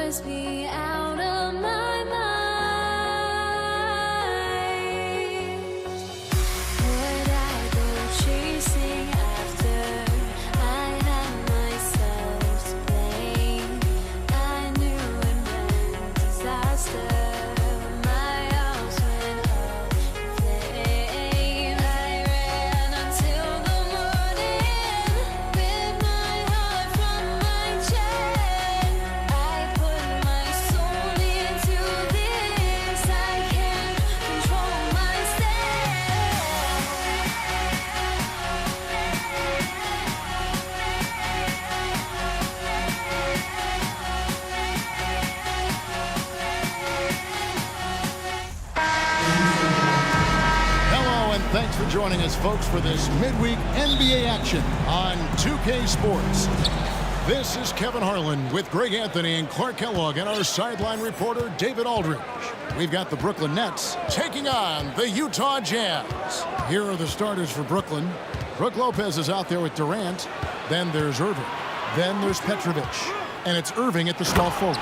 must be out of my for joining us, folks, for this midweek NBA action on 2K Sports. This is Kevin Harlan with Greg Anthony and Clark Kellogg and our sideline reporter, David Aldridge. We've got the Brooklyn Nets taking on the Utah Jazz. Here are the starters for Brooklyn. Brook Lopez is out there with Durant. Then there's Irving. Then there's Petrovic. And it's Irving at the small forward.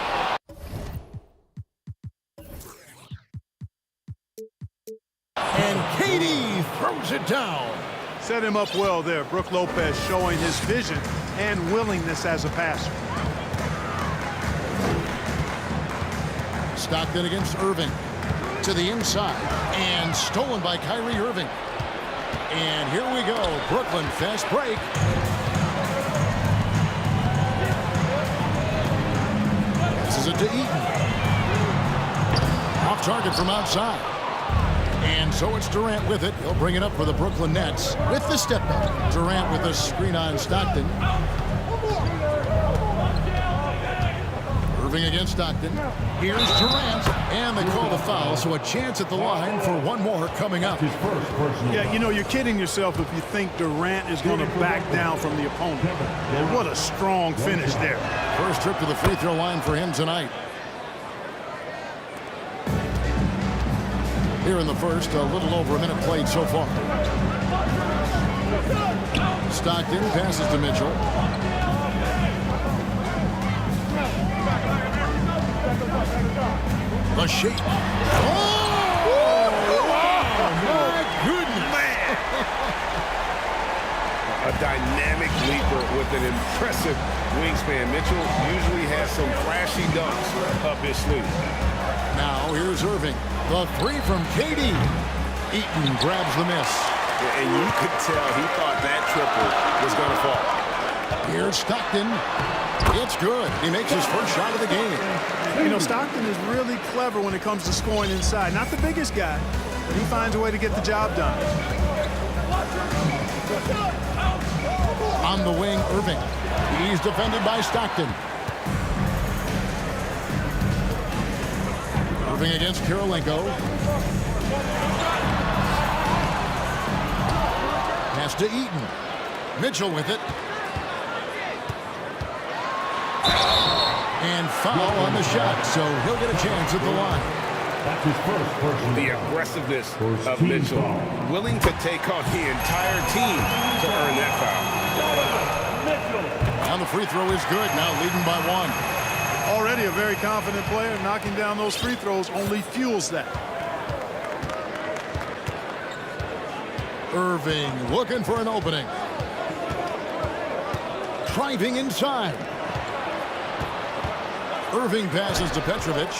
And KD throws it down. Set him up well there. Brook Lopez showing his vision and willingness as a passer. Stockton against Irving. To the inside. And stolen by Kyrie Irving. And here we go. Brooklyn fast break. This is it to Eaton. Off target from outside. And so it's Durant with it. He'll bring it up for the Brooklyn Nets with the step back. Durant with a screen on Stockton. Irving against Stockton. Here's Durant. And they call the foul, so a chance at the line for one more coming up. Yeah, you know, you're kidding yourself if you think Durant is going to back down from the opponent. And what a strong finish there. First trip to the free throw line for him tonight. Here in the first, a little over a minute played so far. Stockton passes to Mitchell. The shake. Oh! My goodness. A dynamic leaper with an impressive wingspan. Mitchell usually has some flashy dunks up his sleeve. Now here's Irving. The three from KD. Eaton grabs the miss. Yeah, and you could tell he thought that triple was going to fall. Here's Stockton. It's good. He makes his first shot of the game. You know, Stockton is really clever when it comes to scoring inside. Not the biggest guy, but he finds a way to get the job done. On the wing, Irving. He's defended by Stockton. Irving against Kirilenko. Pass to Eaton. Mitchell with it. And foul on the shot, so he'll get a chance at the line. The aggressiveness of Mitchell, willing to take on the entire team to earn that foul. And the free throw is good, now leading by one. Already a very confident player. Knocking down those free throws only fuels that. Irving looking for an opening. Driving inside. Irving passes to Petrovic.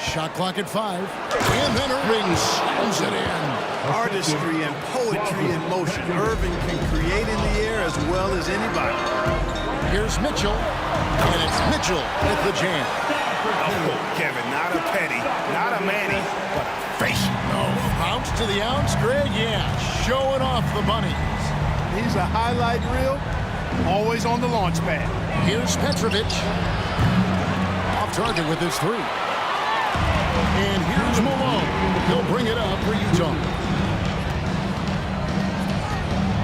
Shot clock at 5. And then Irving slams it in. Artistry and poetry in motion. Irving can create in the air as well as anybody. Here's Mitchell. And it's Mitchell with the jam. Oh, Kevin, not a Petty, not a Manny, but a face. No, ounce to the ounce, Greg. Yeah, showing off the bunnies. He's a highlight reel, always on the launch pad. Here's Petrovic. Off target with his three. And here's Malone. He'll bring it up for Utah.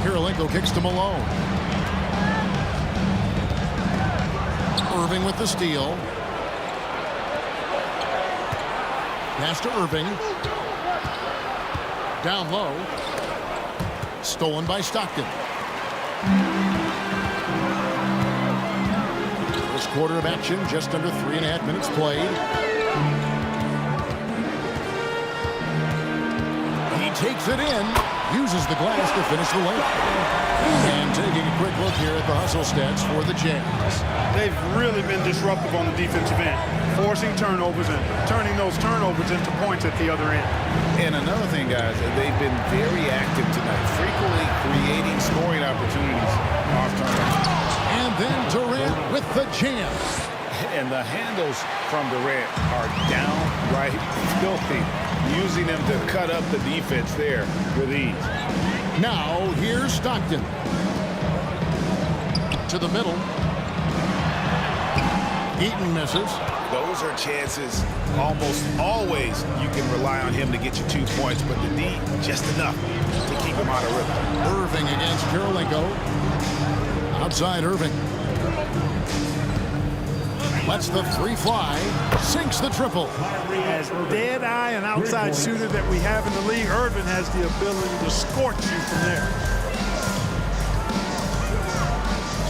Kirilenko kicks to Malone. Irving with the steal. Pass to Irving. Down low. Stolen by Stockton. First quarter of action, just under 3.5 minutes played. He takes it in, uses the glass to finish the layup. And taking a quick look here at the hustle stats for the Jazz. They've really been disruptive on the defensive end, forcing turnovers and turning those turnovers into points at the other end. And another thing, guys, they've been very active tonight, frequently creating scoring opportunities off turnovers. And then Durant with the jam. And the handles from Durant are downright filthy, using them to cut up the defense there with ease. Now, here's Stockton. To the middle. Eaton misses. Those are chances almost always you can rely on him to get you 2 points, but the D, just enough to keep him out of rhythm. Irving against Kirilenko. Outside Irving. Lets the three fly. Sinks the triple. As dead-eye and outside shooter that we have in the league, Irving has the ability to scorch you from there.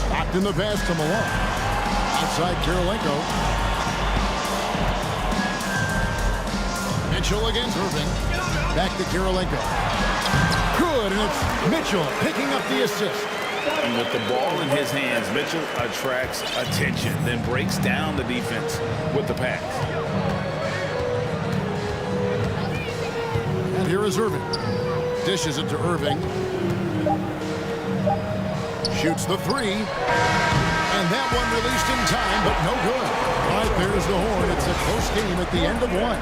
Stopped in the pass to Malone. Outside Kirilenko. Mitchell against Irving. Back to Kirilenko. Good, and it's Mitchell picking up the assist. And with the ball in his hands, Mitchell attracts attention, then breaks down the defense with the pass. And here is Irving. Dishes it to Irving. Shoots the three. And that one released in time, but no good. Right, there's the horn. It's a close game at the end of one.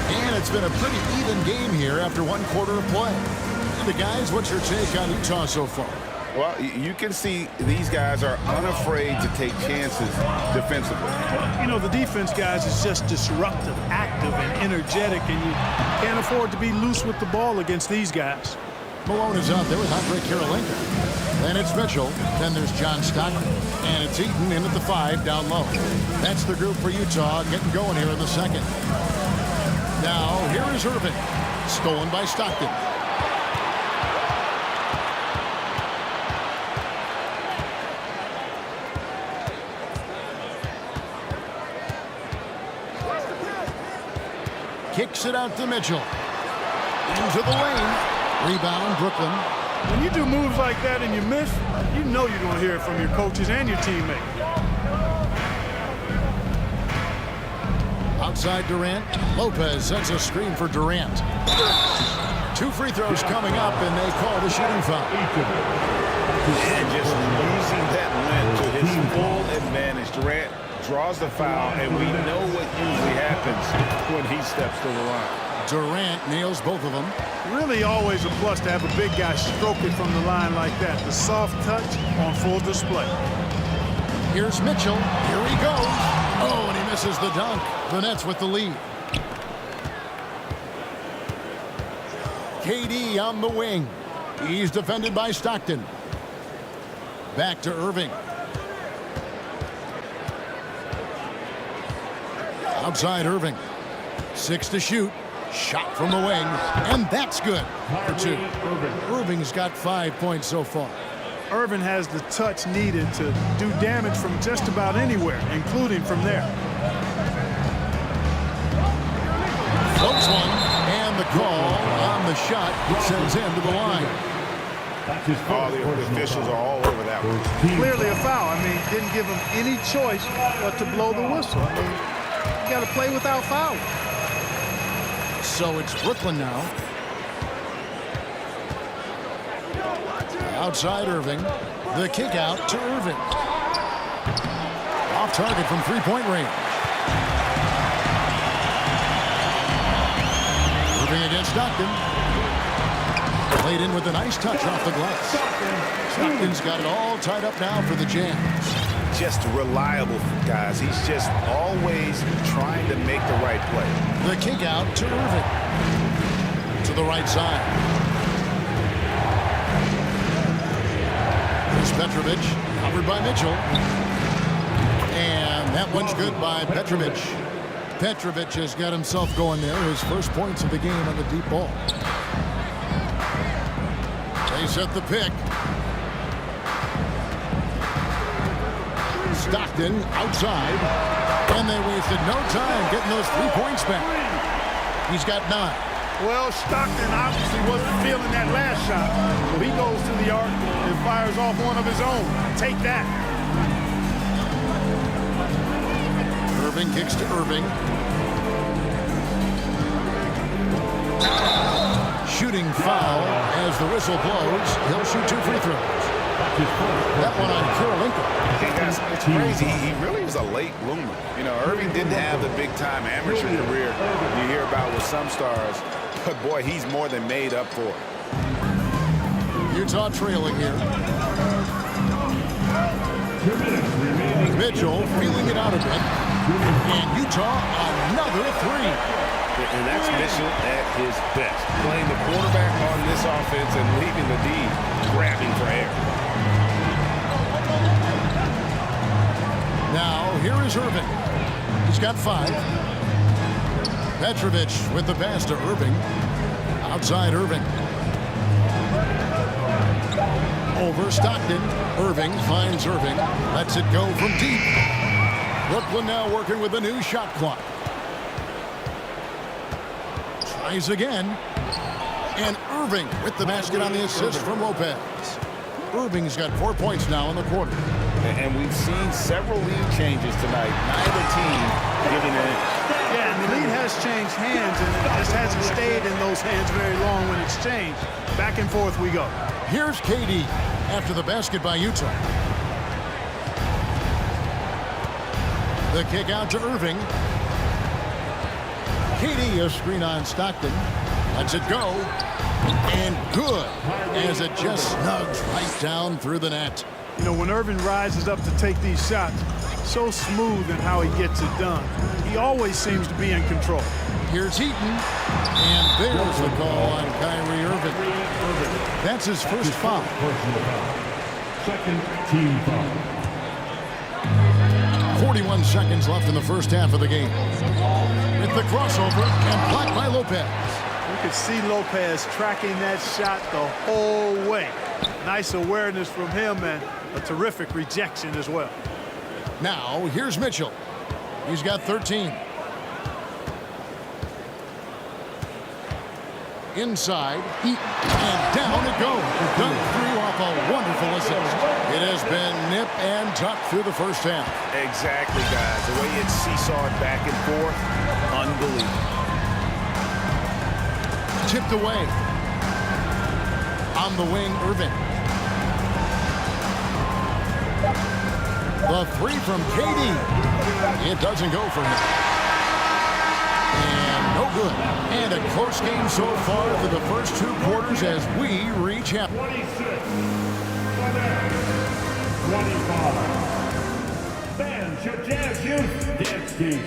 And it's been a pretty even game here after one quarter of play. And the guys, what's your take on Utah so far? Well, you can see these guys are unafraid to take chances defensively. You know, the defense, guys, is just disruptive, active, and energetic, and you can't afford to be loose with the ball against these guys. Malone is out there with Andre Kirilenko. Then it's Mitchell. Then there's John Stockton. And it's Eaton in at the 5 down low. That's the group for Utah getting going here in the second. Now, here is Irving. Stolen by Stockton. Kicks it out to Mitchell. Into the lane. Rebound, Brooklyn. When you do moves like that and you miss, you know you're going to hear it from your coaches and your teammates. Outside Durant. Lopez sets a screen for Durant. 2 free throws coming up, and they call the shooting foul. And just using that length to his full advantage. Durant draws the foul, and we know what usually happens when he steps to the line. Durant nails both of them. Really always a plus to have a big guy stroke it from the line like that. The soft touch on full display. Here's Mitchell. Here he goes. Oh, and he misses the dunk. The Nets with the lead. KD on the wing. He's defended by Stockton. Back to Irving. Outside Irving. 6 to shoot. Shot from the wing, and that's good for 2. Irving's got 5 points so far. Irving has the touch needed to do damage from just about anywhere, including from there. Floats one, and the call on the shot sends him to the line. All the officials are all over that one. Clearly a foul. I mean, didn't give him any choice but to blow the whistle. I mean, you got to play without fouling. So it's Brooklyn now. Outside Irving. The kick out to Irving. Off target from three-point range. Irving against Stockton. Played in with a nice touch off the glass. Stockton's got it all tied up now for the Jams. Just reliable, guys. He's just always trying to make the right play. The kick out to Irving. To the right side. Here's Petrovic. Covered by Mitchell. And that one's good by Petrovic. Petrovic has got himself going there. His first points of the game on the deep ball. They set the pick. Stockton outside, and they wasted no time getting those 3 points back. He's got 9. Well, Stockton obviously wasn't feeling that last shot, so he goes to the arc and fires off one of his own. Take that. Irving kicks to Irving. Shooting foul as the whistle blows. He'll shoot 2 free throws. That one on Kirilenko. It's crazy. He really was a late bloomer. You know, Irving didn't have the big-time amateur career you hear about with some stars. But, boy, he's more than made up for it. Utah trailing here. Mitchell feeling it out a bit. And Utah, another three. And that's Mitchell at his best. Playing the quarterback on this offense and leaving the D grabbing for air. Now, here is Irving. He's got 5. Petrovic with the pass to Irving. Outside Irving. Over Stockton. Irving finds Irving. Lets it go from deep. Brooklyn now working with a new shot clock. Tries again. And Irving with the basket on the assist from Lopez. Irving's got 4 points now in the quarter. And we've seen several lead changes tonight. Neither team getting in. Yeah, and the lead has changed hands, and it just hasn't stayed in those hands very long when it's changed. Back and forth we go. Here's KD after the basket by Utah. The kick out to Irving. KD a screen on Stockton. Lets it go. And good as it just snugs right down through the net. You know, when Irving rises up to take these shots, so smooth in how he gets it done. He always seems to be in control. Here's Heaton. And there's the call on Kyrie Irving. That's his first foul. Second team foul. 41 seconds left in the first half of the game. With the crossover and blocked by Lopez. You could see Lopez tracking that shot the whole way. Nice awareness from him and a terrific rejection as well. Now, here's Mitchell. He's got 13. Inside, and down it goes. Dunk through off a wonderful assist. It has been nip and tuck through the first half. Exactly, guys. The way it's seesawed back and forth, unbelievable. Tipped away. On the wing, Irving. The three from KD. It doesn't go for him. And no good. And a close game so far for the first 2 quarters as we reach half. 26. 25. Bench your Jazz Youth Dance Team.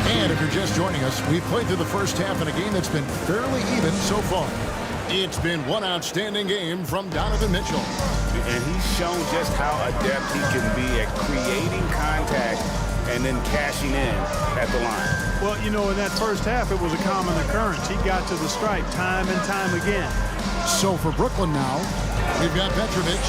And if you're just joining us, we've played through the first half in a game that's been fairly even so far. It's been one outstanding game from Donovan Mitchell. And he's shown just how adept he can be at creating contact and then cashing in at the line. Well, you know, in that first half, it was a common occurrence. He got to the stripe time and time again. So for Brooklyn now, we've got Petrovic.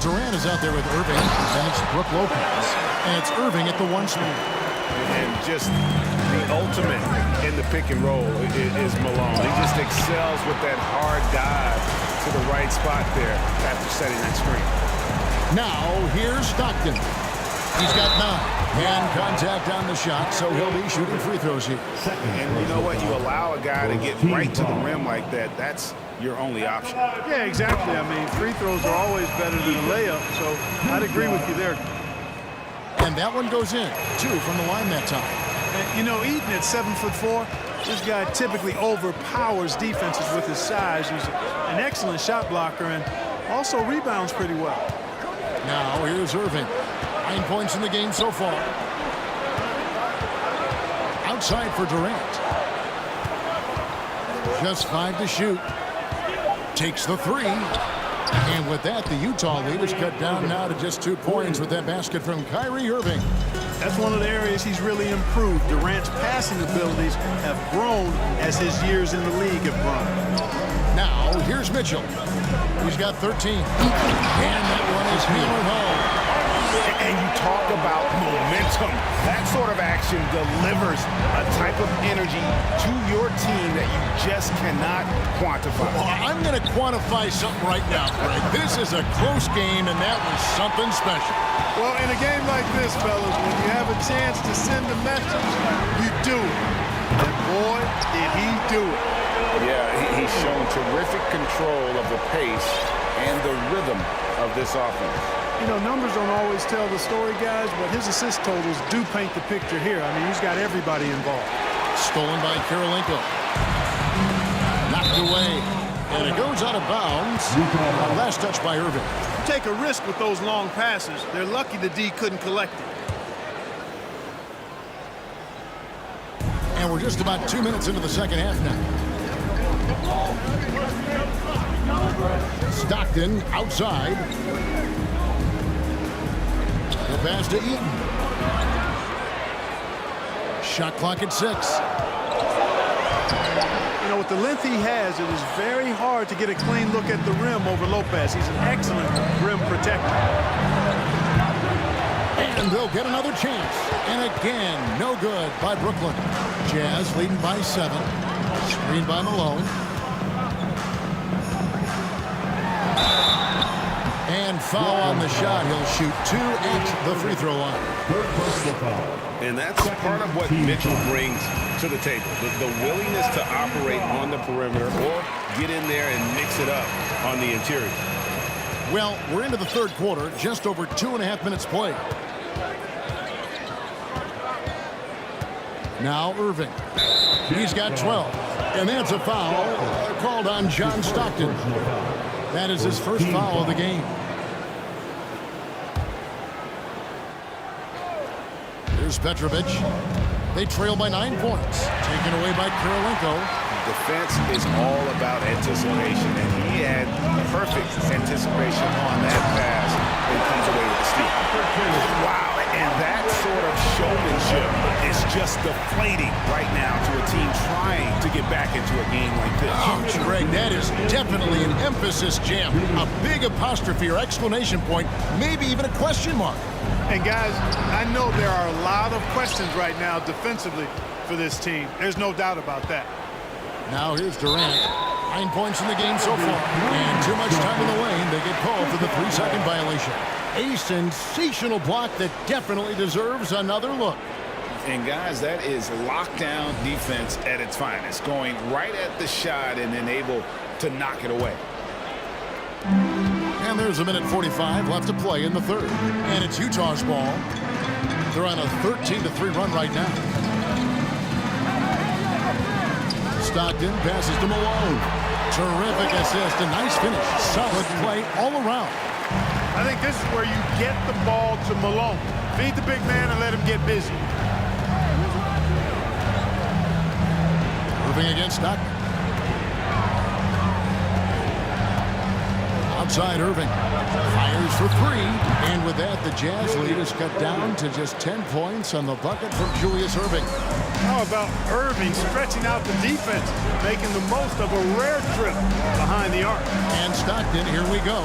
Durant is out there with Irving, and it's Brook Lopez. And it's Irving at the 1 spot. And just the ultimate in the pick and roll is Malone. He just excels with that hard dive to the right spot there after setting that screen. Now, here's Stockton. He's got 9. Hand contact on the shot, so he'll be shooting free throws here. And you know what? You allow a guy to get right to the rim like that, that's your only option. Yeah, exactly. I mean, free throws are always better than a layup, so I'd agree with you there. And that one goes in. 2 from the line that time. And, you know, Eaton at 7'4", this guy typically overpowers defenses with his size. He's an excellent shot blocker and also rebounds pretty well. Now, here's Irving. 9 points in the game so far. Outside for Durant. Just 5 to shoot. Takes the 3. And with that, the Utah lead is cut down now to just 2 points with that basket from Kyrie Irving. That's one of the areas he's really improved. Durant's passing abilities have grown as his years in the league have grown. Now, here's Mitchell. He's got 13. And that one is hammered home. And you talk about momentum. That sort of action delivers a type of energy to your team that you just cannot quantify. Well, I'm going to quantify something right now, Greg. This is a close game, and that was something special. Well, in a game like this, fellas, when you have a chance to send a message, you do it. And boy, did he do it. Yeah, he's shown terrific control of the pace and the rhythm of this offense. You know, numbers don't always tell the story, guys, but his assist totals do paint the picture here. I mean, he's got everybody involved. Stolen by Kirilenko. Knocked away. And it goes out of bounds. Last touch by Irving. You take a risk with those long passes. They're lucky the D couldn't collect it. And we're just about 2 minutes into the second half now. Stockton outside. The pass to Eaton. Shot clock at 6. You know, with the length he has, it is very hard to get a clean look at the rim over Lopez. He's an excellent rim protector. And they'll get another chance. And again, no good by Brooklyn. Jazz leading by 7. Screen by Malone. And foul on the shot. He'll shoot 2 at the free throw line. And that's part of what Mitchell brings to the table. The willingness to operate on the perimeter or get in there and mix it up on the interior. Well, we're into the third quarter. Just over 2.5 minutes played. Now Irving. He's got 12. And that's a foul called on John Stockton. That is his first foul of the game. Here's Petrovic. They trail by 9 points. Taken away by Kirilenko. Defense is all about anticipation, and he had perfect anticipation on that pass and comes away with the steal. Wow, and that sort of showmanship is just deflating right now to a team trying to get back into a game like this. Ouch, Greg, that is definitely an emphasis jam. A big apostrophe or exclamation point, maybe even a question mark. And guys, I know there are a lot of questions right now defensively for this team. There's no doubt about that. Now here's Durant. 9 points in the game so far. And too much time in the lane. They get called for the 3-second violation. A sensational block that definitely deserves another look. And guys, that is lockdown defense at its finest. Going right at the shot and then able to knock it away. And there's 1:45 left to play in the third. And it's Utah's ball. They're on a 13-3 run right now. Stockton passes to Malone. Terrific assist, a nice finish. Solid play all around. I think this is where you get the ball to Malone. Feed the big man and let him get busy. Moving against Stockton. Outside Irving. Fires for 3. And with that, the Jazz lead is cut down to just 10 points on the bucket from Julius Irving. How about Irving stretching out the defense, making the most of a rare trip behind the arc. And Stockton, here we go.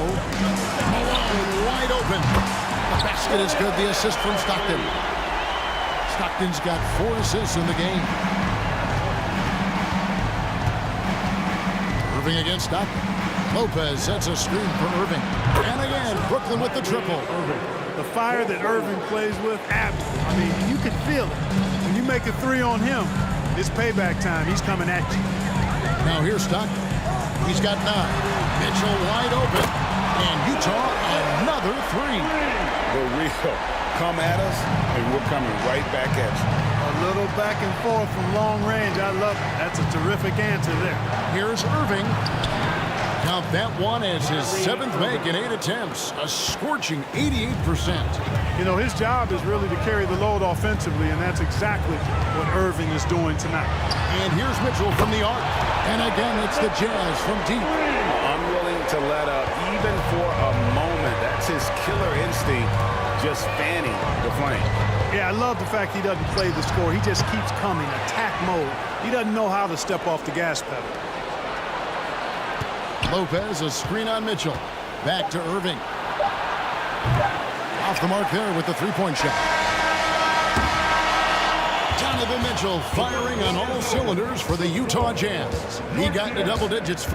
Malone wide open. The basket is good. The assist from Stockton. Stockton's got 4 assists in the game. Irving against Stockton. Lopez sets a screen for Irving. And again, Brooklyn with the triple. The fire that Irving plays with, I mean, you can feel it. When you make a 3 on him, it's payback time. He's coming at you. Now here's Stockton. He's got 9. Mitchell wide open. And Utah another 3. The real come at us, and we're coming right back at you. A little back and forth from long range. I love it. That's a terrific answer there. Here's Irving. Count that one as his 7th make in 8 attempts. A scorching 88%. You know, his job is really to carry the load offensively, and that's exactly what Irving is doing tonight. And here's Mitchell from the arc. And again, it's the Jazz from deep. Unwilling to let up even for a moment. That's his killer instinct, just fanning the flame. Yeah, I love the fact he doesn't play the score. He just keeps coming, attack mode. He doesn't know how to step off the gas pedal. Lopez, a screen on Mitchell. Back to Irving. Off the mark there with the 3-point shot. Donovan Mitchell firing on all cylinders for the Utah Jazz. He got into double digits.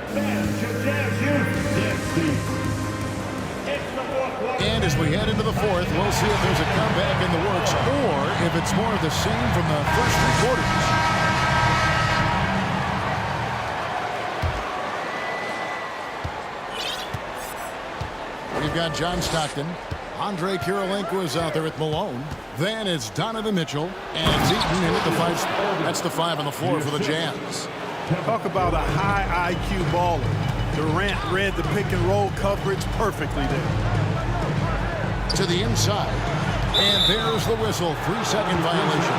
And as we head into the fourth, we'll see if there's a comeback in the works or if it's more of the same from the first 3 quarters. We've got John Stockton Andre Kirilenko is out there with Malone. Then it's Donovan Mitchell. And it's Eaton in at the 5 spot. That's the 5 on the floor for the Jazz. Talk about a high IQ baller. Durant read the pick and roll coverage perfectly there. To the inside. And there's the whistle. 3-second violation.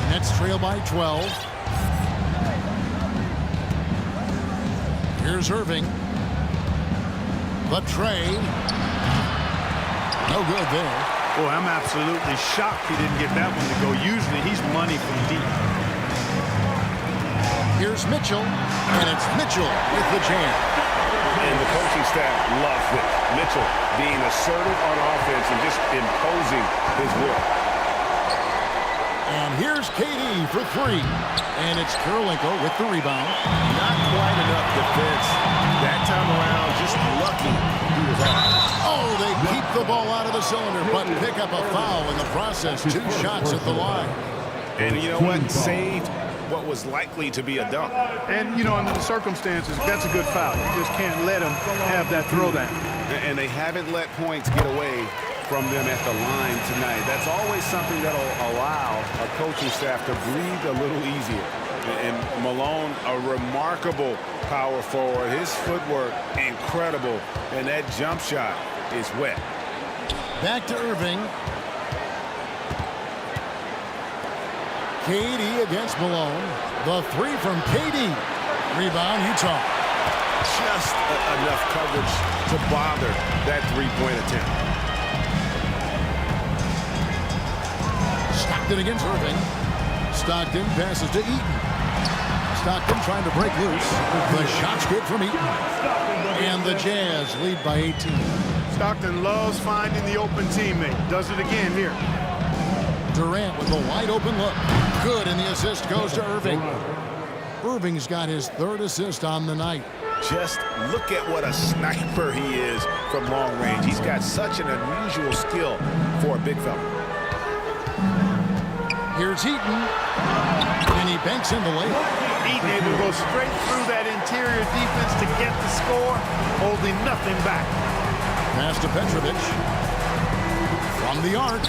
Nets trail by 12. Here's Irving. The tray. No good there. Boy, I'm absolutely shocked he didn't get that one to go. Usually he's money from deep. Here's Mitchell, and it's Mitchell with the jam. And the coaching staff loves it. Mitchell being assertive on offense and just imposing his will. And here's KD for 3. And it's Kirilenko with the rebound. Not quite enough defense that time around. Just lucky he was out. Oh, they keep the ball out of the cylinder, but pick up a foul in the process. 2 shots at the line. And you know what? Saved what was likely to be a dunk. And, you know, under the circumstances, that's a good foul. You just can't let him have that throwdown. And they haven't let points get away from them at the line tonight. That's always something that'll allow a coaching staff to breathe a little easier. And Malone, a remarkable power forward. His footwork, incredible. And that jump shot is wet. Back to Irving. KD against Malone. The 3 from KD. Rebound, Utah. Just enough coverage to bother that three-point attempt. Stockton against Irving. Stockton passes to Eaton. Stockton trying to break loose. The shot's good from Eaton. And the Jazz lead by 18. Stockton loves finding the open teammate. Does it again here. Durant with a wide open look. Good, and the assist goes to Irving. Irving's got his 3rd assist on the night. Just look at what a sniper he is from long range. He's got such an unusual skill for a big fella. Here's Eaton. And he banks in the layup. Eaton able to go straight through that interior defense to get the score, holding nothing back. Pass to Petrovic. From the arc.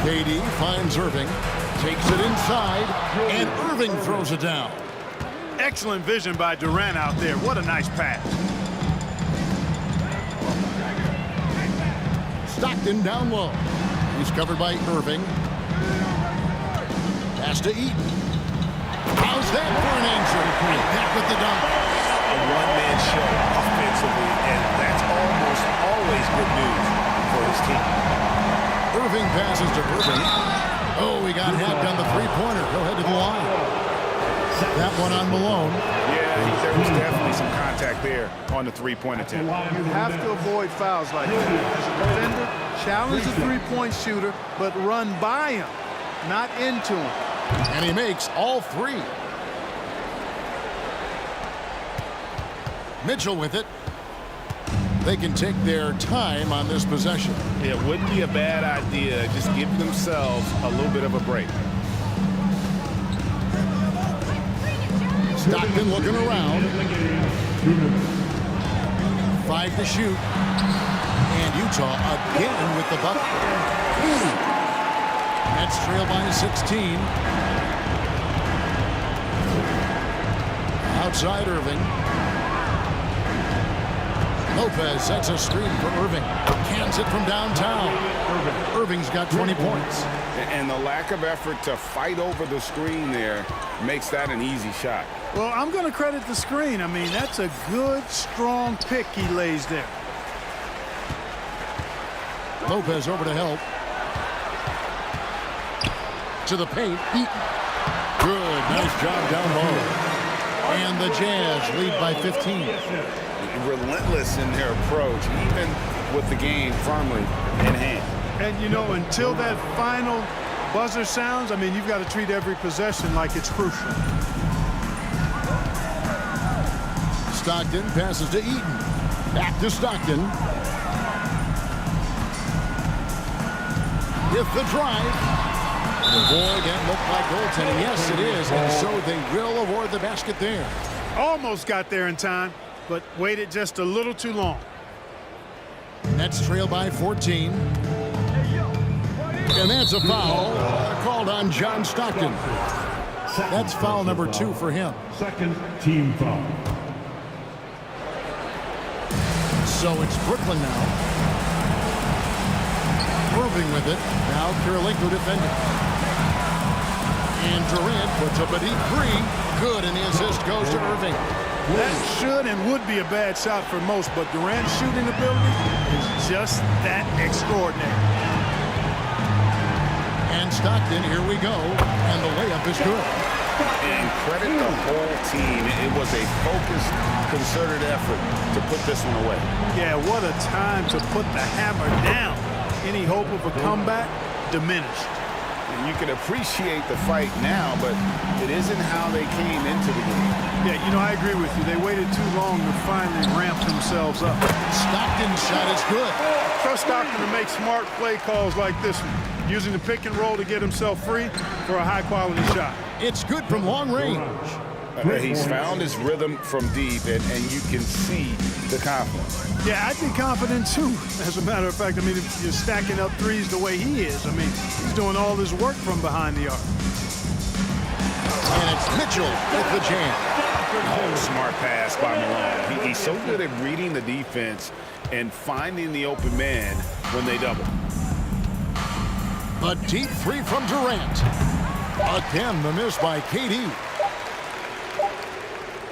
KD finds Irving. Takes it inside. And Irving throws it down. Excellent vision by Durant out there. What a nice pass. Stockton down low. He's covered by Irving. Pass to Eaton. How's that for an answer? And back with the dunk. A one-man show offensively, and that's almost always good news for his team. Irving passes to Irving. Oh, he got hacked on the three-pointer. He'll head to the line. That one on Malone. Yeah, there was definitely some contact there on the three-point attempt. You have to avoid fouls like that. As a defender, challenge the three-point shooter, but run by him, not into him. And he makes all 3. Mitchell with it. They can take their time on this possession. It wouldn't be a bad idea. Just give themselves a little bit of a break. Stockton looking around. 5 to shoot. And Utah again with the bucket. Nets trail by 16. Outside Irving. Lopez sets a screen for Irving. Cans it from downtown. Irving's got 20 points. And the lack of effort to fight over the screen there makes that an easy shot. Well, I'm going to credit the screen. I mean, that's a good, strong pick he lays there. Lopez over to help. To the paint. Good. Nice job down low. And the Jazz lead by 15. Relentless in their approach, even with the game firmly in hand. And, you know, until that final buzzer sounds, I mean, you've got to treat every possession like it's crucial. Stockton passes to Eaton. Back to Stockton. With the drive. Boy, that looked like goaltending. Yes, it is. And so they will award the basket there. Almost got there in time, but waited just a little too long. Nets trail by 14. And that's a foul called on John Stockton. That's foul number 2 for him. Second team foul. So it's Brooklyn now. Irving with it. Now Kirilenko defending. And Durant puts up a deep 3. Good, and the assist goes to Irving. That should and would be a bad shot for most, but Durant's shooting ability is just that extraordinary. And Stockton, here we go. And the layup is good. And credit the whole team. It was a focused, concerted effort to put this one away. Yeah, what a time to put the hammer down. Any hope of a comeback diminished. And you can appreciate the fight now, but it isn't how they came into the game. Yeah, you know, I agree with you. They waited too long to finally ramp themselves up. Stockton's shot is good. Trust Stockton to make smart play calls like this one, using the pick and roll to get himself free for a high-quality shot. It's good from long range. He's found his rhythm from deep, and you can see the confidence. Yeah, I'd be confident too. As a matter of fact, I mean, if you're stacking up threes the way he is, I mean, he's doing all his work from behind the arc. And it's Mitchell with the jam. Oh, smart pass by Malone. He's so good at reading the defense and finding the open man when they double. A deep 3 from Durant. Again, the miss by KD.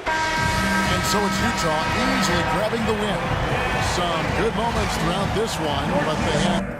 And so it's Utah easily grabbing the win. Some good moments throughout this one, but they have...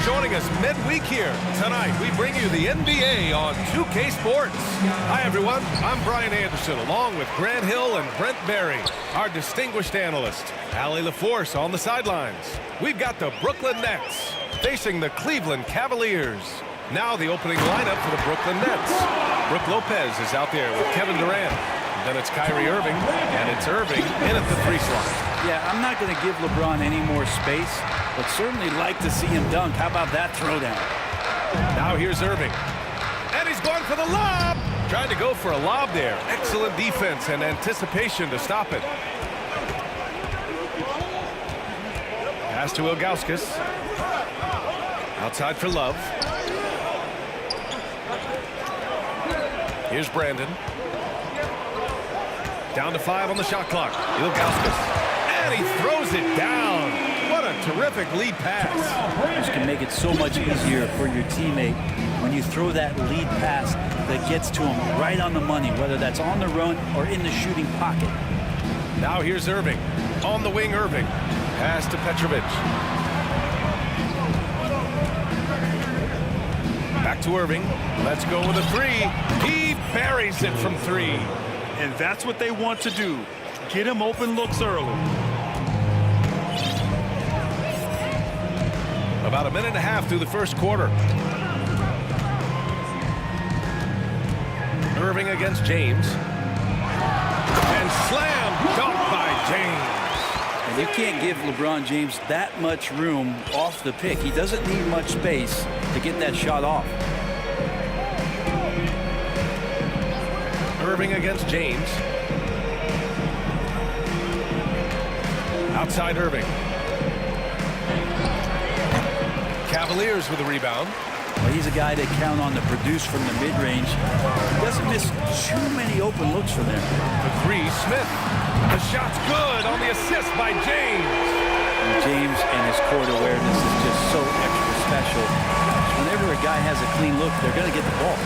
Joining us midweek here. Tonight, we bring you the NBA on 2K Sports. Hi, everyone. I'm Brian Anderson, along with Grant Hill and Brent Barry, our distinguished analyst. Allie LaForce on the sidelines. We've got the Brooklyn Nets facing the Cleveland Cavaliers. Now the opening lineup for the Brooklyn Nets. Brook Lopez is out there with Kevin Durant. Then it's Kyrie Irving, and it's Irving in at the 3 slot. Yeah, I'm not going to give LeBron any more space, but certainly like to see him dunk. How about that throwdown? Now here's Irving. And he's going for the lob. Trying to go for a lob there. Excellent defense and anticipation to stop it. Pass to Ilgauskas. Outside for Love. Here's Brandon. Down to 5 on the shot clock. Ilgauskas. And he throws it down. What a terrific lead pass. This can make it so much easier for your teammate when you throw that lead pass that gets to him right on the money, whether that's on the run or in the shooting pocket. Now here's Irving. On the wing, Irving. Pass to Petrovic. Back to Irving. Let's go with a 3. He buries it from 3. And that's what they want to do. Get him open looks early. About a minute and a half through the first quarter. Irving against James. And slam dunk by James. And you can't give LeBron James that much room off the pick. He doesn't need much space to get that shot off. Irving against James. Outside Irving. Cavaliers with a rebound. Well, he's a guy that count on to produce from the mid-range. He doesn't miss too many open looks for them. The 3, Smith. The shot's good on the assist by James. And James and his court awareness is just so extra special. Whenever a guy has a clean look, they're going to get the ball.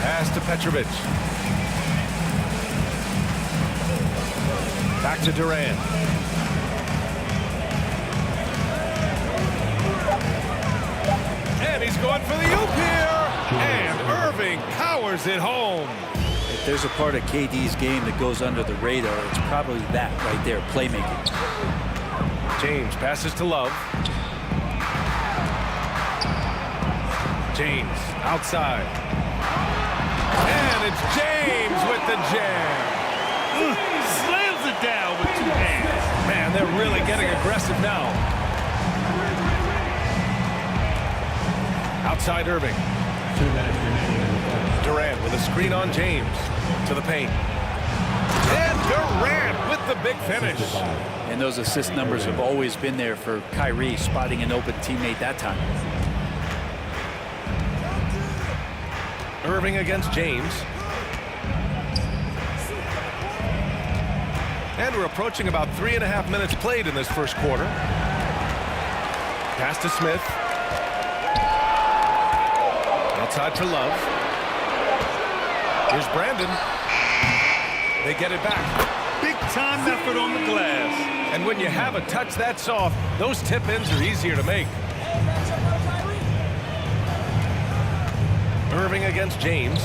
Pass to Petrovic. Back to Durant. And he's going for the oop here. And Irving powers it home. If there's a part of KD's game that goes under the radar, it's probably that right there, playmaking. James passes to Love. James outside. And it's James with the jam. Slams it down with 2 hands. Man, they're really getting aggressive now. Outside Irving. Durant with a screen on James. To the paint. And Durant with the big finish. And those assist numbers have always been there for Kyrie, spotting an open teammate that time. Irving against James. And we're approaching about 3.5 minutes played in this first quarter. Pass to Smith. Outside for Love. Here's Brandon. They get it back. Big time effort on the glass. And when you have a touch that soft, those tip-ins are easier to make. Irving against James.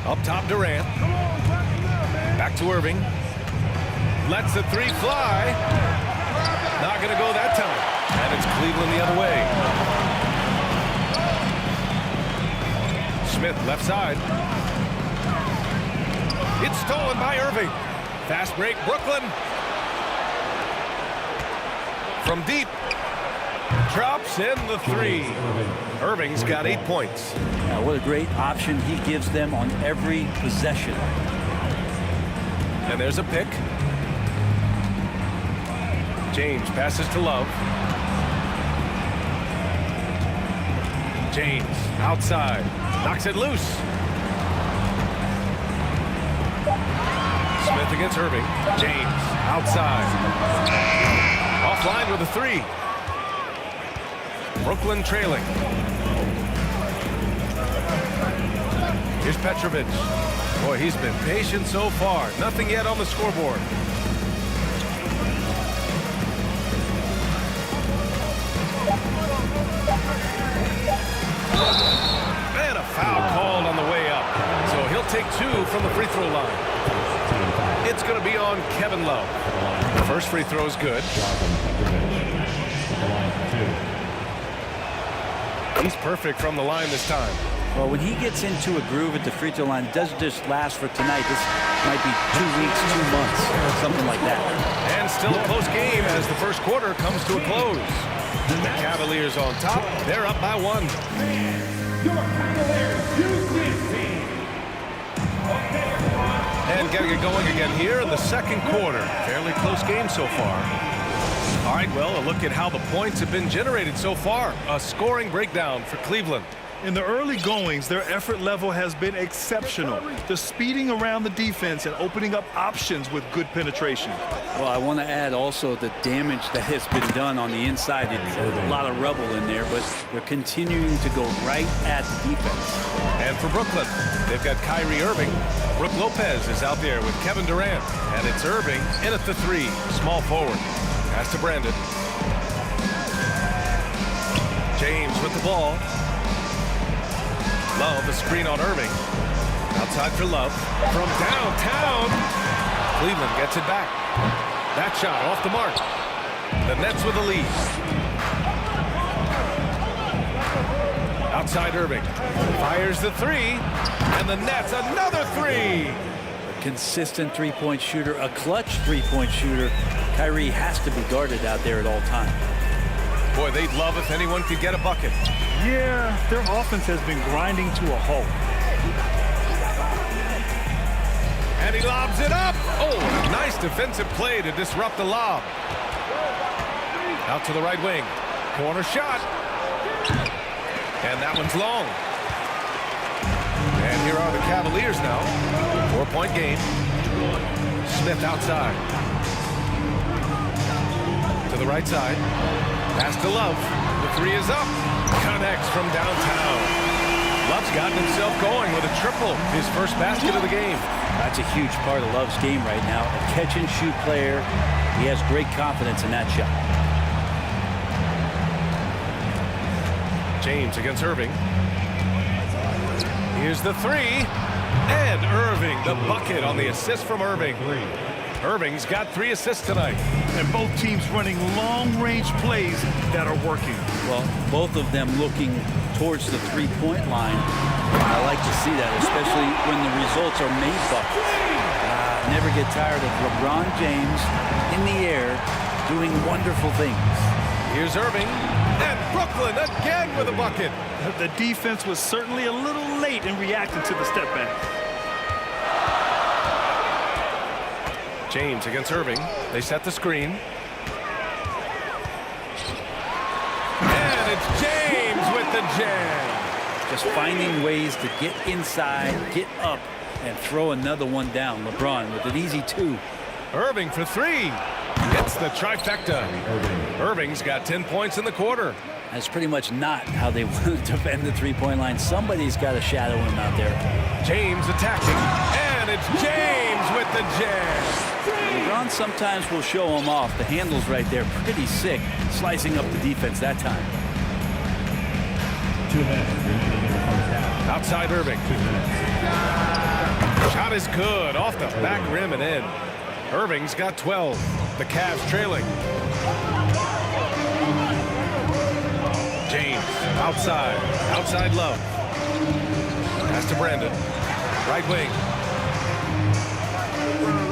Up top, Durant. Back to Irving. Lets the 3 fly. Not going to go that time. And it's Cleveland the other way. Smith left side. It's stolen by Irving. Fast break, Brooklyn. From deep. Drops in the 3. Irving's got 8 points. Now, what a great option he gives them on every possession. And there's a pick. James passes to Love. James outside. Knocks it loose. Smith against Irving. James outside. Offline with a three. Brooklyn trailing. Here's Petrovic. Boy, he's been patient so far. Nothing yet on the scoreboard. And a foul called on the way up. So he'll take 2 from the free throw line. It's going to be on Kevin Love. The first free throw is good. He's perfect from the line this time. Well, when he gets into a groove at the free throw line, it doesn't just last for tonight. This might be 2 weeks, 2 months, something like that. And still a close game as the first quarter comes to a close. The Cavaliers on top. They're up by 1. And getting it going again here in the second quarter. Fairly close game so far. All right, well, a look at how the points have been generated so far. A scoring breakdown for Cleveland. In the early goings, their effort level has been exceptional. The speeding around the defense and opening up options with good penetration. Well, I want to add also the damage that has been done on the inside. It's a lot of rubble in there, but they're continuing to go right at the defense. And for Brooklyn, they've got Kyrie Irving. Brook Lopez is out there with Kevin Durant. And it's Irving in at the 3, small forward. Pass to Brandon. James with the ball. Love, the screen on Irving. Outside for Love. From downtown. Cleveland gets it back. That shot off the mark. The Nets with the lead. Outside Irving. Fires the 3. And the Nets another 3. A consistent three-point shooter, a clutch three-point shooter. Kyrie has to be guarded out there at all times. Boy, they'd love if anyone could get a bucket. Yeah, their offense has been grinding to a halt. And he lobs it up. Oh, nice defensive play to disrupt the lob. Out to the right wing. Corner shot. And that one's long. And here are the Cavaliers now. 4-point game. Smith outside. To the right side. Pass to Love. The 3 is up. Connects from downtown. Love's gotten himself going with a triple. His first basket of the game. That's a huge part of Love's game right now. A catch-and-shoot player. He has great confidence in that shot. James against Irving. Here's the 3. And Irving, the bucket on the assist from Irving. Irving's got 3 assists tonight. And both teams running long-range plays that are working. Well, both of them looking towards the three-point line. I like to see that, especially when the results are made buckets. Never get tired of LeBron James in the air doing wonderful things. Here's Irving. And Brooklyn again with a bucket. The defense was certainly a little late in reacting to the step back. James against Irving. They set the screen. And it's James with the jam. Just finding ways to get inside, get up, and throw another one down. LeBron with an easy 2. Irving for 3. It's the trifecta. Irving's got 10 points in the quarter. That's pretty much not how they want to defend the three-point line. Somebody's got to shadow him out there. James attacking. And it's James with the jam. LeBron sometimes will show him off. The handle's right there, pretty sick, slicing up the defense that time. 2 minutes remaining in the first half. Outside Irving. Shot is good off the back rim and in. Irving's got 12. The Cavs trailing. James outside. Outside Love. Pass to Brandon. Right wing.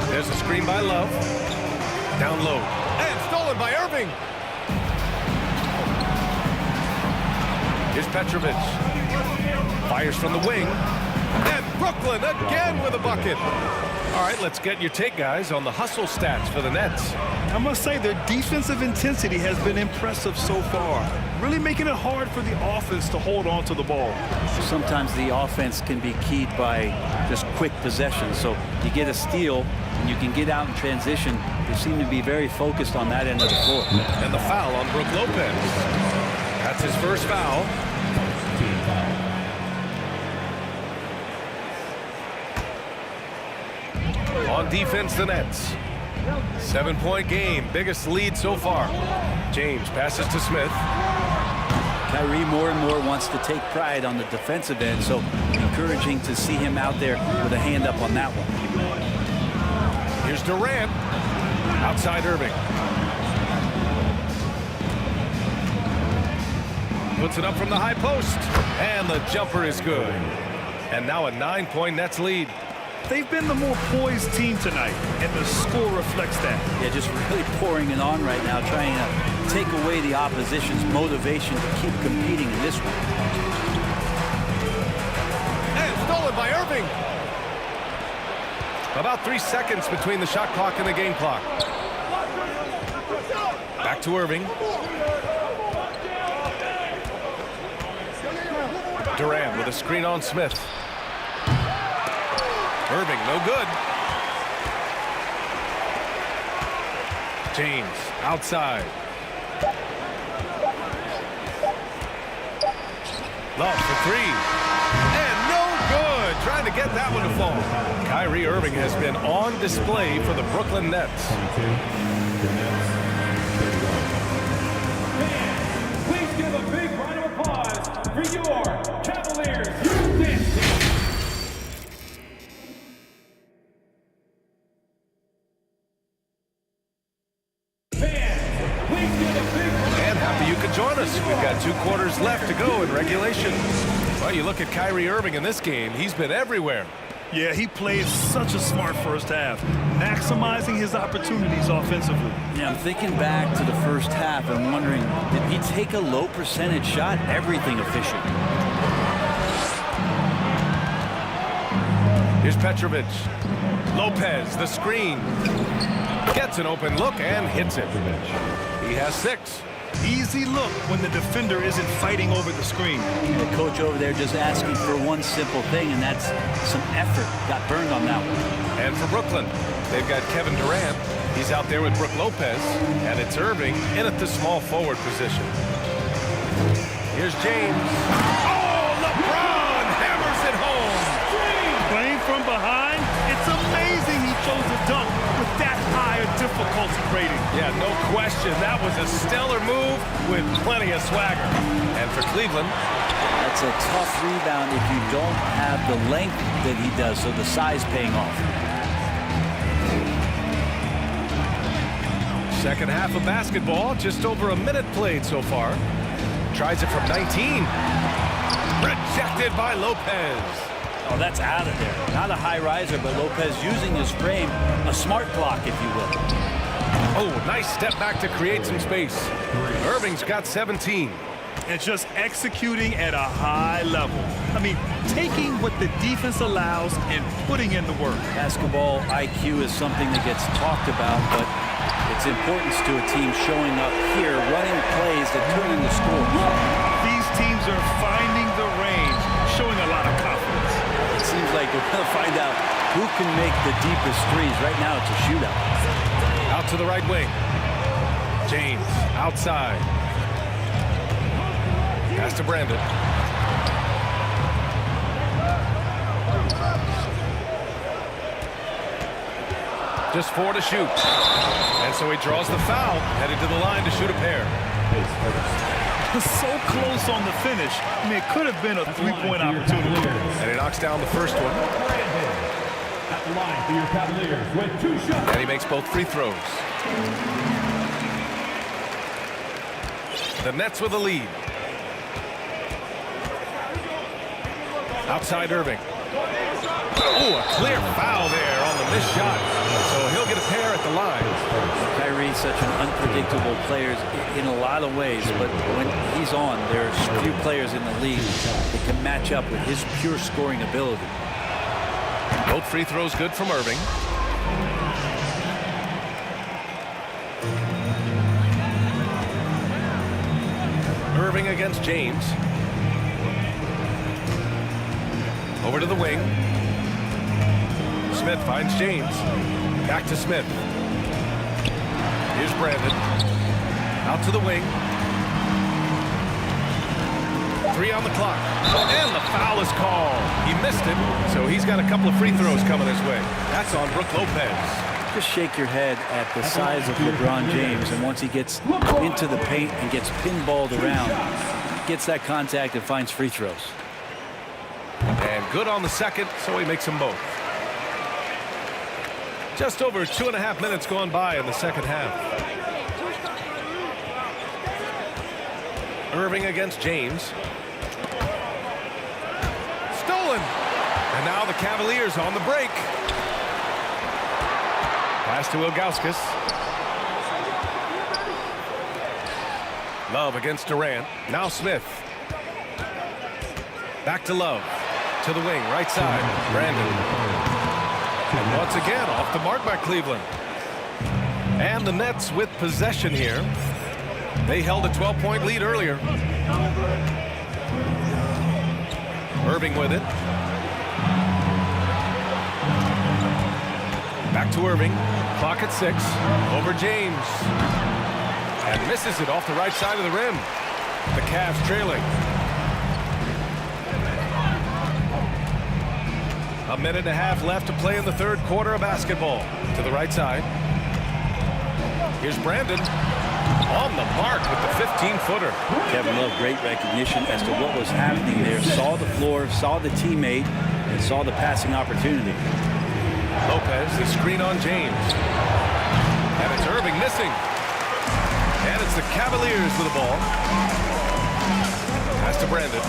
There's a screen by Love. Down low. And stolen by Irving. Here's Petrovic. Fires from the wing. And Brooklyn again with a bucket. All right, let's get your take, guys, on the hustle stats for the Nets. I must say their defensive intensity has been impressive so far, really making it hard for the offense to hold on to the ball. Sometimes the offense can be keyed by just quick possession. So you get a steal and you can get out in transition. They seem to be very focused on that end of the floor. And the foul on Brook Lopez. That's his first foul. On defense, the Nets. 7-point game, biggest lead so far. James passes to Smith. Kyrie more and more wants to take pride on the defensive end, so encouraging to see him out there with a hand up on that one. Here's Durant. Outside Irving. Puts it up from the high post. And the jumper is good. And now a 9-point Nets lead. They've been the more poised team tonight, and the score reflects that. Yeah, just really pouring it on right now, trying to take away the opposition's motivation to keep competing in this one. And stolen by Irving. About 3 seconds between the shot clock and the game clock. Back to Irving. Durant with a screen on Smith. Irving, no good. James, outside. Love for three. And no good. Trying to get that one to fall. Kyrie Irving has been on display for the Brooklyn Nets. Please give a big round of applause for your Cavaliers Youth Dance Team. Join us. We've got 2 quarters left to go in regulation. Well, you look at Kyrie Irving in this game, he's been everywhere. Yeah, he played such a smart first half, maximizing his opportunities offensively. Yeah, I'm thinking back to the first half and wondering, did he take a low percentage shot? Everything efficient. Here's Petrovic. Lopez, the screen. Gets an open look and hits it. He has 6. Easy look when the defender isn't fighting over the screen. The coach over there just asking for one simple thing, and that's some effort. Got burned on that one. And for Brooklyn, they've got Kevin Durant. He's out there with Brook Lopez, and it's Irving in at the small forward position. Here's James. Oh, LeBron hammers it home. Playing from behind, it's amazing he chose a dunk with that high a difficulty rating. Yeah, no question. That was a stellar move with plenty of swagger. And for Cleveland, that's a tough rebound if you don't have the length that he does, so the size paying off. Second half of basketball, just over a minute played so far. Tries it from 19. Rejected by Lopez. Oh, that's out of there. Not a high riser, but Lopez using his frame, a smart block, if you will. Oh, nice step back to create some space. Irving's got 17. And just executing at a high level. I mean, taking what the defense allows and putting in the work. Basketball IQ is something that gets talked about, but its importance to a team showing up here, running plays that turn into scores. These teams are finding the range, showing a lot of confidence. It seems like we're going to find out who can make the deepest threes. Right now, it's a shootout. Out to the right wing. James, outside. Pass to Brandon. Just 4 to shoot. And so he draws the foul, headed to the line to shoot a pair. So close on the finish. I mean, it could have been a 3-point opportunity. And he knocks down the first one. At the line for your Cavaliers with 2 shots. And he makes both free throws. The Nets with a lead. Outside Irving. Oh, a clear foul there on the missed shot. So he'll get a pair at the line. Kyrie's such an unpredictable player in a lot of ways, but when he's on, there's few players in the league that can match up with his pure scoring ability. Both free throws good from Irving. Irving against James. Over to the wing. Smith finds James. Back to Smith. Here's Brandon. Out to the wing. 3 on the clock. And the foul is called. He missed it, so he's got a couple of free throws coming his way. That's on Brook Lopez. Just shake your head at the size of LeBron James, and once he gets into the paint and gets pinballed around, gets that contact and finds free throws. And good on the second, so he makes them both. Just over 2.5 minutes gone by in the second half. Irving against James. Stolen. And now the Cavaliers on the break. Pass to Ilgauskas. Love against Durant. Now Smith. Back to Love. To the wing, right side. Brandon. And once again, off the mark by Cleveland. And the Nets with possession here. They held a 12-point lead earlier. Irving with it. Back to Irving. Clock at 6. Over James. And misses it off the right side of the rim. The Cavs trailing. A minute and a half left to play in the third quarter of basketball. To the right side. Here's Brandon. On the mark with the 15-footer. Kevin Love, great recognition as to what was happening there. Saw the floor, saw the teammate, and saw the passing opportunity. Lopez, the screen on James. And it's Irving missing. And it's the Cavaliers with the ball. Pass to Brandon.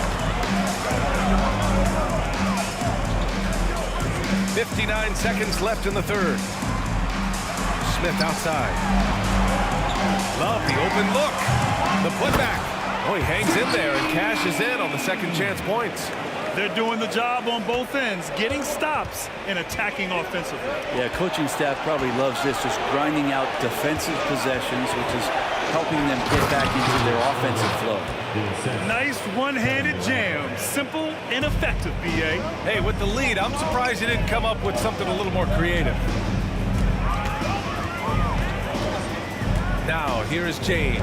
59 seconds left in the third. Smith outside. Love the open look. The putback. Oh, he hangs in there and cashes in on the second chance points. They're doing the job on both ends, getting stops and attacking offensively. Yeah, coaching staff probably loves this, just grinding out defensive possessions, which is helping them get back into their offensive flow. Nice one-handed jam. Simple and effective, B.A. Hey, with the lead, I'm surprised he didn't come up with something a little more creative. Now, here is James.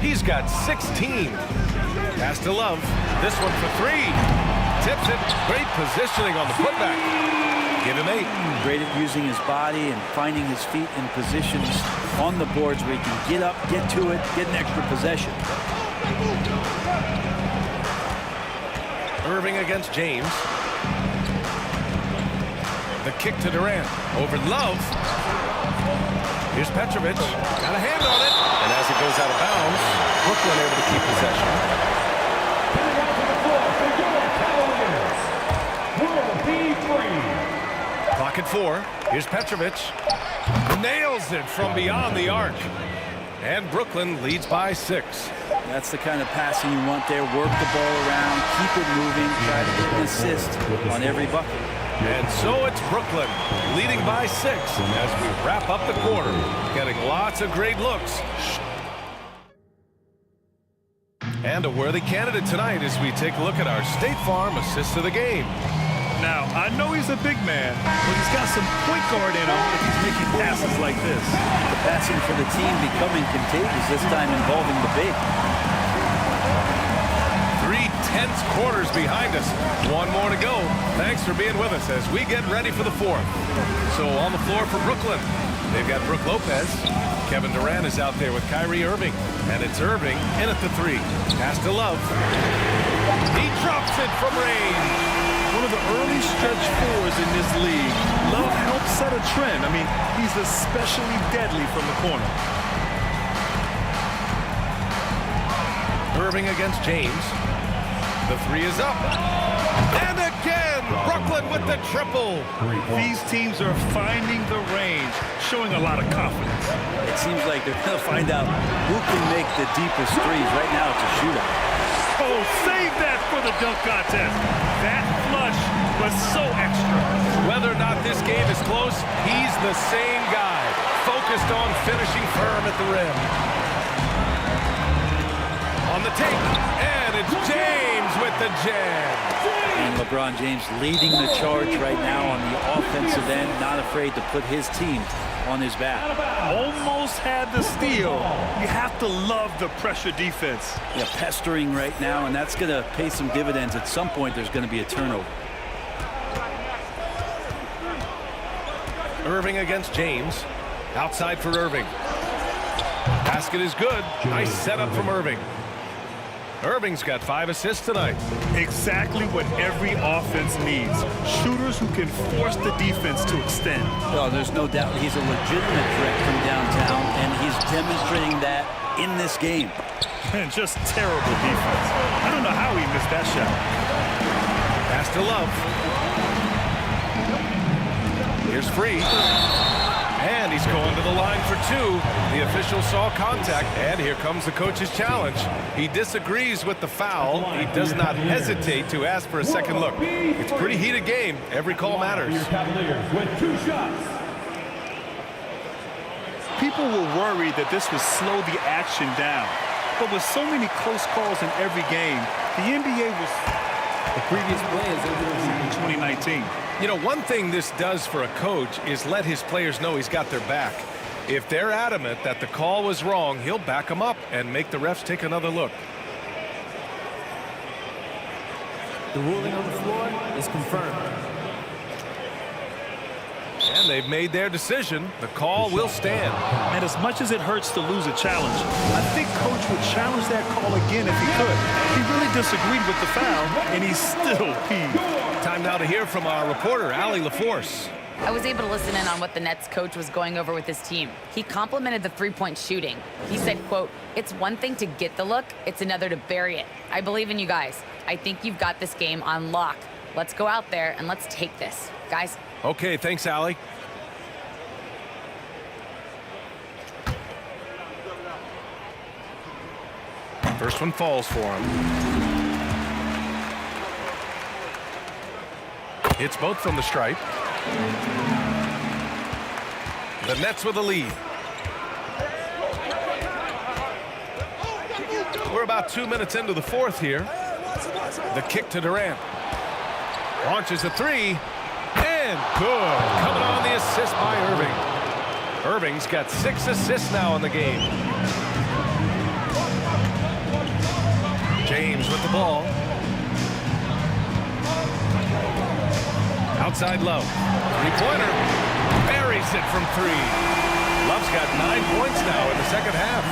He's got 16. Pass to Love. This one for 3. Tips it. Great positioning on the putback. Give him 8. Great at using his body and finding his feet in positions on the boards where he can get up, get to it, get an extra possession. Irving against James. The kick to Durant. Over Love. Here's Petrovic. Got a hand on it. And as it goes out of bounds, Brooklyn able to keep possession. Coming out to the floor for your Cavaliers, Will B. Clock at 4. Here's Petrovic. Nails it from beyond the arc. And Brooklyn leads by 6. That's the kind of passing you want there. Work the ball around, keep it moving, try to get an assist on every bucket. And so it's Brooklyn leading by 6 as we wrap up the quarter. Getting lots of great looks. And a worthy candidate tonight as we take a look at our State Farm assists of the game. Now, I know he's a big man, but he's got some point guard in him if he's making passes like this. The passing for the team becoming contagious, this time involving the big. 3 tense quarters behind us. One more to go. Thanks for being with us as we get ready for the 4th. So on the floor for Brooklyn, they've got Brook Lopez. Kevin Durant is out there with Kyrie Irving. And it's Irving in at the 3. Pass to Love. He drops it from range. One of the early stretch fours in this league. Love helps set a trend. I mean, he's especially deadly from the corner. Irving against James. The 3 is up. And again, Brooklyn with the triple. These teams are finding the range, showing a lot of confidence. It seems like they're going to find out who can make the deepest threes. Right now, it's a shootout. Oh, save that for the dunk contest. That flush was so extra. Whether or not this game is close, he's the same guy, focused on finishing firm at the rim. On the take, and it's James with the jam. And LeBron James leading the charge right now on the offensive end, not afraid to put his team on his back. Almost had the steal. You have to love the pressure defense. Yeah, pestering right now, and that's going to pay some dividends. At some point, there's going to be a turnover. Irving against James. Outside for Irving. Basket is good. Nice setup from Irving. Irving's got 5 assists tonight. Exactly what every offense needs. Shooters who can force the defense to extend. Well, there's no doubt he's a legitimate threat from downtown, and he's demonstrating that in this game. And just terrible defense. I don't know how he missed that shot. Pass to Love. Here's Free. And he's going to the line for 2. The official saw contact, and here comes the coach's challenge. He disagrees with the foul. He does not hesitate to ask for a second look. It's a pretty heated game. Every call matters. Cavaliers with 2 shots. People were worried that this would slow the action down. But with so many close calls in every game, the NBA was The previous play is in 2019. You know, one thing this does for a coach is let his players know he's got their back. If they're adamant that the call was wrong, he'll back them up and make the refs take another look. The ruling on the floor is confirmed. And they've made their decision. The call will stand. And as much as it hurts to lose a challenge, I think Coach would challenge that call again if he could. He really disagreed with the foul, and he's still peeved. Time now to hear from our reporter, Allie LaForce. I was able to listen in on what the Nets coach was going over with his team. He complimented the three-point shooting. He said, quote, "It's one thing to get the look, it's another to bury it. I believe in you guys. I think you've got this game on lock. Let's go out there and let's take this. Guys." Okay, thanks, Allie. First one falls for him. Hits both from the stripe. The Nets with a lead. We're about 2 minutes into the fourth here. The kick to Durant. Launches a three. And good. Coming on the assist by Irving. Irving's got 6 assists now in the game. James with the ball. Outside Love. Three-pointer. Buries it from 3. Love's got 9 points now in the second half.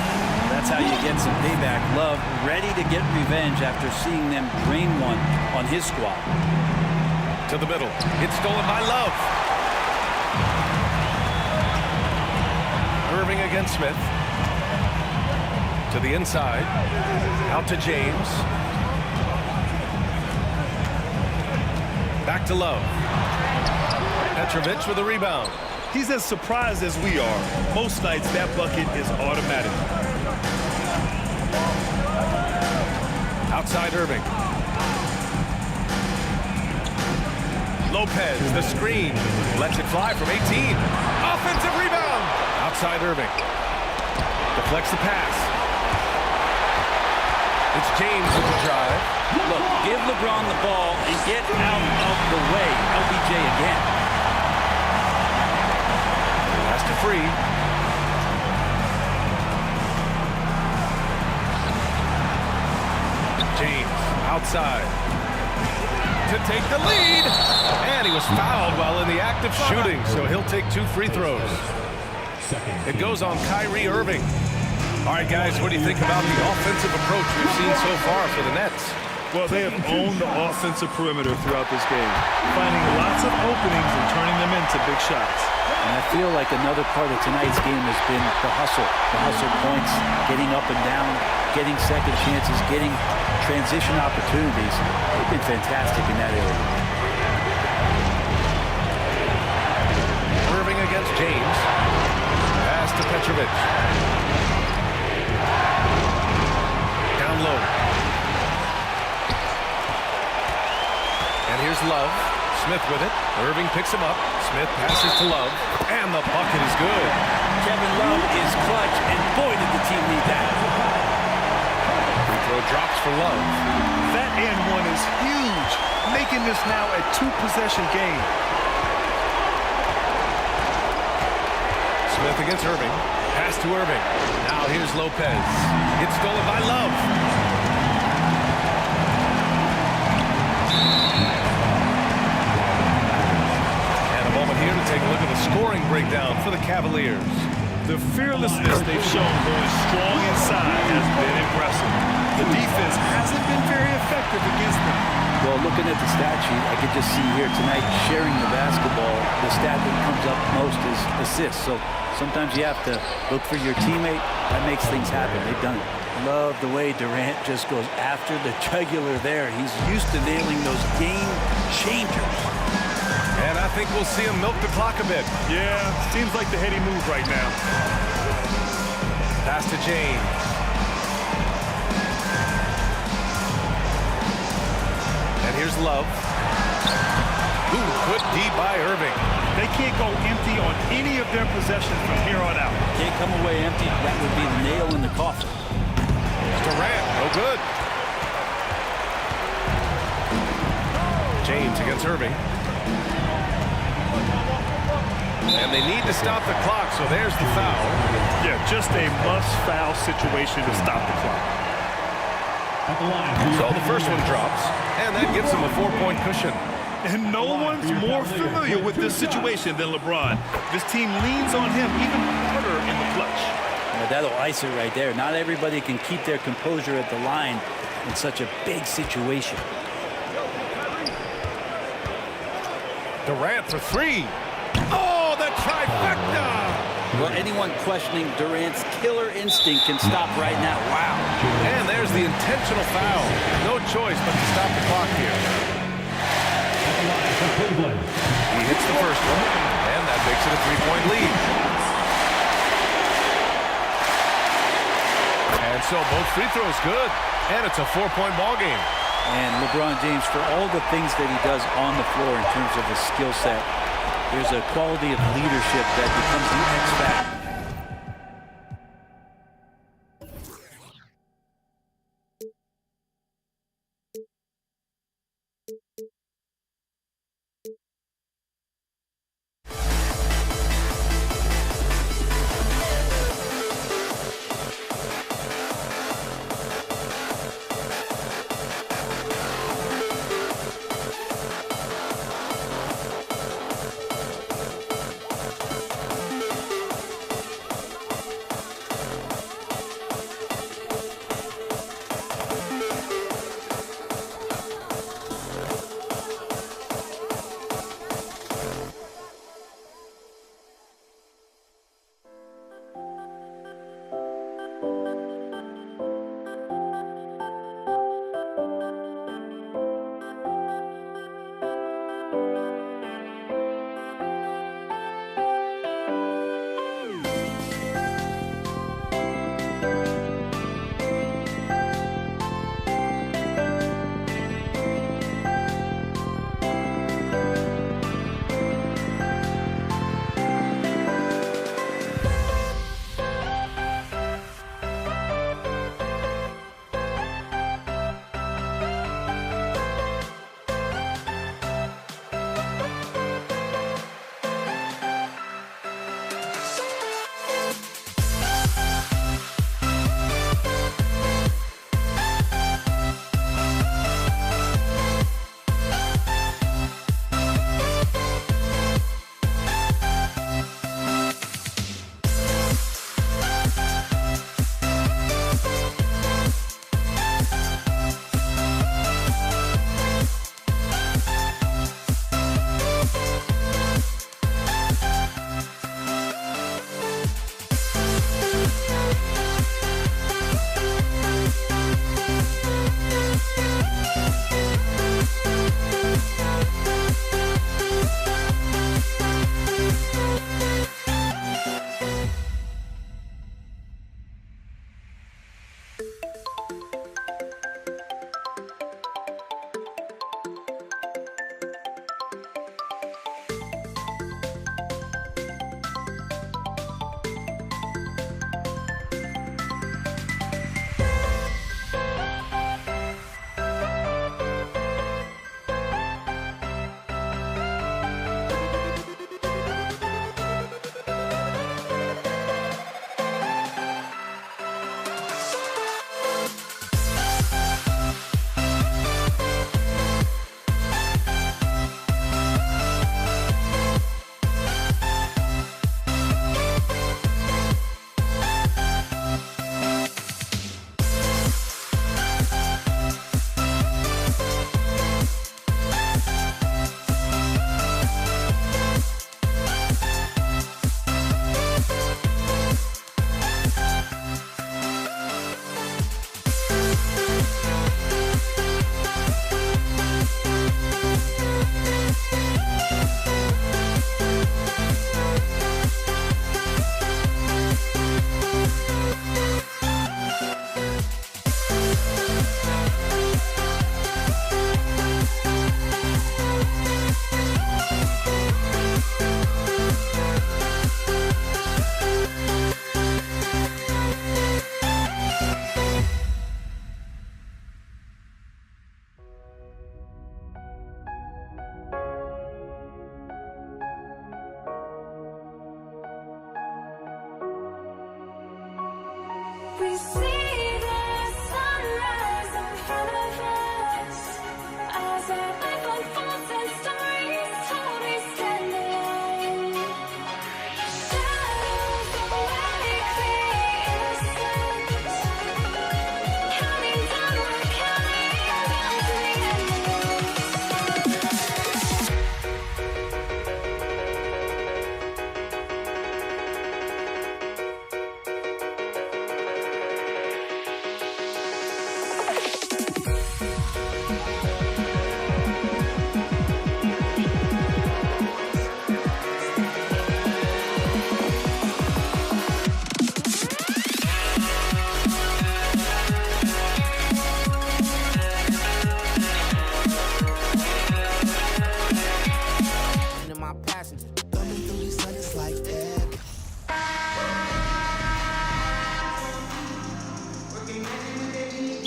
That's how you get some payback. Love ready to get revenge after seeing them drain one on his squad. To the middle. It's stolen by Love. Irving against Smith. To the inside. Out to James. Back to Love. Petrovic with a rebound. He's as surprised as we are. Most nights, that bucket is automatic. Outside Irving. Lopez, the screen. Lets it fly from 18. Offensive rebound. Outside Irving. Deflects the pass. It's James with the drive. Look, give LeBron the ball and get out of the way. LBJ again. Pass to Free. James outside to take the lead. And he was fouled while in the act of shooting, so he'll take 2 free throws. It goes on Kyrie Irving. All right, guys, what do you think about the offensive approach we've seen so far for the Nets? Well, they have owned the offensive perimeter throughout this game, finding lots of openings and turning them into big shots. And I feel like another part of tonight's game has been the hustle points, getting up and down, getting second chances, getting transition opportunities. They've been fantastic in that area. Irving against James. Pass to Petrovic. Down low. Love. Smith with it. Irving picks him up. Smith passes to Love. And the bucket is good. Kevin Love is clutch, and boy, did the team need that. Free throw drops for Love. That and one is huge, making this now a 2-possession game. Smith against Irving. Pass to Irving. Now here's Lopez. It's stolen by Love. And a moment here to take a look at the scoring breakdown for the Cavaliers. The fearlessness they've shown going strong inside has been impressive. The defense hasn't been very effective against them. Well, looking at the stat sheet, I could just see here tonight sharing the basketball. The stat that comes up most is assists. So sometimes you have to look for your teammate. That makes things happen. They've done it. Love the way Durant just goes after the jugular there. He's used to nailing those game changers. And I think we'll see him milk the clock a bit. Yeah, seems like the heady move right now. Pass to James. And here's Love. Ooh, good D by Irving. They can't go empty on any of their possessions from here on out. Can't come away empty. That would be the nail in the coffin. Durant, no good. James against Irving. And they need to stop the clock, so there's the foul. Yeah, just a must-foul situation to stop the clock. So the first one drops, and that gives them a 4-point cushion. And no one's more familiar with this situation than LeBron. This team leans on him even harder in the clutch. Well, that'll ice it right there. Not everybody can keep their composure at the line in such a big situation. Durant for 3. Oh, the trifecta! Well, anyone questioning Durant's killer instinct can stop right now. Wow. And there's the intentional foul. No choice but to stop the clock here. He hits the first one, and that makes it a 3-point lead. And so both free throws good, and it's a 4-point ball game. And LeBron James, for all the things that he does on the floor in terms of his skill set, there's a quality of leadership that becomes the X factor.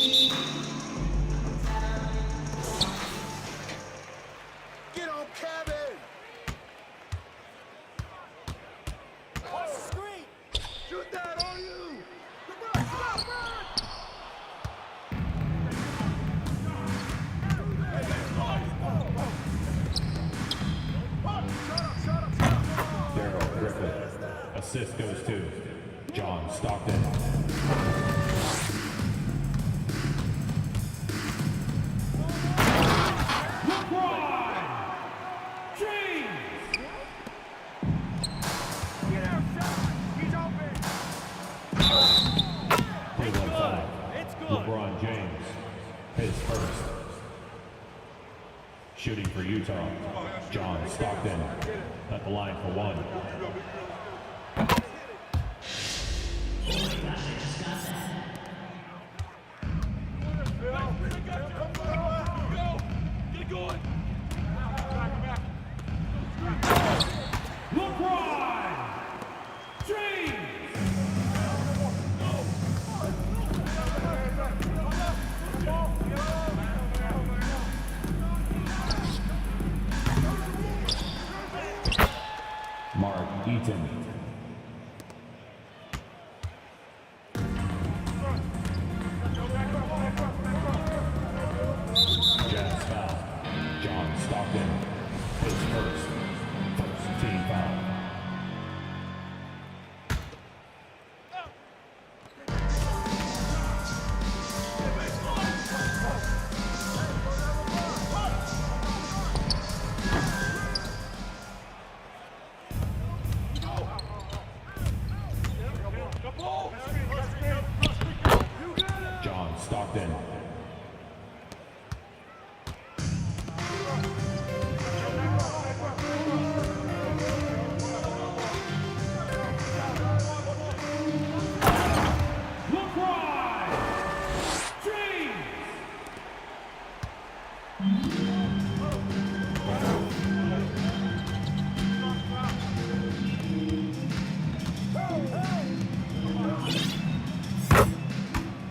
Get on Kevin! Shoot that on you! Come on, run! Daryl Griffith. Assist goes to John Stockton. LeBron James, his first. Shooting for Utah, John Stockton at the line for one. Mark Eaton. Jazz foul. John Stockton. His first team foul. John Stockton.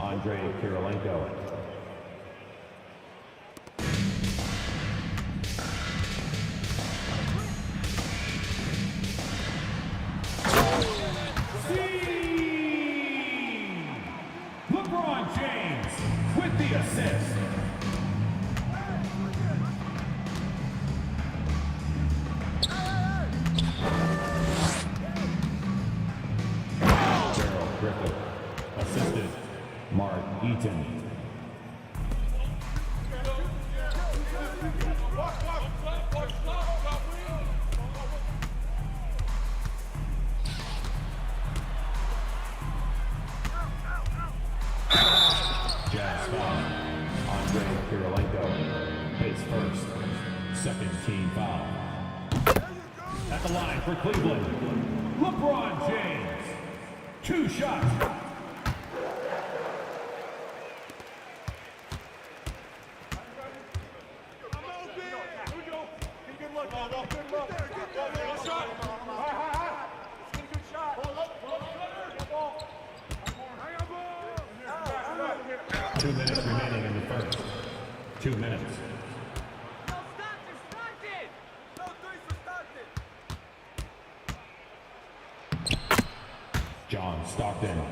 Andrei Kirilenko. LeBron James with the assist. Daryl Griffith. Assisted. Mark Eaton. Jazz foul. Andrei Kirilenko. His first. Second team foul. At the line for Cleveland, LeBron James. 2 shots. Two minutes remaining in the first. 2 minutes. John Stockton.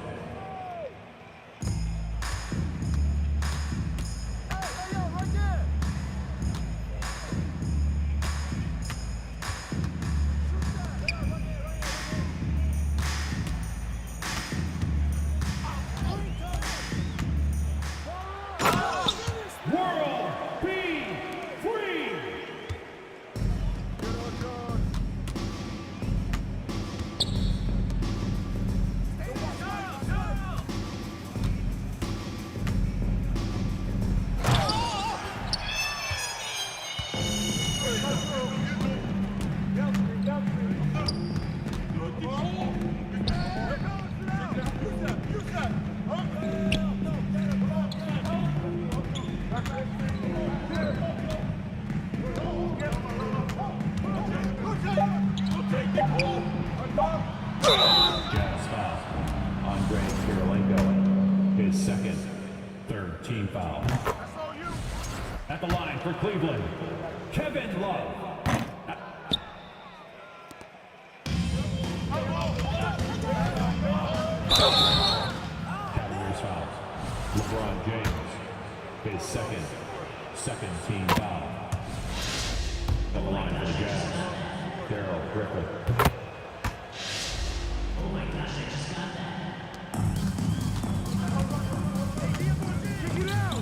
World Beat. third team foul. At the line for Cleveland, Kevin Love. Cavaliers fouls. LeBron James, his second team foul. At the line for the Jazz, Darrell Griffith. Oh my gosh, I just got that. Check it out!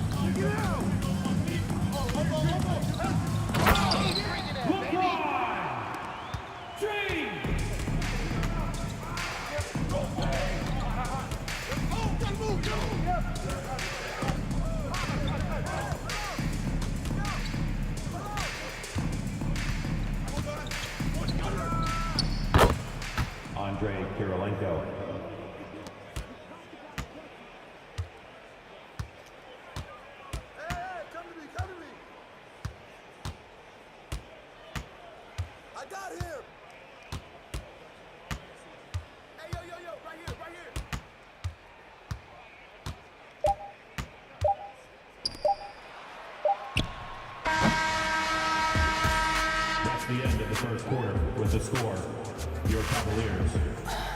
Andre Kirilenko. That's the end of the first quarter with the score. Your Cavaliers,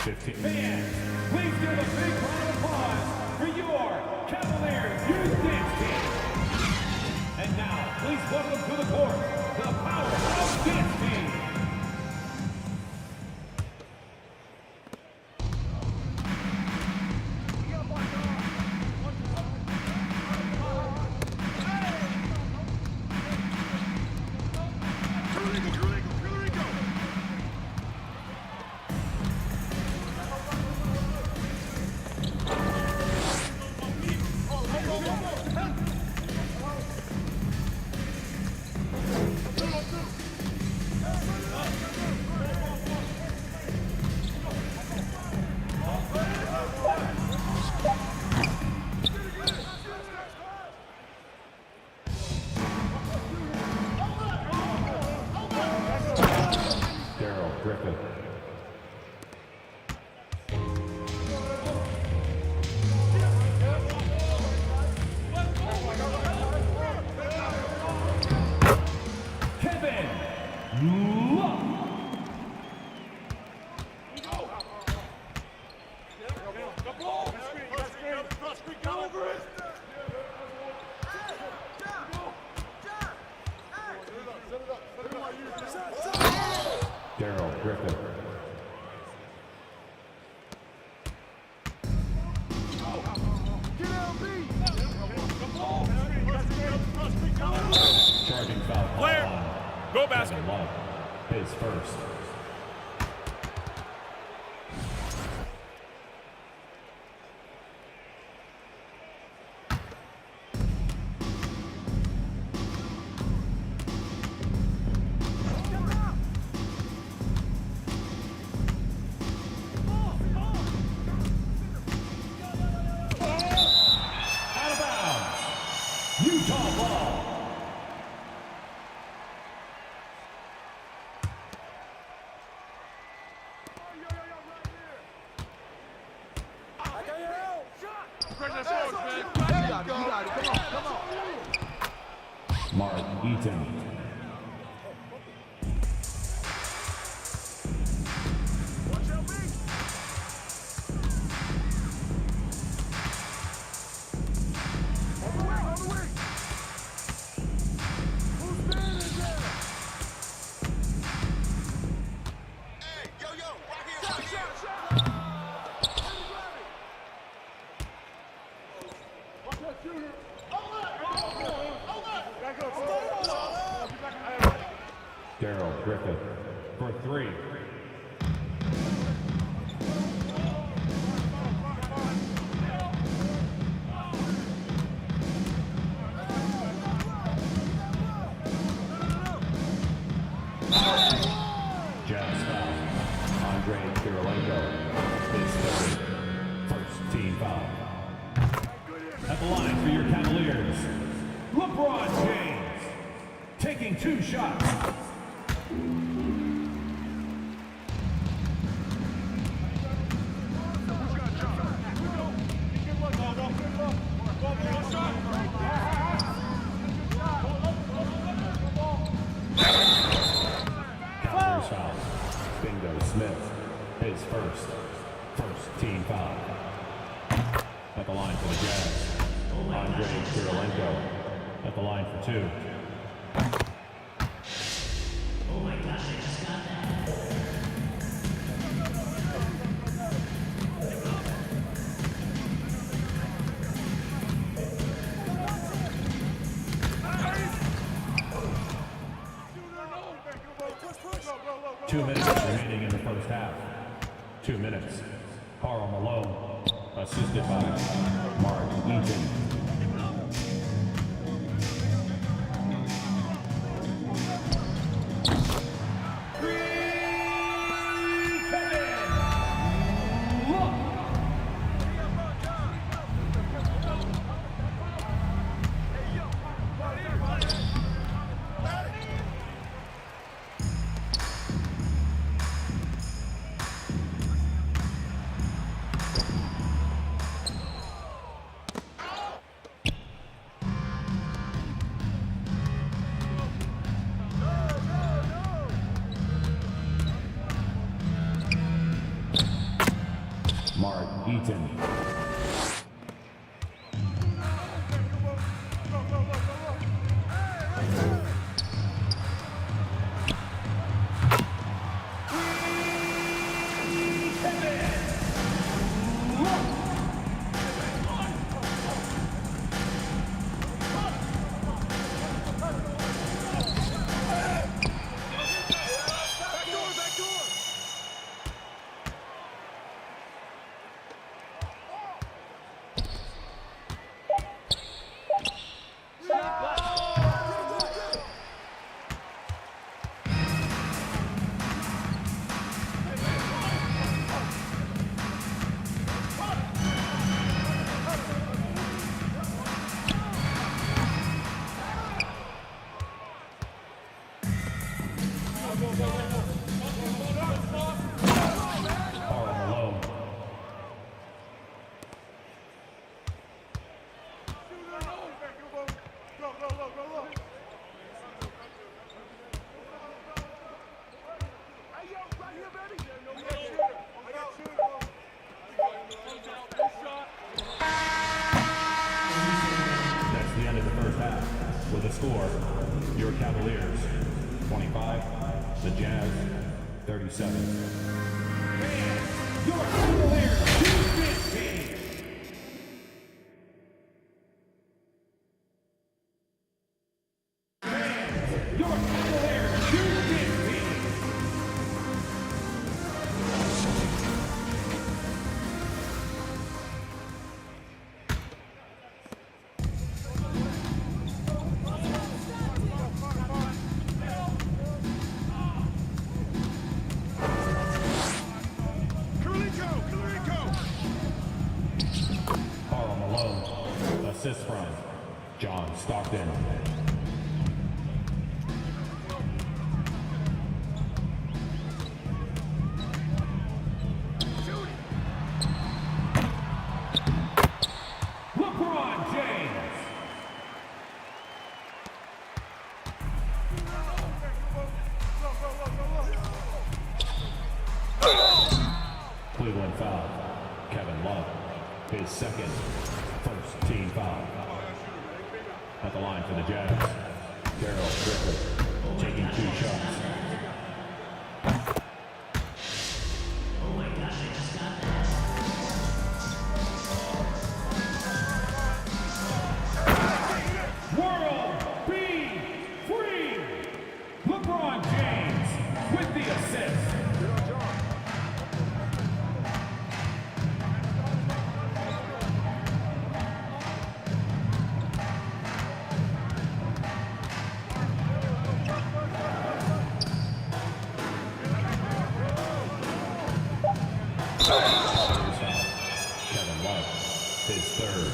15. Fans, please give a big round of applause for your Cavaliers Youth Dance Team. And now, please welcome to the court, the Powerhouse Dance Team. Darrell Griffith. Charging foul. Blair, go basket. His first. Mark Eaton. Darrell Griffith for three. Jazz foul. Andre Kirilenko, his first team foul. At the line for your Cavaliers, LeBron James, taking 2 shots. Go, first. First team foul. At the line for the Jazz, Andre Kirilenko. At the line for 2. Oh my gosh, I just got that. 2 minutes remaining in the first half. 2 minutes. Karl Malone, assisted by Mark Eaton. Mark Eaton. That's the end of the first half. With a score, your Cavaliers 25, the Jazz 37. Your Cavaliers 215. Your Cavaliers 215. Karl Malone, assist from John Stockton. LeBron James. Cleveland foul. Kevin Love. His second. First team foul. At the line for the Jazz, Darrell Griffith taking 2 shots. Oh my gosh, I just got that. World be free! LeBron James with the assist. Kevin Love, his third,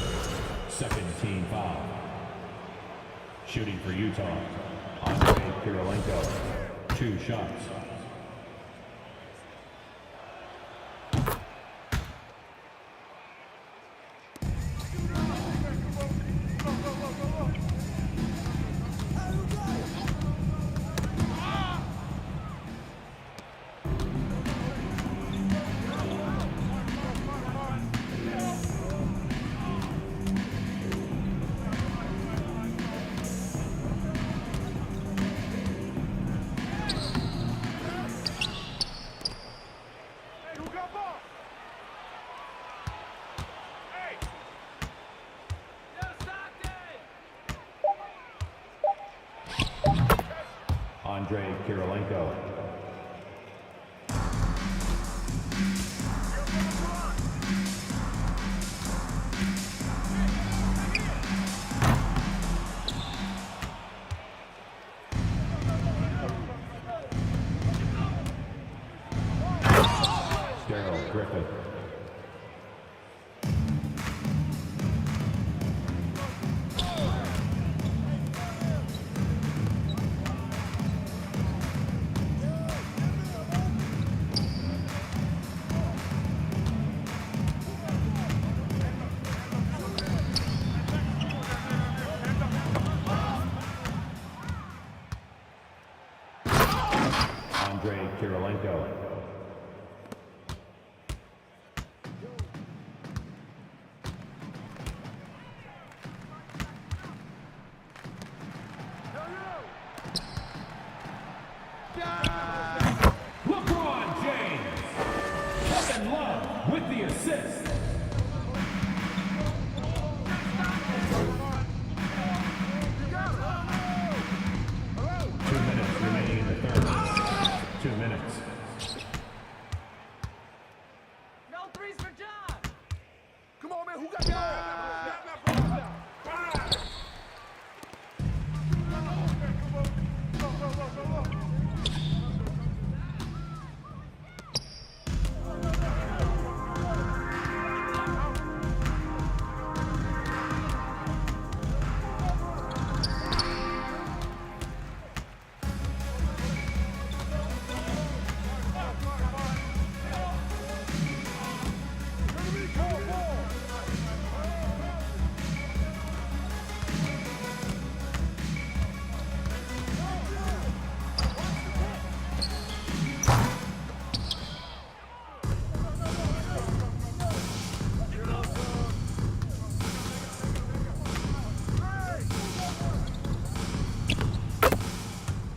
second team foul. Shooting for Utah, Andre Kirilenko, 2 shots. Andrei Kirilenko. Daryl Griffith. Andrei Kirilenko. LeBron James. Kevin Love with the assist. Remaining in the third. 2 minutes. No threes for John. Come on, man. Who got that?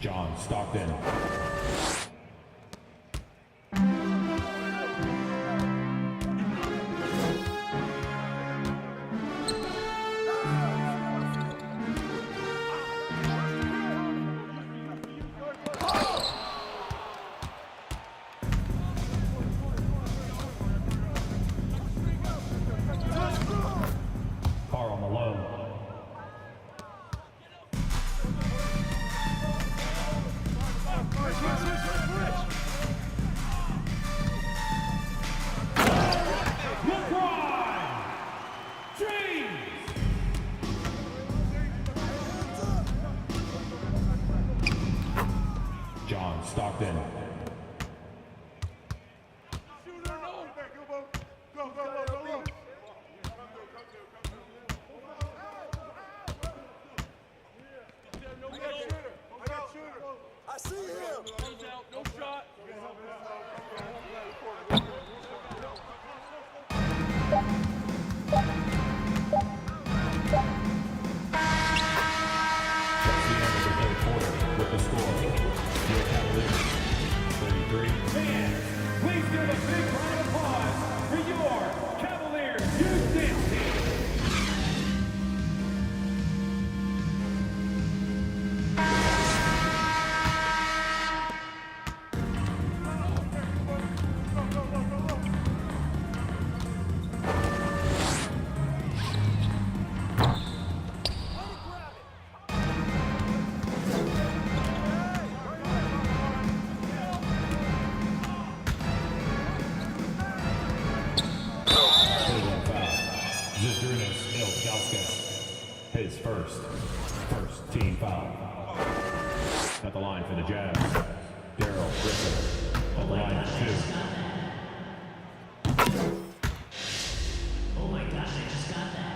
John Stockton. Karl Malone. LeBron James. John Stockton. I see him. No shot. That's the end of the third quarter with the score. Your Cavaliers 33. Fans, please give a big round of applause for your Cavaliers youth dance team. Cleveland foul. Zydrunas Ilgauskas. His first team foul. At the line for the Jazz, Daryl Griffith. At the line for 2. Oh my gosh, I just got that.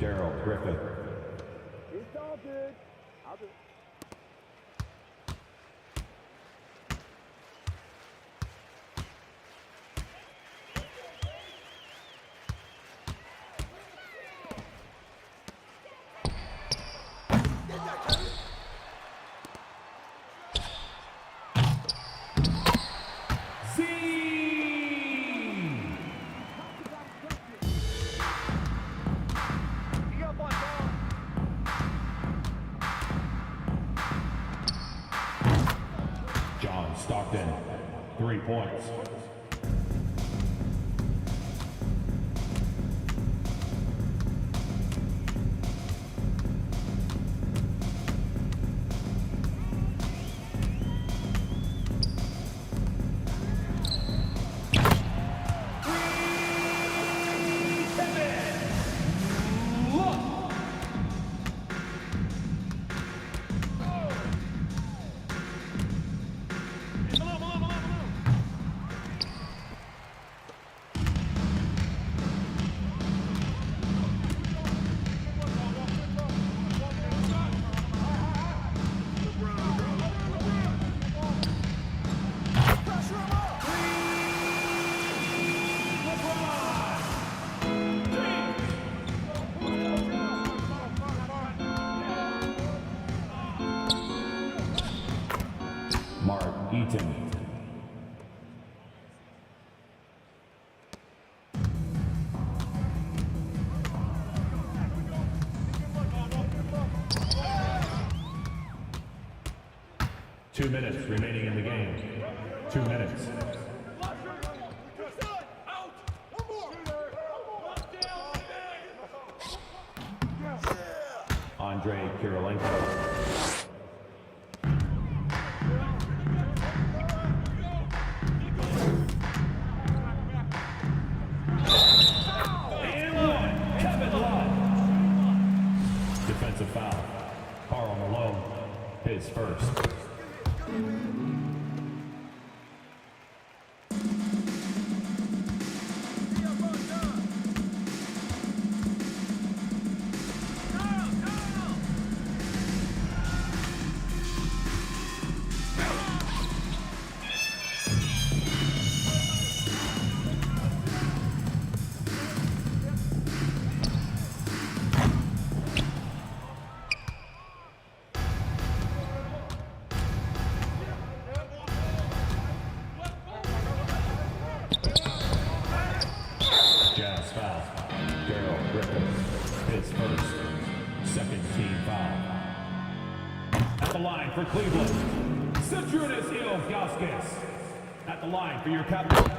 Daryl Griffith. It's all good. I'll do it. John Stockton, 3 points. Mark Eaton. Two minutes remaining in the game. 2 minutes. Andre Kirilenko. Defensive foul. Karl Malone, his first. Jazz foul. Daryl Griffith, his first. Second team foul. At the line for Cleveland, Zydrunas Ilgauskas. At the line for your captain.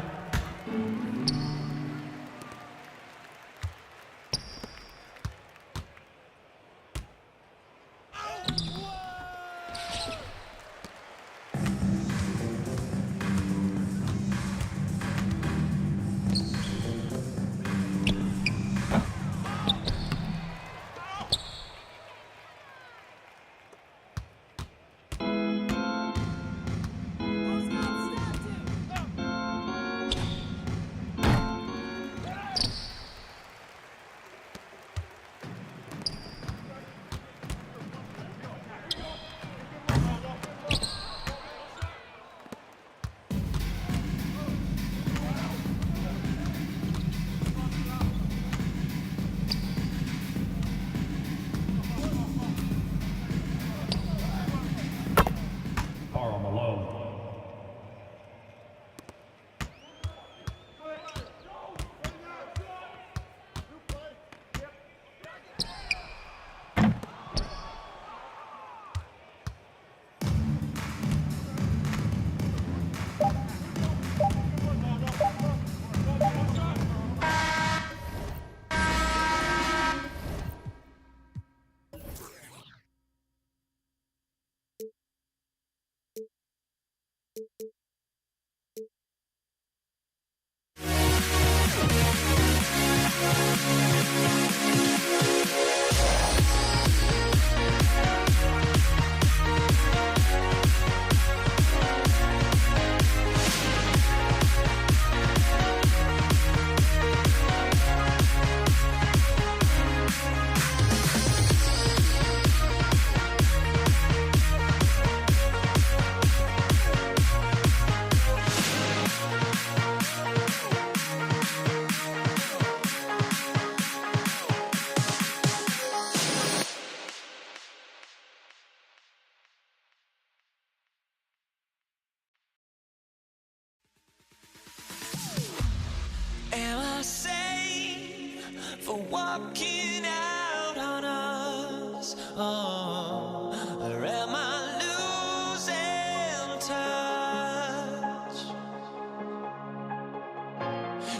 for walking out on us. Oh, or am I losing touch?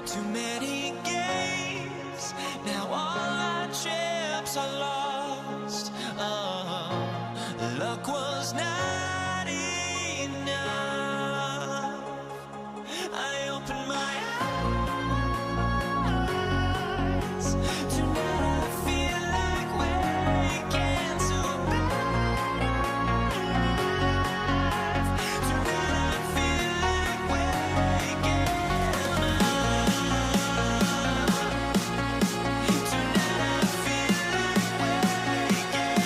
Too many games, now all our chips are lost. Oh, luck was not enough. I opened my eyes. Tonight I feel like waking so alive. Tonight I feel like waking up. Tonight I feel like waking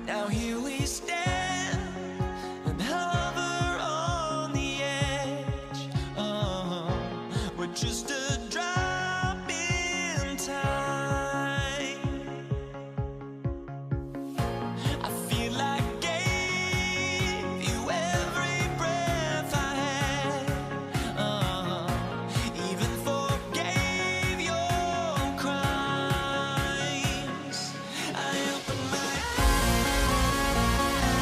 Now here we stand and hover on the edge. Oh, we're just a drop in time. I feel like I gave you every breath I had. Even forgave your crimes. I opened my eyes.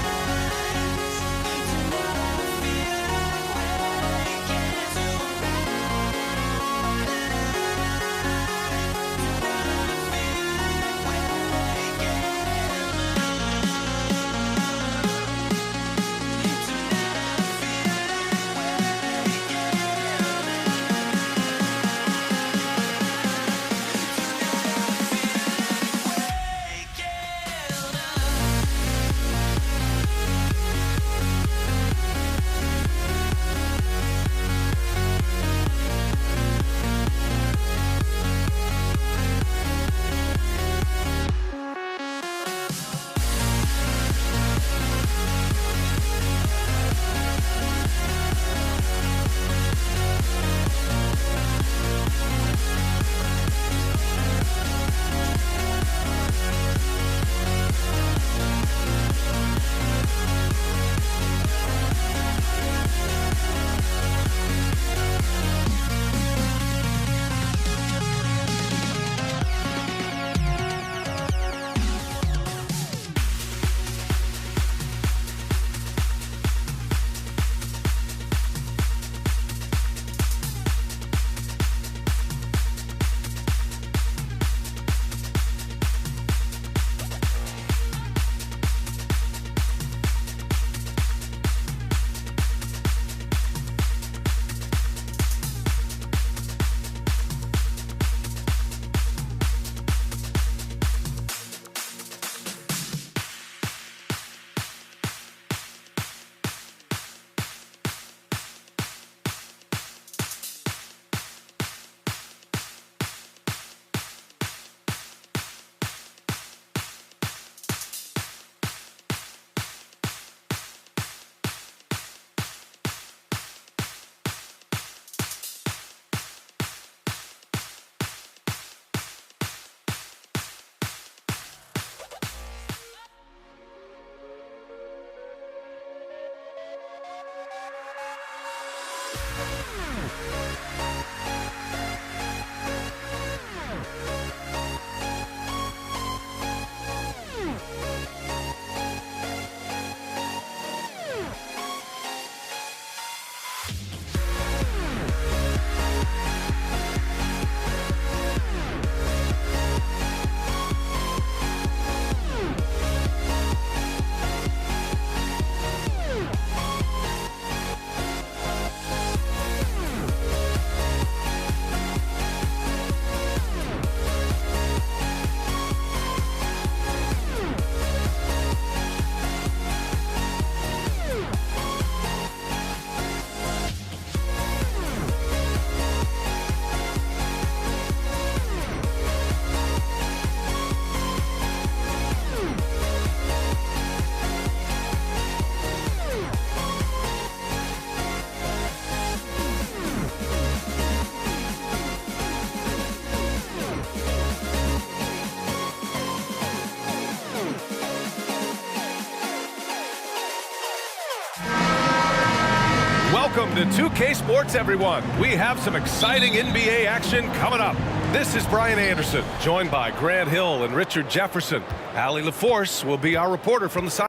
Welcome to 2K Sports, everyone. We have some exciting NBA action coming up. This is Brian Anderson, joined by Grant Hill and Richard Jefferson. Allie LaForce will be our reporter from the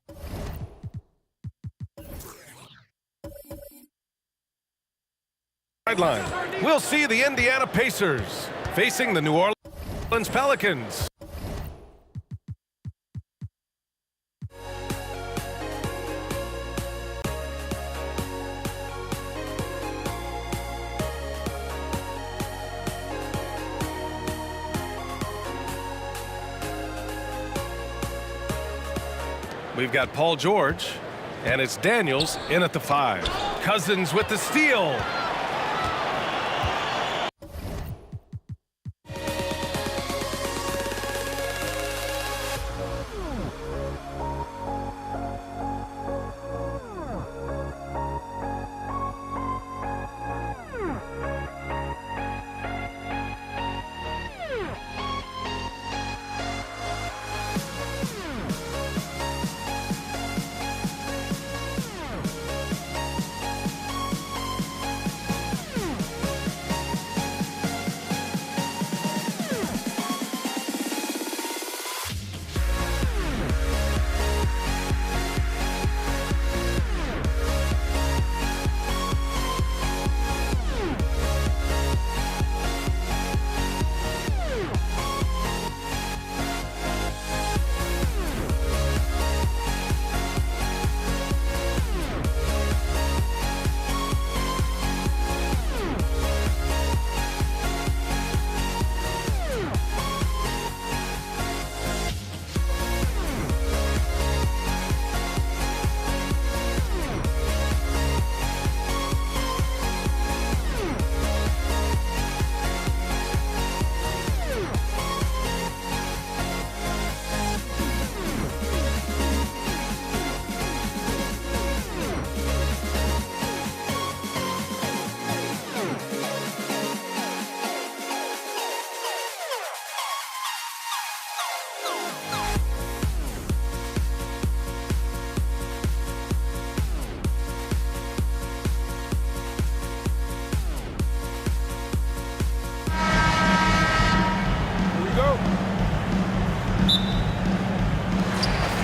sideline. We'll see the Indiana Pacers facing the New Orleans Pelicans. We've got Paul George, and it's Daniels in at the 5. Cousins with the steal.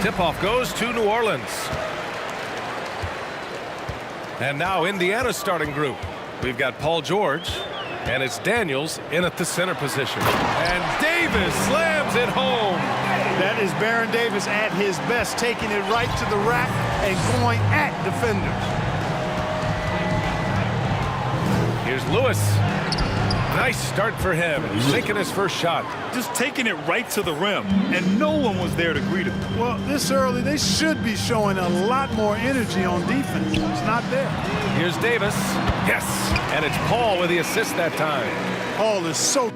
Tip-off goes to New Orleans. And now Indiana's starting group. We've got Paul George, and it's Daniels in at the center position. And Davis slams it home. That is Baron Davis at his best, taking it right to the rack and going at defenders. Here's Lewis. Nice start for him. He's making his first shot. Just taking it right to the rim, and no one was there to greet him. Well, this early, they should be showing a lot more energy on defense. It's not there. Here's Davis. Yes, and it's Paul with the assist that time. Paul is so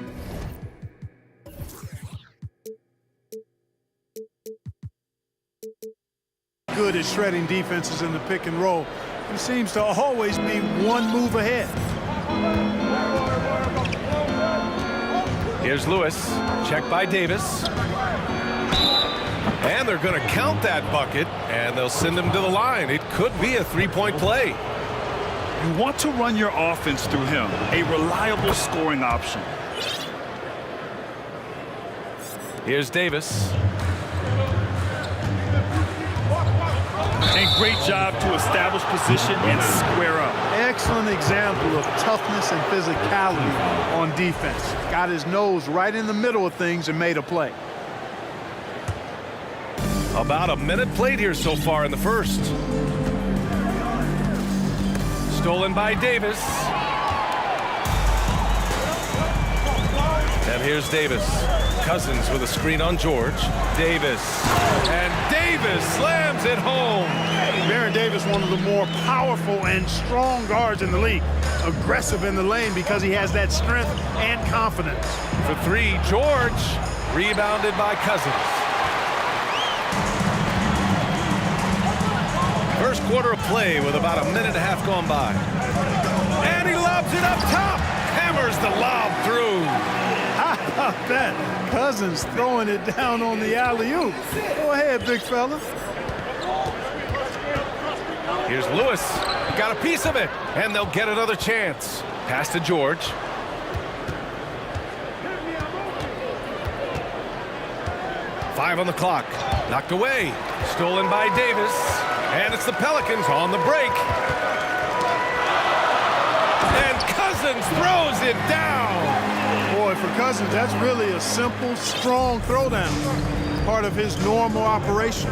good at shredding defenses in the pick and roll. He seems to always be one move ahead. Here's Lewis. Check by Davis. And they're going to count that bucket, and they'll send him to the line. It could be a three-point play. You want to run your offense through him, a reliable scoring option. Here's Davis. And great job to establish position and square up. Excellent example of toughness and physicality on defense. Got his nose right in the middle of things and made a play. About a minute played here so far in the first. Stolen by Davis. And here's Davis. Cousins with a screen on George. Davis. And Davis slams it home. Baron Davis, one of the more powerful and strong guards in the league. Aggressive in the lane because he has that strength and confidence. For three, George. Rebounded by Cousins. First quarter of play with about a minute and a half gone by. And he lobs it up top. Hammers the lob through. How about that? Cousins throwing it down on the alley-oop. Go ahead, big fella. Here's Lewis. Got a piece of it, and they'll get another chance. Pass to George. Five on the clock. Knocked away. Stolen by Davis. And it's the Pelicans on the break. And Cousins throws it down. Boy, for Cousins, that's really a simple, strong throwdown. Part of his normal operation.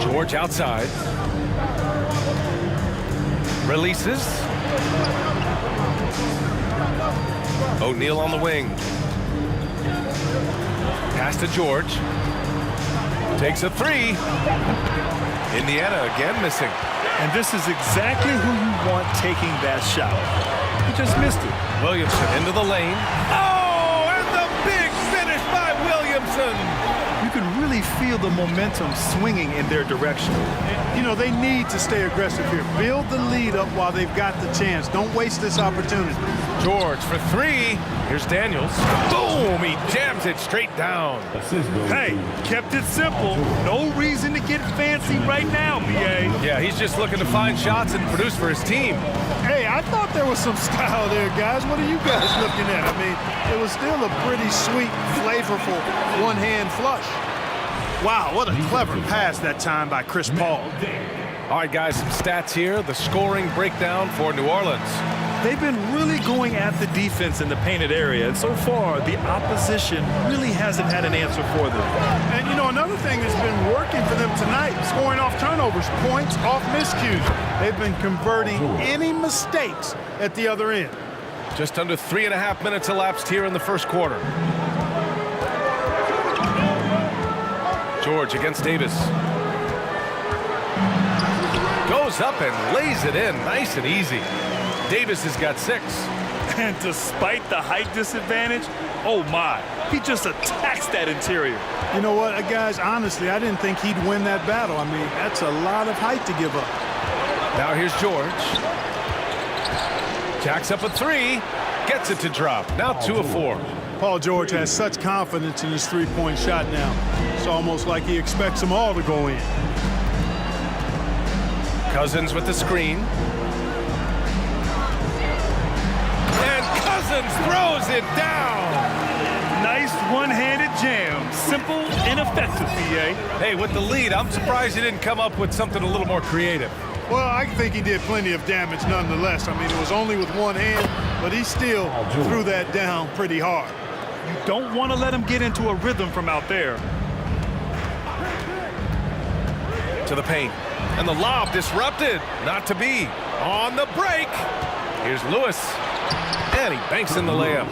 George outside. Releases. O'Neal on the wing. Pass to George. Takes a three. Indiana again missing. And this is exactly who you want taking that shot. He just missed it. Williamson into the lane. Oh, and the big finish by Williamson. You can really feel the momentum swinging in their direction. You know, they need to stay aggressive here. Build the lead up while they've got the chance. Don't waste this opportunity. George for three. Here's Daniels. Boom! He jams it straight down. Hey, kept it simple. No reason to get fancy right now, B.A. Yeah, he's just looking to find shots and produce for his team. Hey, I thought there was some style there, guys. What are you guys looking at? I mean, it was still a pretty sweet, flavorful one-hand flush. Wow, what a clever pass that time by Chris Paul. All right, guys, some stats here. The scoring breakdown for New Orleans. They've been really going at the defense in the painted area, and so far, the opposition really hasn't had an answer for them. And, you know, another thing that's been working for them tonight, scoring off turnovers, points off miscues. They've been converting any mistakes at the other end. Just under 3.5 minutes elapsed here in the first quarter. George against Davis. Goes up and lays it in nice and easy. Davis has got 6. And despite the height disadvantage, oh my, he just attacks that interior. You know what, guys, honestly, I didn't think he'd win that battle. I mean, that's a lot of height to give up. Now here's George. Jacks up a 3. Gets it to drop. Now 2 of 4. Paul George has such confidence in his three-point shot now. It's almost like he expects them all to go in. Cousins with the screen. And Cousins throws it down. Nice one-handed jam. Simple and effective, B.A. Hey, with the lead, I'm surprised he didn't come up with something a little more creative. Well, I think he did plenty of damage nonetheless. I mean, it was only with one hand, but he still threw that down pretty hard. You don't want to let him get into a rhythm from out there. To the paint. And the lob disrupted. Not to be. On the break. Here's Lewis. And he banks in the layup.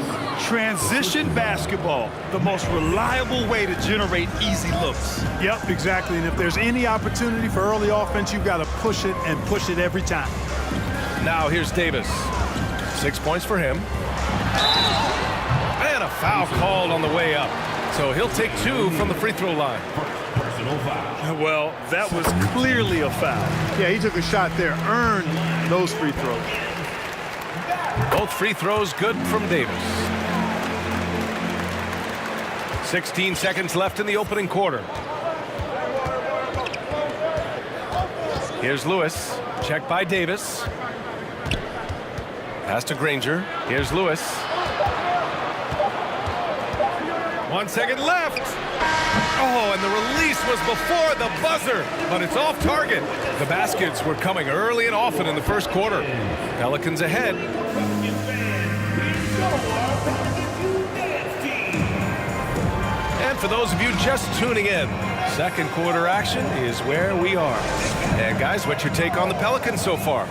Transition basketball, the most reliable way to generate easy looks. Yep, exactly. And if there's any opportunity for early offense, you've got to push it and push it every time. Now here's Davis. 6 points for him. And a foul called on the way up. So he'll take 2 from the free throw line. Well, that was clearly a foul. Yeah, he took a shot there, earned those free throws. Both free throws good from Davis. 16 seconds left in the opening quarter. Here's Lewis. Checked by Davis. Pass to Granger. Here's Lewis. 1 second left. Oh, and the release was before the buzzer, but it's off target. The baskets were coming early and often in the first quarter. Pelicans ahead. And for those of you just tuning in, second quarter action is where we are. And guys, what's your take on the Pelicans so far?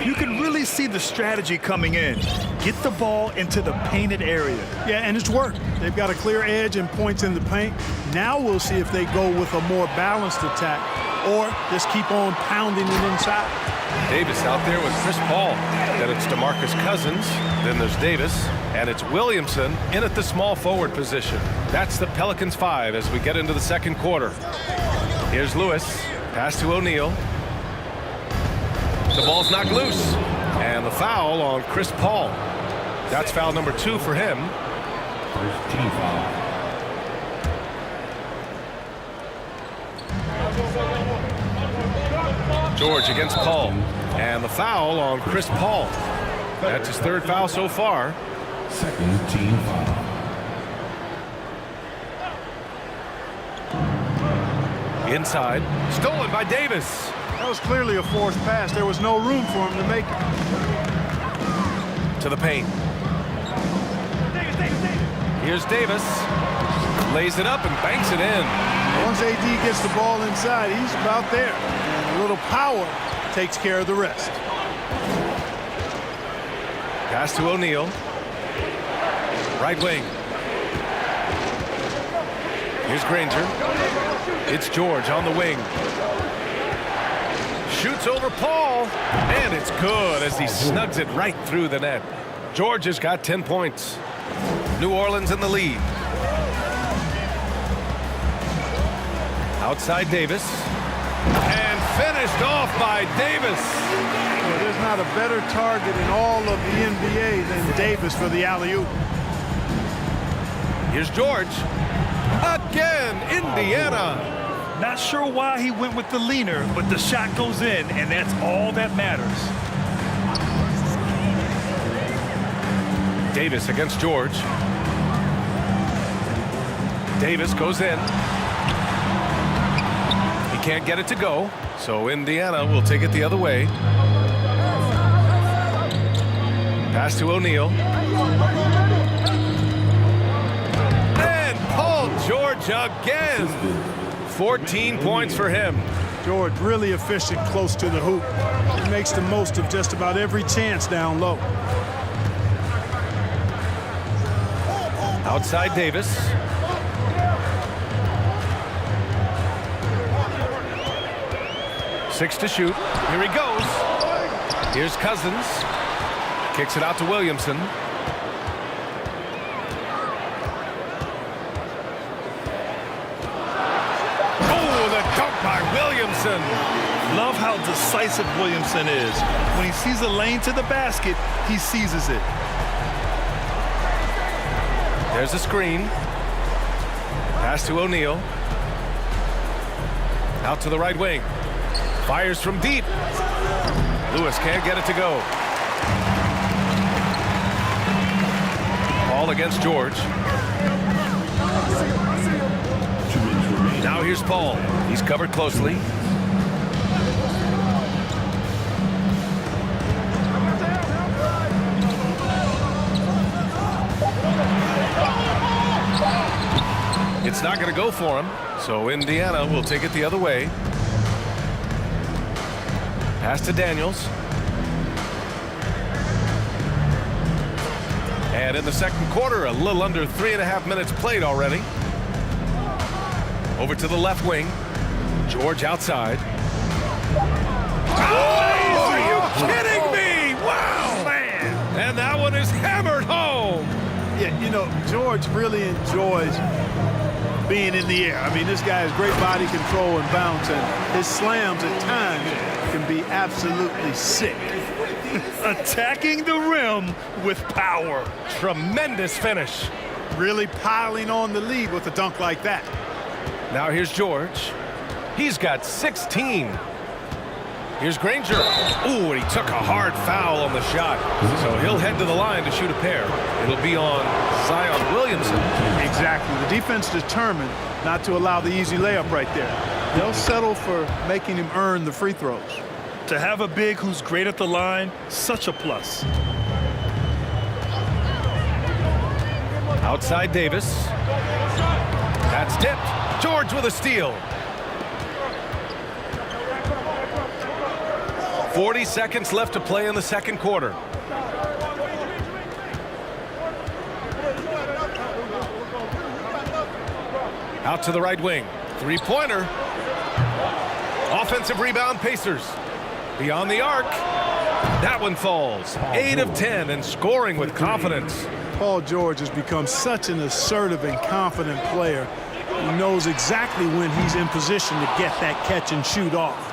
You can really see the strategy coming in. Get the ball into the painted area. Yeah, and it's worked. They've got a clear edge and points in the paint. Now we'll see if they go with a more balanced attack or just keep on pounding it inside. Davis out there with Chris Paul. Then it's DeMarcus Cousins. Then there's Davis. And it's Williamson in at the small forward position. That's the Pelicans 5 as we get into the second quarter. Here's Lewis. Pass to O'Neal. The ball's knocked loose. And the foul on Chris Paul. That's foul number 2 for him. First team foul. George against Paul. And the foul on Chris Paul. That's his third foul so far. Second team foul. Inside. Stolen by Davis. That was clearly a forced pass. There was no room for him to make it. To the paint. Here's Davis. Lays it up and banks it in. Once AD gets the ball inside, he's about there. And a little power takes care of the rest. Pass to O'Neal. Right wing. Here's Granger. It's George on the wing. Shoots over Paul. And it's good as he snugs it right through the net. George has got 10 points. New Orleans in the lead. Outside Davis. And finished off by Davis. Well, there's not a better target in all of the NBA than Davis for the alley-oop. Here's George. Again, Indiana. Not sure why he went with the leaner, but the shot goes in, and that's all that matters. Davis against George. Davis goes in. He can't get it to go, so Indiana will take it the other way. Pass to O'Neal. And Paul George again. 14 points for him. George really efficient close to the hoop. He makes the most of just about every chance down low. Outside Davis. Six to shoot. Here he goes. Here's Cousins. Kicks it out to Williamson. By Williamson. Love how decisive Williamson is. When he sees a lane to the basket, he seizes it. There's a screen. Pass to O'Neal. Out to the right wing. Fires from deep. Lewis can't get it to go. Paul against George. Now here's Paul. He's covered closely. It's not going to go for him, so Indiana will take it the other way. Pass to Daniels. And in the second quarter, a little under 3.5 minutes played already. Over to the left wing. George outside. Oh, are you kidding me? Wow, man. And that one is hammered home. Yeah, you know, George really enjoys being in the air. I mean, this guy has great body control and bounce, and his slams at times can be absolutely sick. Attacking the rim with power. Tremendous finish. Really piling on the lead with a dunk like that. Now here's George. He's got 16. Here's Granger. Ooh, and he took a hard foul on the shot. So he'll head to the line to shoot a pair. It'll be on Zion Williamson. Exactly. The defense determined not to allow the easy layup right there. They'll settle for making him earn the free throws. To have a big who's great at the line, such a plus. Outside Davis. That's tipped. George with a steal. 40 seconds left to play in the second quarter. Out to the right wing. Three-pointer. Offensive rebound, Pacers. Beyond the arc. That one falls. 8 of 10 and scoring with confidence. Paul George has become such an assertive and confident player. He knows exactly when he's in position to get that catch and shoot off.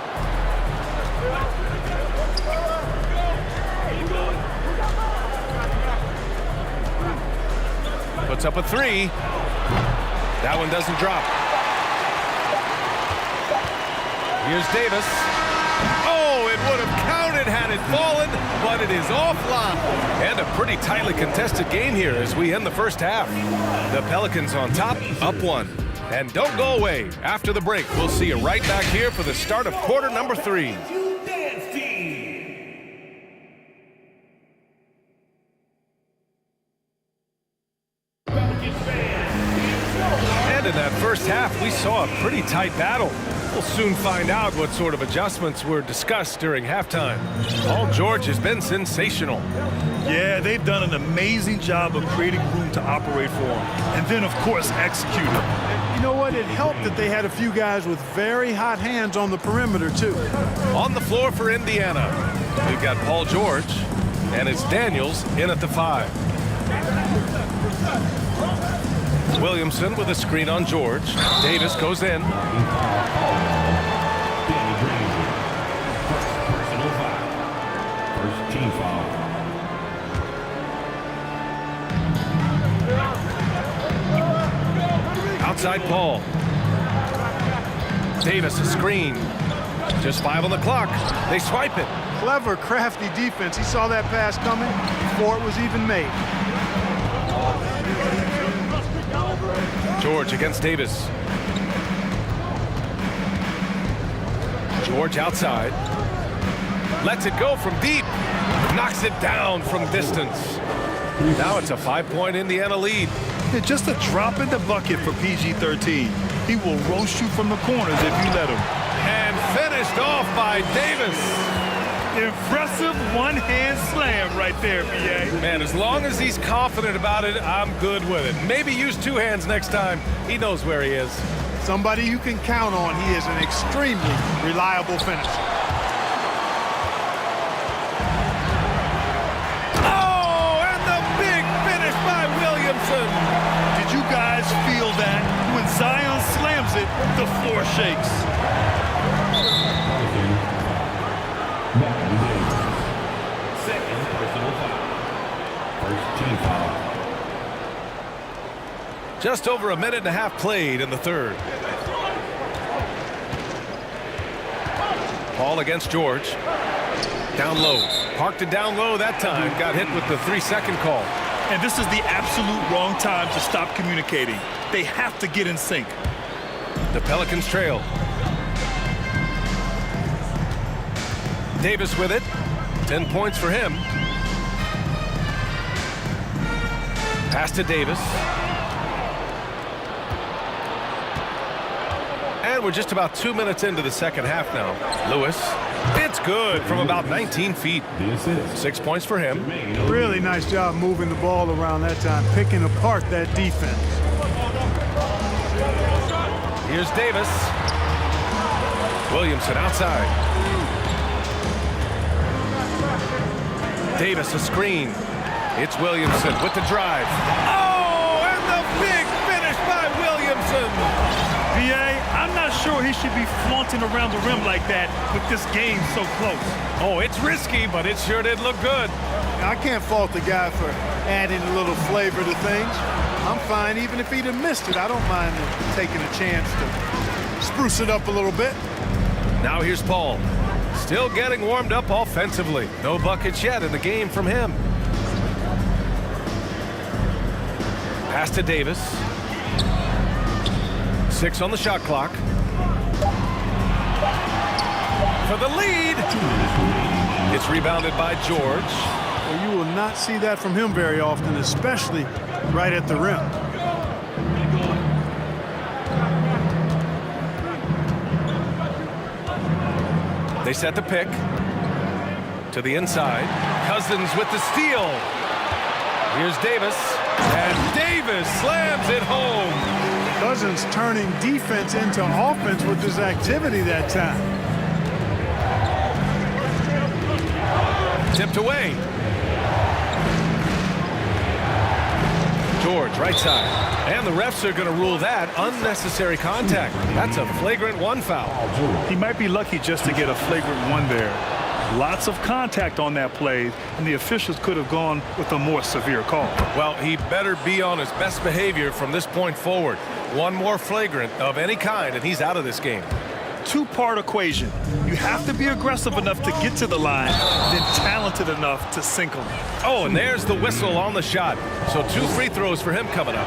Puts up a three. That one doesn't drop. Here's Davis. Oh, it would have counted had it fallen, but it is offline. And a pretty tightly contested game here as we end the first half. The Pelicans on top, up 1. And don't go away. After the break, we'll see you right back here for the start of quarter number 3. And in that first half, we saw a pretty tight battle. We'll soon find out what sort of adjustments were discussed during halftime. Paul George has been sensational. Yeah, they've done an amazing job of creating room to operate for him. And then, of course, execute it. You know what? It helped that they had a few guys with very hot hands on the perimeter, too. On the floor for Indiana, we've got Paul George, and it's Daniels in at the 5. Williamson with a screen on George. Davis goes in. Personal foul. First team foul. Outside Paul. Davis a screen. Just 5 on the clock. They swipe it. Clever, crafty defense. He saw that pass coming before it was even made. George against Davis. George outside. Lets it go from deep. Knocks it down from distance. Now it's a 5-point Indiana lead. Yeah, just a drop in the bucket for PG-13. He will roast you from the corners if you let him. And finished off by Davis. Impressive one-hand slam right there, B.A. Man, as long as he's confident about it, I'm good with it. Maybe use 2 hands next time. He knows where he is. Somebody you can count on. He is an extremely reliable finisher. Oh, and the big finish by Williamson. Did you guys feel that? When Zion slams it, the floor shakes. Second personal foul. First team foul. Just over a minute and a half played in the third. Paul against George. Down low. Parked it down low that time. Got hit with the 3-second call. And this is the absolute wrong time to stop communicating. They have to get in sync. The Pelicans trail. Davis with it. 10 points for him. Pass to Davis. And we're just about 2 minutes into the second half now. Lewis. It's good from about 19 feet. 6 points for him. Really nice job moving the ball around that time, picking apart that defense. Here's Davis. Williamson outside. Davis a screen. It's Williamson with the drive. Oh, and the big finish by Williamson. B.A., I'm not sure he should be flaunting around the rim like that with this game so close. Oh, it's risky, but it sure did look good. I can't fault the guy for adding a little flavor to things. I'm fine even if he'd have missed it. I don't mind taking a chance to spruce it up a little bit. Now here's Paul. Still getting warmed up offensively. No buckets yet in the game from him. Pass to Davis. 6 on the shot clock. For the lead. It's rebounded by George. Well, you will not see that from him very often, especially right at the rim. They set the pick to the inside. Cousins with the steal. Here's Davis. And Davis slams it home. Cousins turning defense into offense with his activity that time. Tipped away. George, right side. And the refs are going to rule that unnecessary contact. That's a flagrant 1 foul. He might be lucky just to get a flagrant 1 there. Lots of contact on that play, and the officials could have gone with a more severe call. Well, he better be on his best behavior from this point forward. 1 more flagrant of any kind, and he's out of this game. two-part equation. You have to be aggressive enough to get to the line, then talented enough to sink them. Oh, and there's the whistle on the shot. So 2 free throws for him coming up.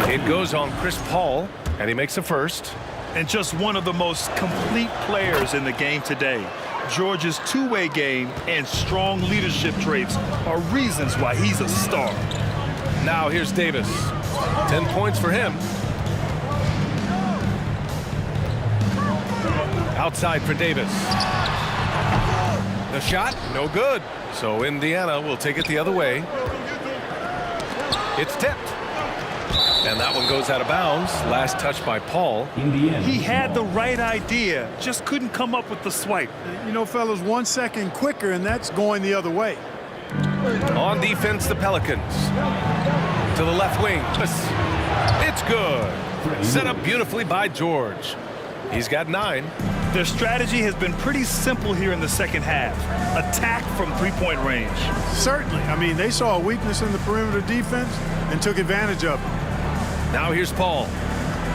It goes on Chris Paul, and he makes a first. And just one of the most complete players in the game today. George's two-way game and strong leadership traits are reasons why he's a star. Now here's Davis. 10 points for him. Outside for Davis. The shot, no good. So Indiana will take it the other way. It's tipped. And that one goes out of bounds. Last touch by Paul. He had the right idea, just couldn't come up with the swipe. You know, fellas, 1 second quicker, and that's going the other way. On defense, the Pelicans. To the left wing. It's good. Set up beautifully by George. He's got 9. Their strategy has been pretty simple here in the second half. Attack from three-point range. Certainly. I mean, they saw a weakness in the perimeter defense and took advantage of it. Now here's Paul.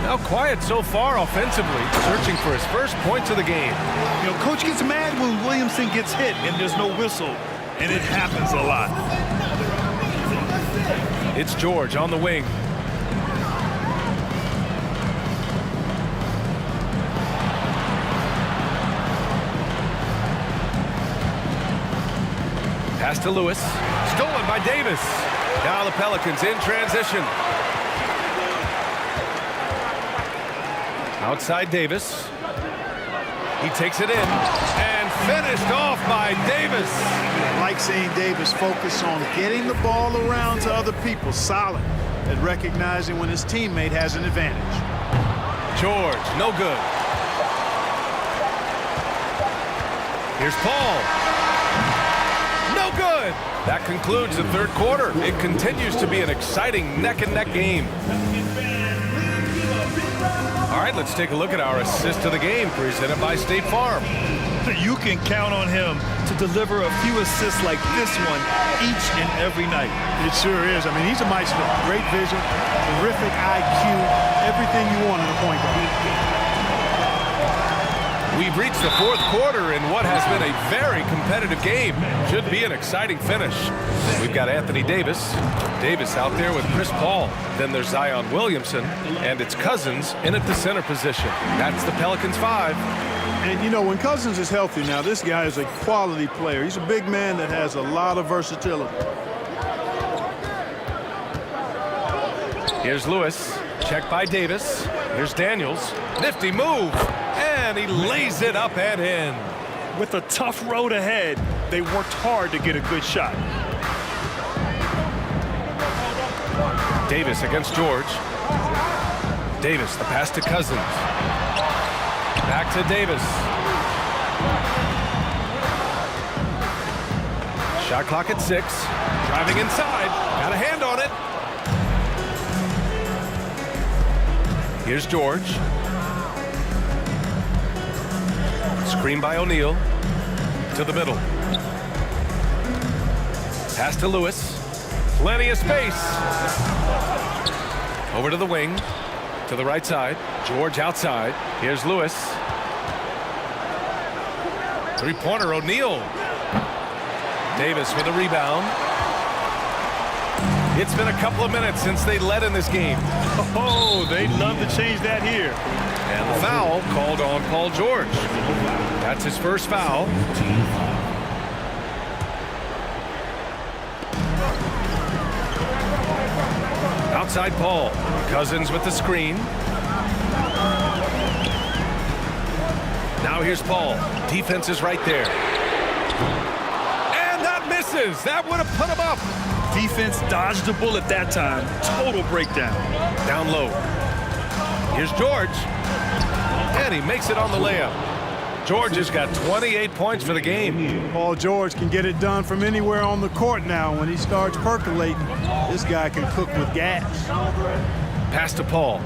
Now quiet so far offensively, searching for his first points of the game. You know, coach gets mad when Williamson gets hit and there's no whistle, and it happens a lot. It's George on the wing. Pass to Lewis. Stolen by Davis. Now the Pelicans in transition. Outside Davis. He takes it in and finished off by Davis. I like seeing Davis focus on getting the ball around to other people, solid at recognizing when his teammate has an advantage. George, no good. Here's Paul. No good. That concludes the third quarter. It continues to be an exciting neck-and-neck game. All right, let's take a look at our assist of the game presented by State Farm. You can count on him to deliver a few assists like this one each and every night. It sure is. I mean, he's a maestro. Great vision, terrific IQ, everything you want in a point guard. We've reached the fourth quarter in what has been a very competitive game. Should be an exciting finish. We've got Anthony Davis. Davis out there with Chris Paul. Then there's Zion Williamson, and it's Cousins in at the center position. That's the Pelicans 5. And, you know, when Cousins is healthy now, this guy is a quality player. He's a big man that has a lot of versatility. Here's Lewis. Check by Davis. Here's Daniels. Nifty move. And he lays it up and in. With a tough road ahead, they worked hard to get a good shot. Davis against George. Davis, the pass to Cousins. Back to Davis. Shot clock at 6. Driving inside. Got a hand on it. Here's George. Screen by O'Neal. To the middle. Pass to Lewis. Plenty of space. Over to the wing. To the right side. George outside. Here's Lewis. Three-pointer, O'Neal. Davis with a rebound. It's been a couple of minutes since they led in this game. Oh, they'd love to change that here. And the foul called on Paul George. That's his first foul. Outside Paul. Cousins with the screen. Now here's Paul. Defense is right there. And that misses. That would have put him up. Defense dodged the bullet that time. Total breakdown. Down low. Here's George. And he makes it on the layup. George has got 28 points for the game. Paul George can get it done from anywhere on the court now. When he starts percolating, this guy can cook with gas. Pass to Paul.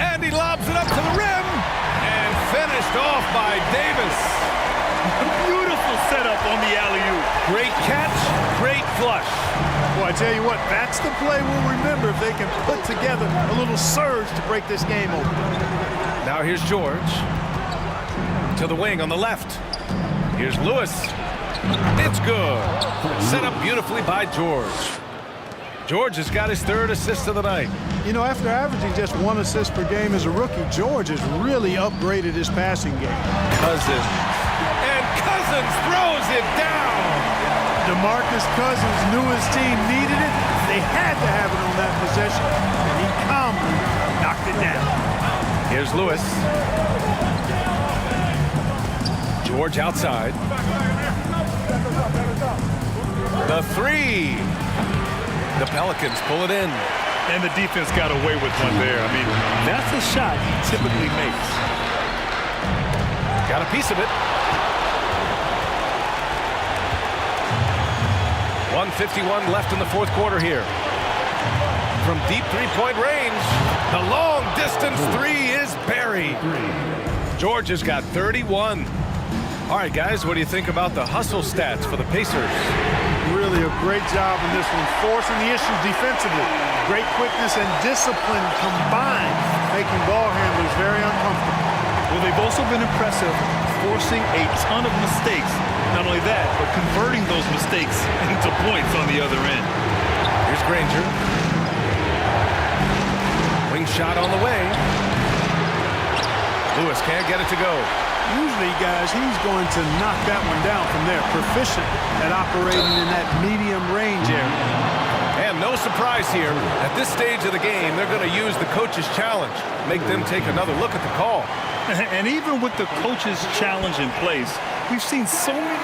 And he lobs it up to the rim. And finished off by Davis. Beautiful setup on the alley-oop. Great catch, great flush. Well, I tell you what, that's the play we'll remember if they can put together a little surge to break this game open. Now here's George. To the wing on the left. Here's Lewis. It's good. Set up beautifully by George. George has got his 3rd assist of the night. You know, after averaging just 1 assist per game as a rookie, George has really upgraded his passing game. Cousins. And Cousins throws it down. DeMarcus Cousins knew his team needed it. They had to have it on that possession, and he calmly knocked it down. Here's Lewis. George outside. The 3. The Pelicans pull it in. And the defense got away with one there. I mean, that's a shot he typically makes. Got a piece of it. 1:51 left in the 4th quarter here. From deep 3-point range, the long distance 3 is buried. George has got 31. All right, guys, what do you think about the hustle stats for the Pacers? Really a great job in this one, forcing the issues defensively. Great quickness and discipline combined, making ball handlers very uncomfortable. Well, they've also been impressive, forcing a ton of mistakes. Not only that, but converting those mistakes into points on the other end. Here's Granger. Wing shot on the way. Lewis can't get it to go. Usually, guys, he's going to knock that one down from there. Proficient at operating in that medium range area. And no surprise here. At this stage of the game, they're going to use the coach's challenge. Make them take another look at the call. And even with the coach's challenge in place, we've seen so many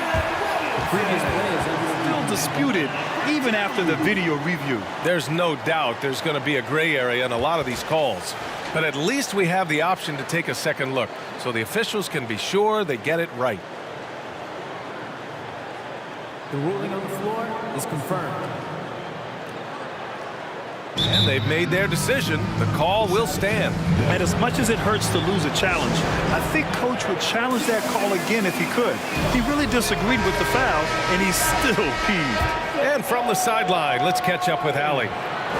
still disputed even after the video review. There's no doubt there's going to be a gray area in a lot of these calls. But at least we have the option to take a second look, so the officials can be sure they get it right. The ruling on the floor is confirmed. And they've made their decision. The call will stand. And as much as it hurts to lose a challenge, I think Coach would challenge that call again if he could. He really disagreed with the foul, and he's still peeved. And from the sideline, let's catch up with Allie.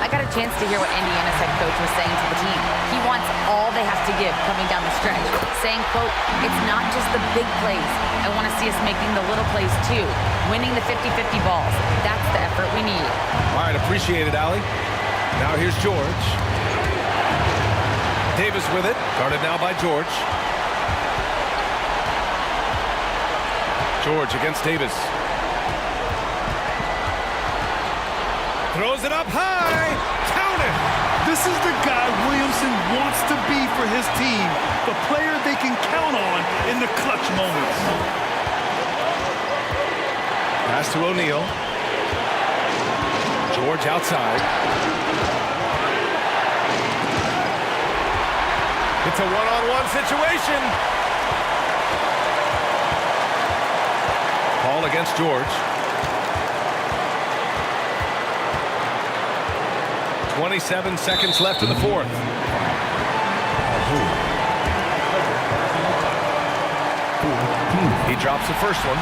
I got a chance to hear what Indiana's head coach was saying to the team. He wants all they have to give coming down the stretch, saying, quote, it's not just the big plays. I want to see us making the little plays too, winning the 50-50 balls. That's the effort we need. All right, appreciate it, Allie. Now here's George. Davis with it, guarded now by George. George against Davis. Throws it up high. Count it. This is the guy Williamson wants to be for his team. The player they can count on in the clutch moments. Pass to O'Neal. George outside. It's a one-on-one situation. Paul against George. 27 seconds left in the 4th. He drops the first one,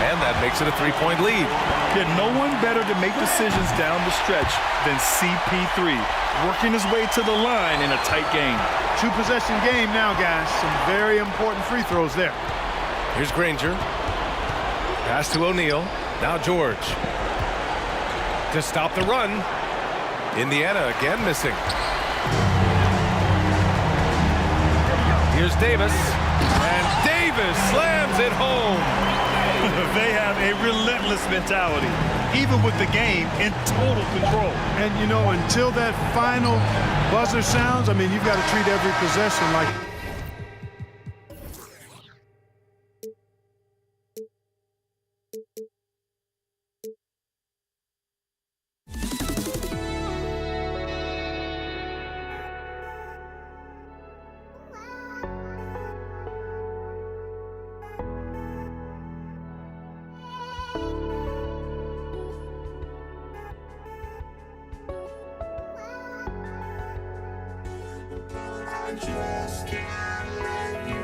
and that makes it a 3-point lead. Yet no one better to make decisions down the stretch than CP3, working his way to the line in a tight game. 2-possession game now, guys. Some very important free throws there. Here's Granger. Pass to O'Neal. Now George. To stop the run. Indiana again missing. Here's Davis. And Davis slams it home. They have a relentless mentality, even with the game in total control. And, you know, until that final buzzer sounds, I mean, you've got to treat every possession like... Just can't let you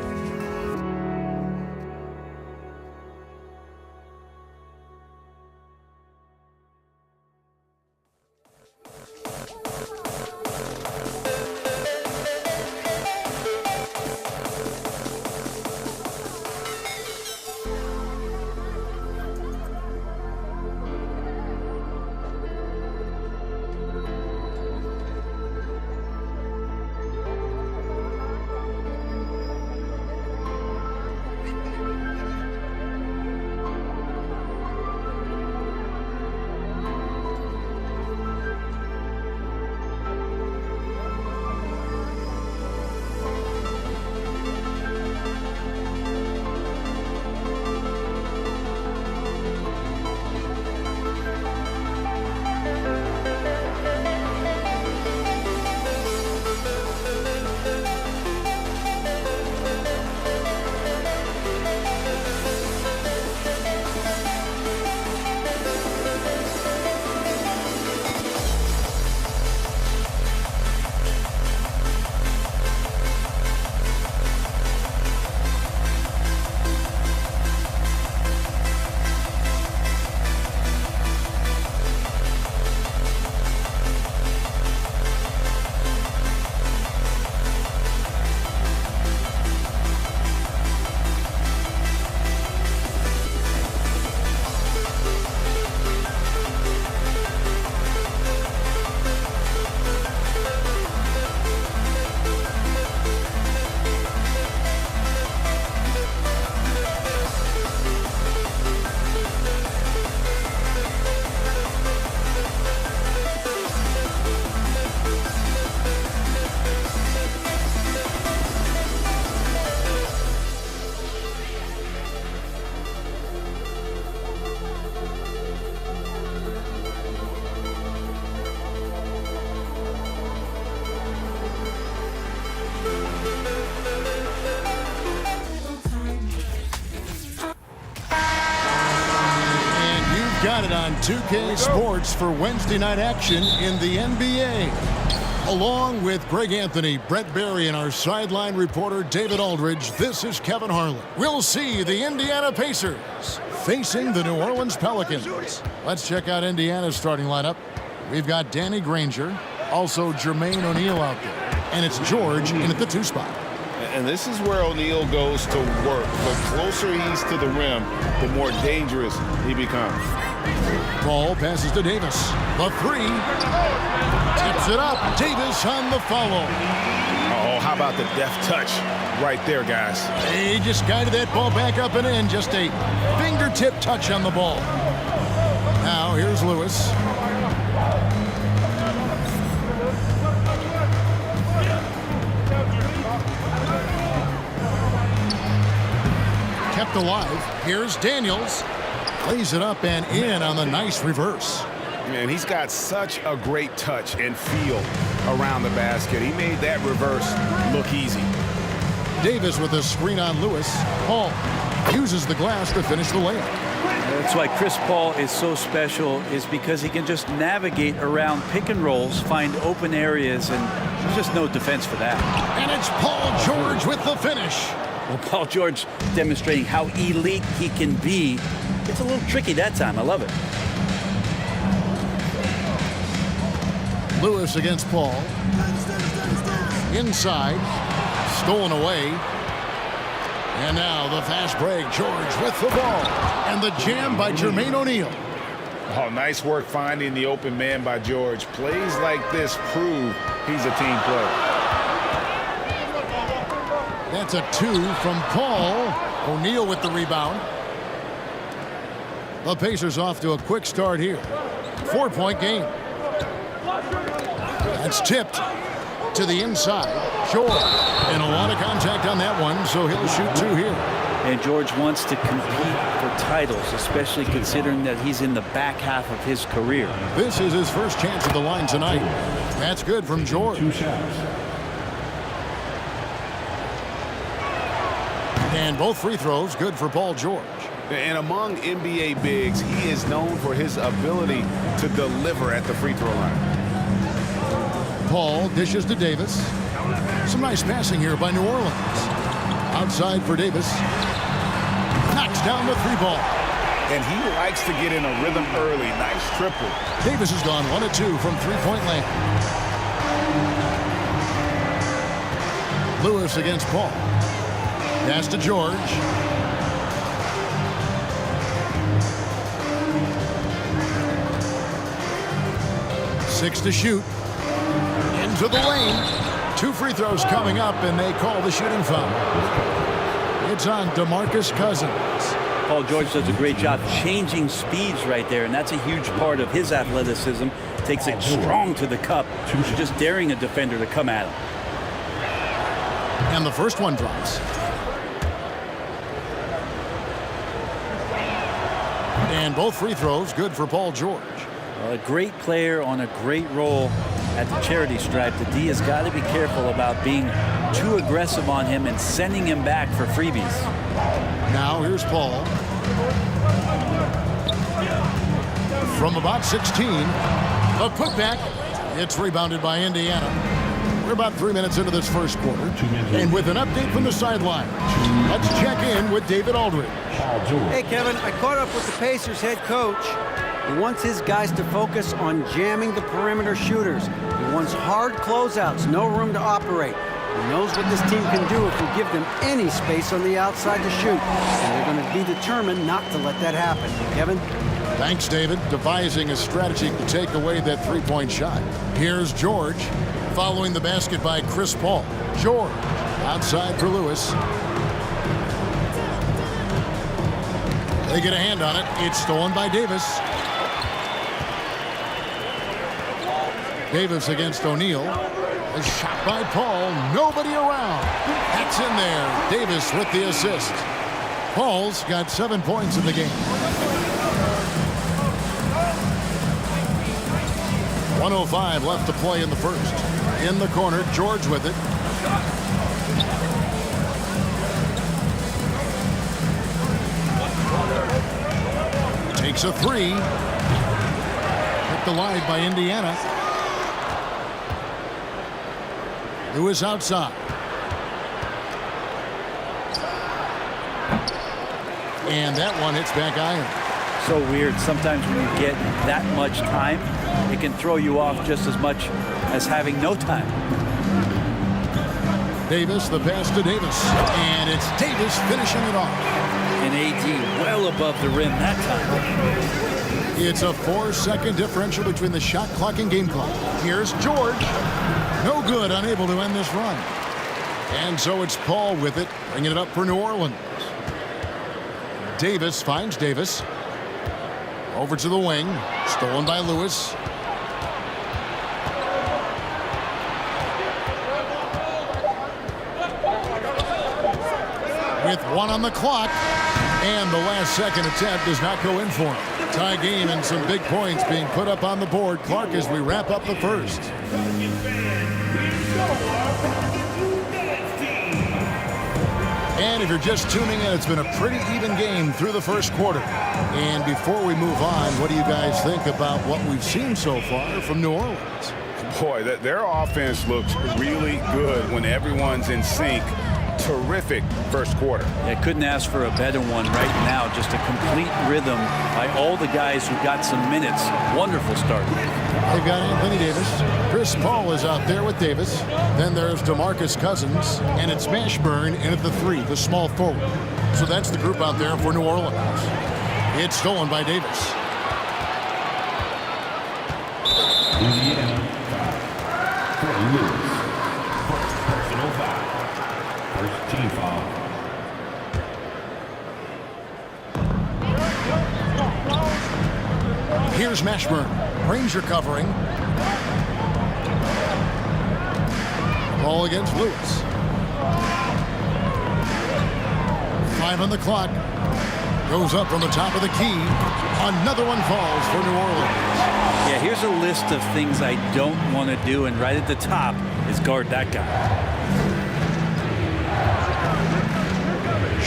got it on 2K Sports for Wednesday night action in the NBA. Along with Greg Anthony, Brent Barry, and our sideline reporter David Aldridge, this is Kevin Harlan. We'll see the Indiana Pacers facing the New Orleans Pelicans. Let's check out Indiana's starting lineup. We've got Danny Granger, also Jermaine O'Neal out there, and it's George in at the 2 spot. And this is where O'Neal goes to work. The closer he's to the rim, the more dangerous he becomes. Ball passes to Davis. The 3. Tips it up. Davis on the follow. Oh, how about the deft touch right there, guys? He just guided that ball back up and in. Just a fingertip touch on the ball. Now here's Lewis. Kept alive. Here's Daniels. Lays it up and in on the nice reverse. Man, he's got such a great touch and feel around the basket. He made that reverse look easy. Davis with a screen on Lewis. Paul uses the glass to finish the layup. That's why Chris Paul is so special, is because he can just navigate around pick and rolls, find open areas, and there's just no defense for that. And it's Paul George with the finish. Well, Paul George demonstrating how elite he can be. It's a little tricky that time. I love it. Lewis against Paul. Inside. Stolen away. And now the fast break. George with the ball. And the jam by Jermaine O'Neal. Oh, nice work finding the open man by George. Plays like this prove he's a team player. That's a 2 from Paul. O'Neal with the rebound. The Pacers off to a quick start here. 4-point game. That's tipped to the inside. George. And a lot of contact on that one, so he'll shoot 2 here. And George wants to compete for titles, especially considering that he's in the back half of his career. This is his first chance at the line tonight. That's good from George. 2 shots. And both free throws good for Paul George. And among NBA bigs, he is known for his ability to deliver at the free throw line. Paul dishes to Davis. Some nice passing here by New Orleans. Outside for Davis. Knocks down the 3 ball. And he likes to get in a rhythm early. Nice triple. Davis has gone 1 of 2 from 3-point land. Lewis against Paul. Pass to George. Six to shoot. Into the lane. 2 free throws coming up, and they call the shooting foul. It's on DeMarcus Cousins. Paul George does a great job changing speeds right there, and that's a huge part of his athleticism. Takes it strong to the cup, just daring a defender to come at him. And the first one drops. And both free throws good for Paul George. A great player on a great role at the charity stripe. The D has got to be careful about being too aggressive on him and sending him back for freebies. Now here's Paul. From about 16, a putback. It's rebounded by Indiana. We're about 3 minutes into this first quarter. And with an update from the sideline, let's check in with David Aldridge. Hey, Kevin, I caught up with the Pacers head coach. He wants his guys to focus on jamming the perimeter shooters. He wants hard closeouts, no room to operate. He knows what this team can do if we give them any space on the outside to shoot. And they're going to be determined not to let that happen. Kevin? Thanks, David. Devising a strategy to take away that 3-point shot. Here's George, following the basket by Chris Paul. George, outside for Lewis. They get a hand on it. It's stolen by Davis. Davis against O'Neal. A shot by Paul. Nobody around. That's in there. Davis with the assist. Paul's got 7 points in the game. 1:05 left to play in the first. In the corner, George with it. Takes a three. Kept alive by Indiana. Lewis outside. And that one hits back iron. So weird. Sometimes when you get that much time, it can throw you off just as much as having no time. Davis, the pass to Davis. And it's Davis finishing it off. And AD well above the rim that time. It's a 4-second differential between the shot clock and game clock. Here's George. No good, unable to end this run. And so it's Paul with it, bringing it up for New Orleans. Davis finds Davis. Over to the wing. Stolen by Lewis. With 1 on the clock. And the last second attempt does not go in for him. Tie game and some big points being put up on the board. Clark as we wrap up the first. And if you're just tuning in, it's been a pretty even game through the first quarter. And before we move on, what do you guys think about what we've seen so far from New Orleans? Boy, their offense looks really good when everyone's in sync. Terrific first quarter. I couldn't ask for a better one right now. Just a complete rhythm by all the guys who got some minutes. Wonderful start. They've got Anthony Davis. Chris Paul is out there with Davis. Then there's DeMarcus Cousins. And it's Mashburn in at the 3, the small forward. So that's the group out there for New Orleans. It's stolen by Davis. Indiana. Lewis. Personal foul. First team foul. Here's Mashburn. Ranger covering. Ball against Lewis. 5 on the clock. Goes up from the top of the key. Another one falls for New Orleans. Yeah, here's a list of things I don't want to do, and right at the top is guard that guy.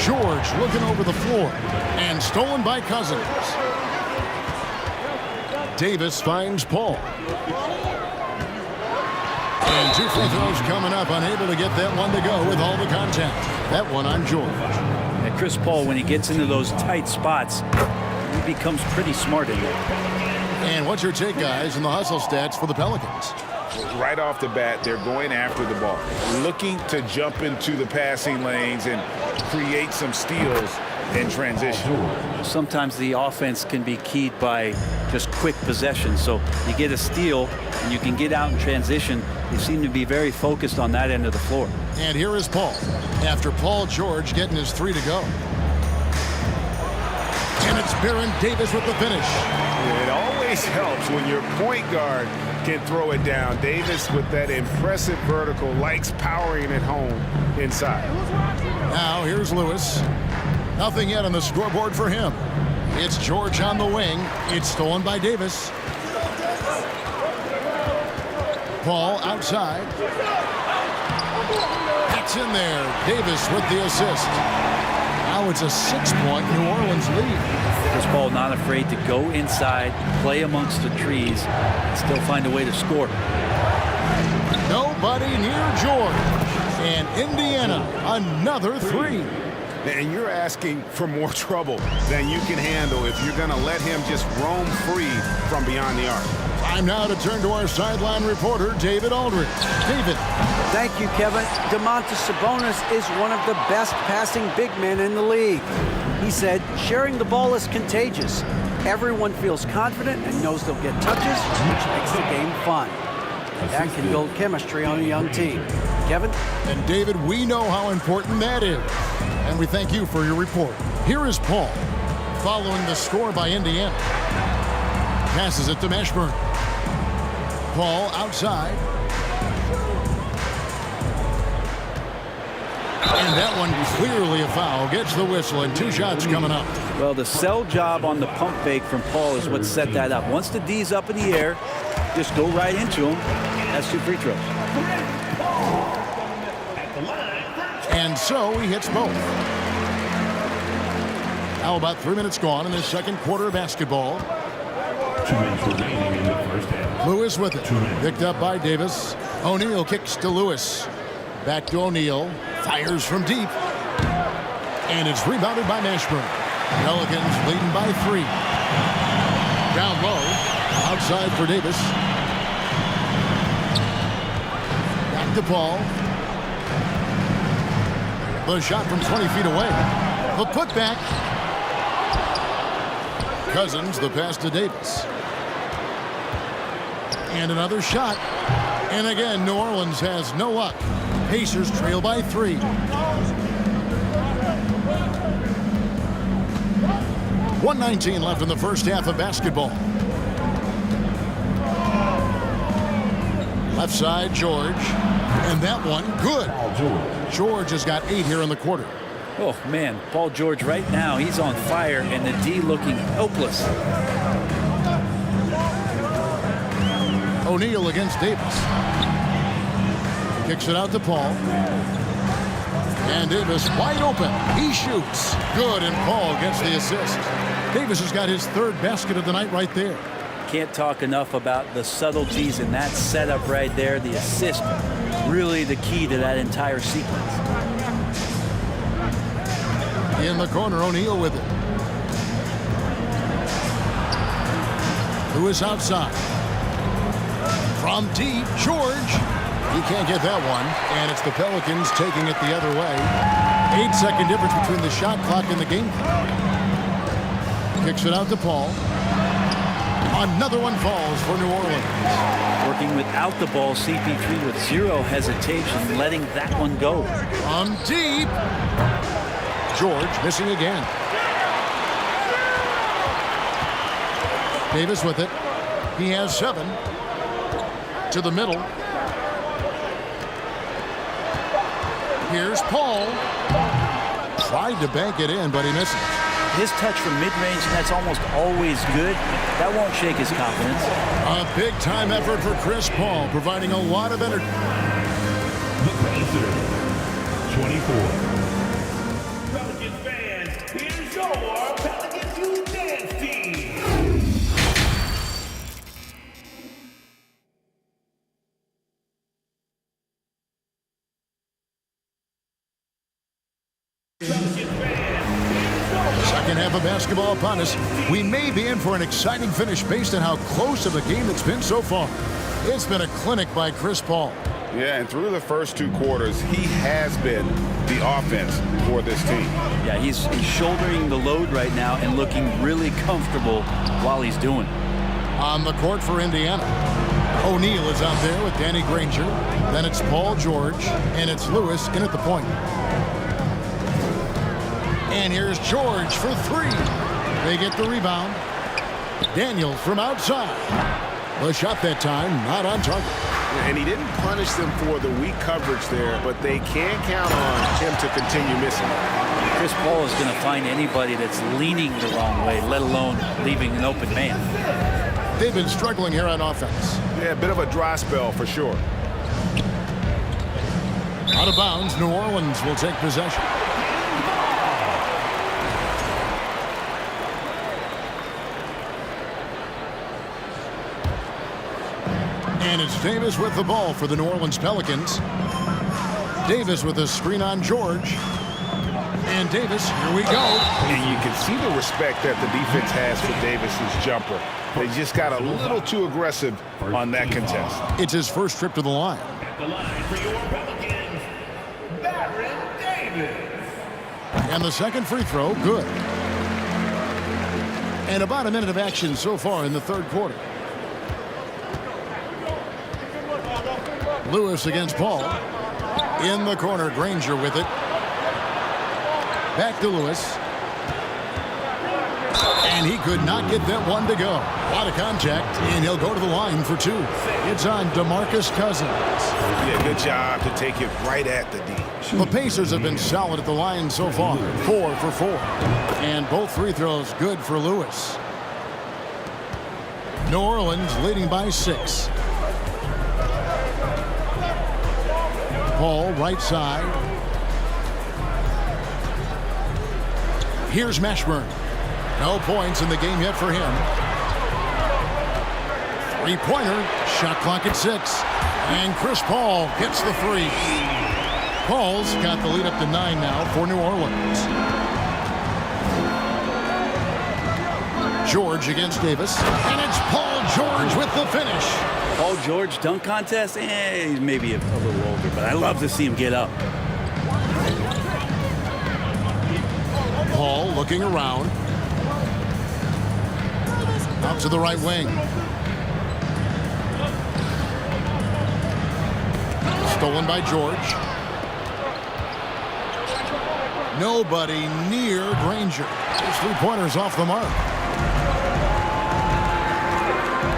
George looking over the floor. And stolen by Cousins. Davis finds Paul. And 2 free throws coming up. Unable to get that one to go with all the contact. That one on George. And Chris Paul, when he gets into those tight spots, he becomes pretty smart in there. And what's your take, guys, in the hustle stats for the Pelicans? Right off the bat, they're going after the ball, looking to jump into the passing lanes and create some steals in transition. Sometimes the offense can be keyed by just quick possession. So you get a steal and you can get out in transition. They seem to be very focused on that end of the floor. And here is Paul. After Paul George getting his 3 to go. And it's Baron Davis with the finish. It always helps when your point guard can throw it down. Davis with that impressive vertical, likes powering it home inside. Now here's Lewis. Nothing yet on the scoreboard for him. It's George on the wing. It's stolen by Davis. Paul outside. It's in there. Davis with the assist. Now it's a 6-point New Orleans lead. Chris Paul not afraid to go inside, play amongst the trees, and still find a way to score. Nobody near George. And Indiana, another 3. And you're asking for more trouble than you can handle if you're going to let him just roam free from beyond the arc. Time now to turn to our sideline reporter, David Aldridge. David. Thank you, Kevin. Domantas Sabonis is one of the best passing big men in the league. He said, sharing the ball is contagious. Everyone feels confident and knows they'll get touches, which makes the game fun. That can build chemistry on a young team. Kevin? And David, we know how important that is. And we thank you for your report. Here is Paul, following the score by Indiana. Passes it to Mashburn. Paul outside. And that one clearly a foul. Gets the whistle and 2 shots coming up. Well, the sell job on the pump fake from Paul is what set that up. Once the D's up in the air, just go right into him. That's 2 free throws. And so he hits both. Now about 3 minutes gone in the second quarter of basketball. 2 minutes remaining in the first half. Lewis with it. Picked up by Davis. O'Neal kicks to Lewis. Back to O'Neal. Fires from deep. And it's rebounded by Mashburn. Pelicans leading by 3. Down low. Outside for Davis. Back to Paul. The shot from 20 feet away. The putback. Cousins, the pass to Davis. And another shot. And again, New Orleans has no luck. Pacers trail by 3. 1:19 left in the first half of basketball. Left side, George. And that one, good. George has got 8 here in the quarter. Oh, man, Paul George right now, he's on fire, and the D looking helpless. O'Neal against Davis. Kicks it out to Paul. And Davis wide open. He shoots. Good, and Paul gets the assist. Davis has got his 3rd basket of the night right there. Can't talk enough about the subtleties in that setup right there. The assist, really the key to that entire sequence. In the corner, O'Neal with it. Lewis outside. From deep, George. He can't get that one, and it's the Pelicans taking it the other way. 8-second difference between the shot clock and the game clock. Kicks it out to Paul. Another one falls for New Orleans. Working without the ball, CP3 with 0 hesitation, letting that one go. From deep. George missing again. Davis with it. He has 7. To the middle. Here's Paul. Tried to bank it in, but he misses. His touch from mid-range, that's almost always good. That won't shake his confidence. A big-time effort for Chris Paul, providing a lot of energy. The Pacers, 24. Pelicans fans, here's your Pelicans You Dance team. Second half of basketball upon us. We may be in for an exciting finish based on how close of a game it's been so far. It's been a clinic by Chris Paul. Yeah, and through the first 2 quarters, he has been the offense for this team. Yeah, he's shouldering the load right now and looking really comfortable while he's doing it. On the court for Indiana, O'Neal is out there with Danny Granger. Then it's Paul George, and it's Lewis in at the point. And here's George for 3. They get the rebound. Daniels from outside. The shot that time, not on target. And he didn't punish them for the weak coverage there, but they can count on him to continue missing. Chris Paul is going to find anybody that's leaning the wrong way, let alone leaving an open man. They've been struggling here on offense. Yeah, a bit of a dry spell for sure. Out of bounds, New Orleans will take possession. And it's Davis with the ball for the New Orleans Pelicans. Davis with a screen on George. And Davis, here we go. And you can see the respect that the defense has for Davis's jumper. They just got a little too aggressive on that contest. It's his first trip to the line. At the line for your Pelicans, Baron Davis. And the second free throw, good. And about a minute of action so far in the third quarter. Lewis against Paul. In the corner, Granger with it. Back to Lewis. And he could not get that one to go. A lot of contact, and he'll go to the line for 2. It's on DeMarcus Cousins. Yeah, good job to take it right at the D. The Pacers have been solid at the line so far. 4 for 4. And both free throws good for Lewis. New Orleans leading by 6. Paul, right side. Here's Mashburn. No points in the game yet for him. Three-pointer. Shot clock at 6. And Chris Paul gets the three. Paul's got the lead up to 9 now for New Orleans. George against Davis. And it's Paul George with the finish. Paul George dunk contest? He's maybe a little older, but I love to see him get up. Paul looking around. Out to the right wing. Stolen by George. Nobody near Granger. His three-pointers off the mark.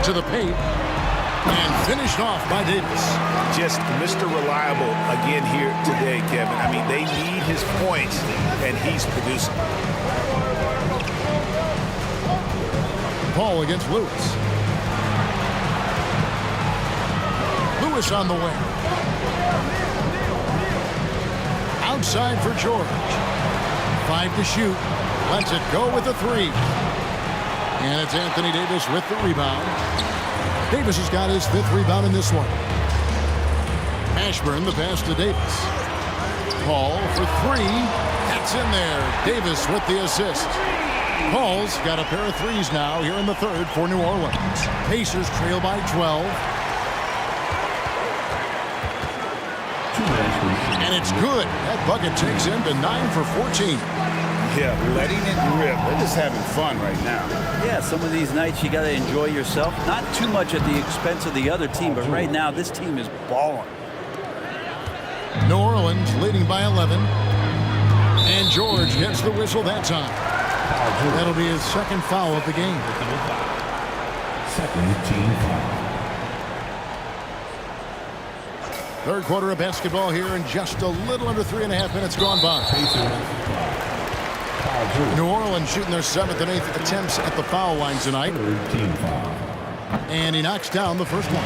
To the paint. And finished off by Davis. Just Mr. Reliable again here today, Kevin. I mean, they need his points, and he's producing. Paul against Lewis. Lewis on the wing. Outside for George. 5 to shoot. Lets it go with the three. And it's Anthony Davis with the rebound. Davis has got his 5th rebound in this one. Mashburn the pass to Davis. Paul for 3. That's in there. Davis with the assist. Paul's got a pair of threes now here in the 3rd for New Orleans. Pacers trail by 12. And it's good. That bucket takes him to 9 for 14. Yeah, letting it rip. They're just having fun right now. Yeah, some of these nights you got to enjoy yourself. Not too much at the expense of the other team, but right now this team is balling. New Orleans leading by 11. And George gets the whistle that time. That'll be his 2nd foul of the game. Second team foul. 3rd quarter of basketball here, and just a little under 3.5 minutes gone by. New Orleans shooting their 7th and 8th attempts at the foul line tonight. And he knocks down the first one.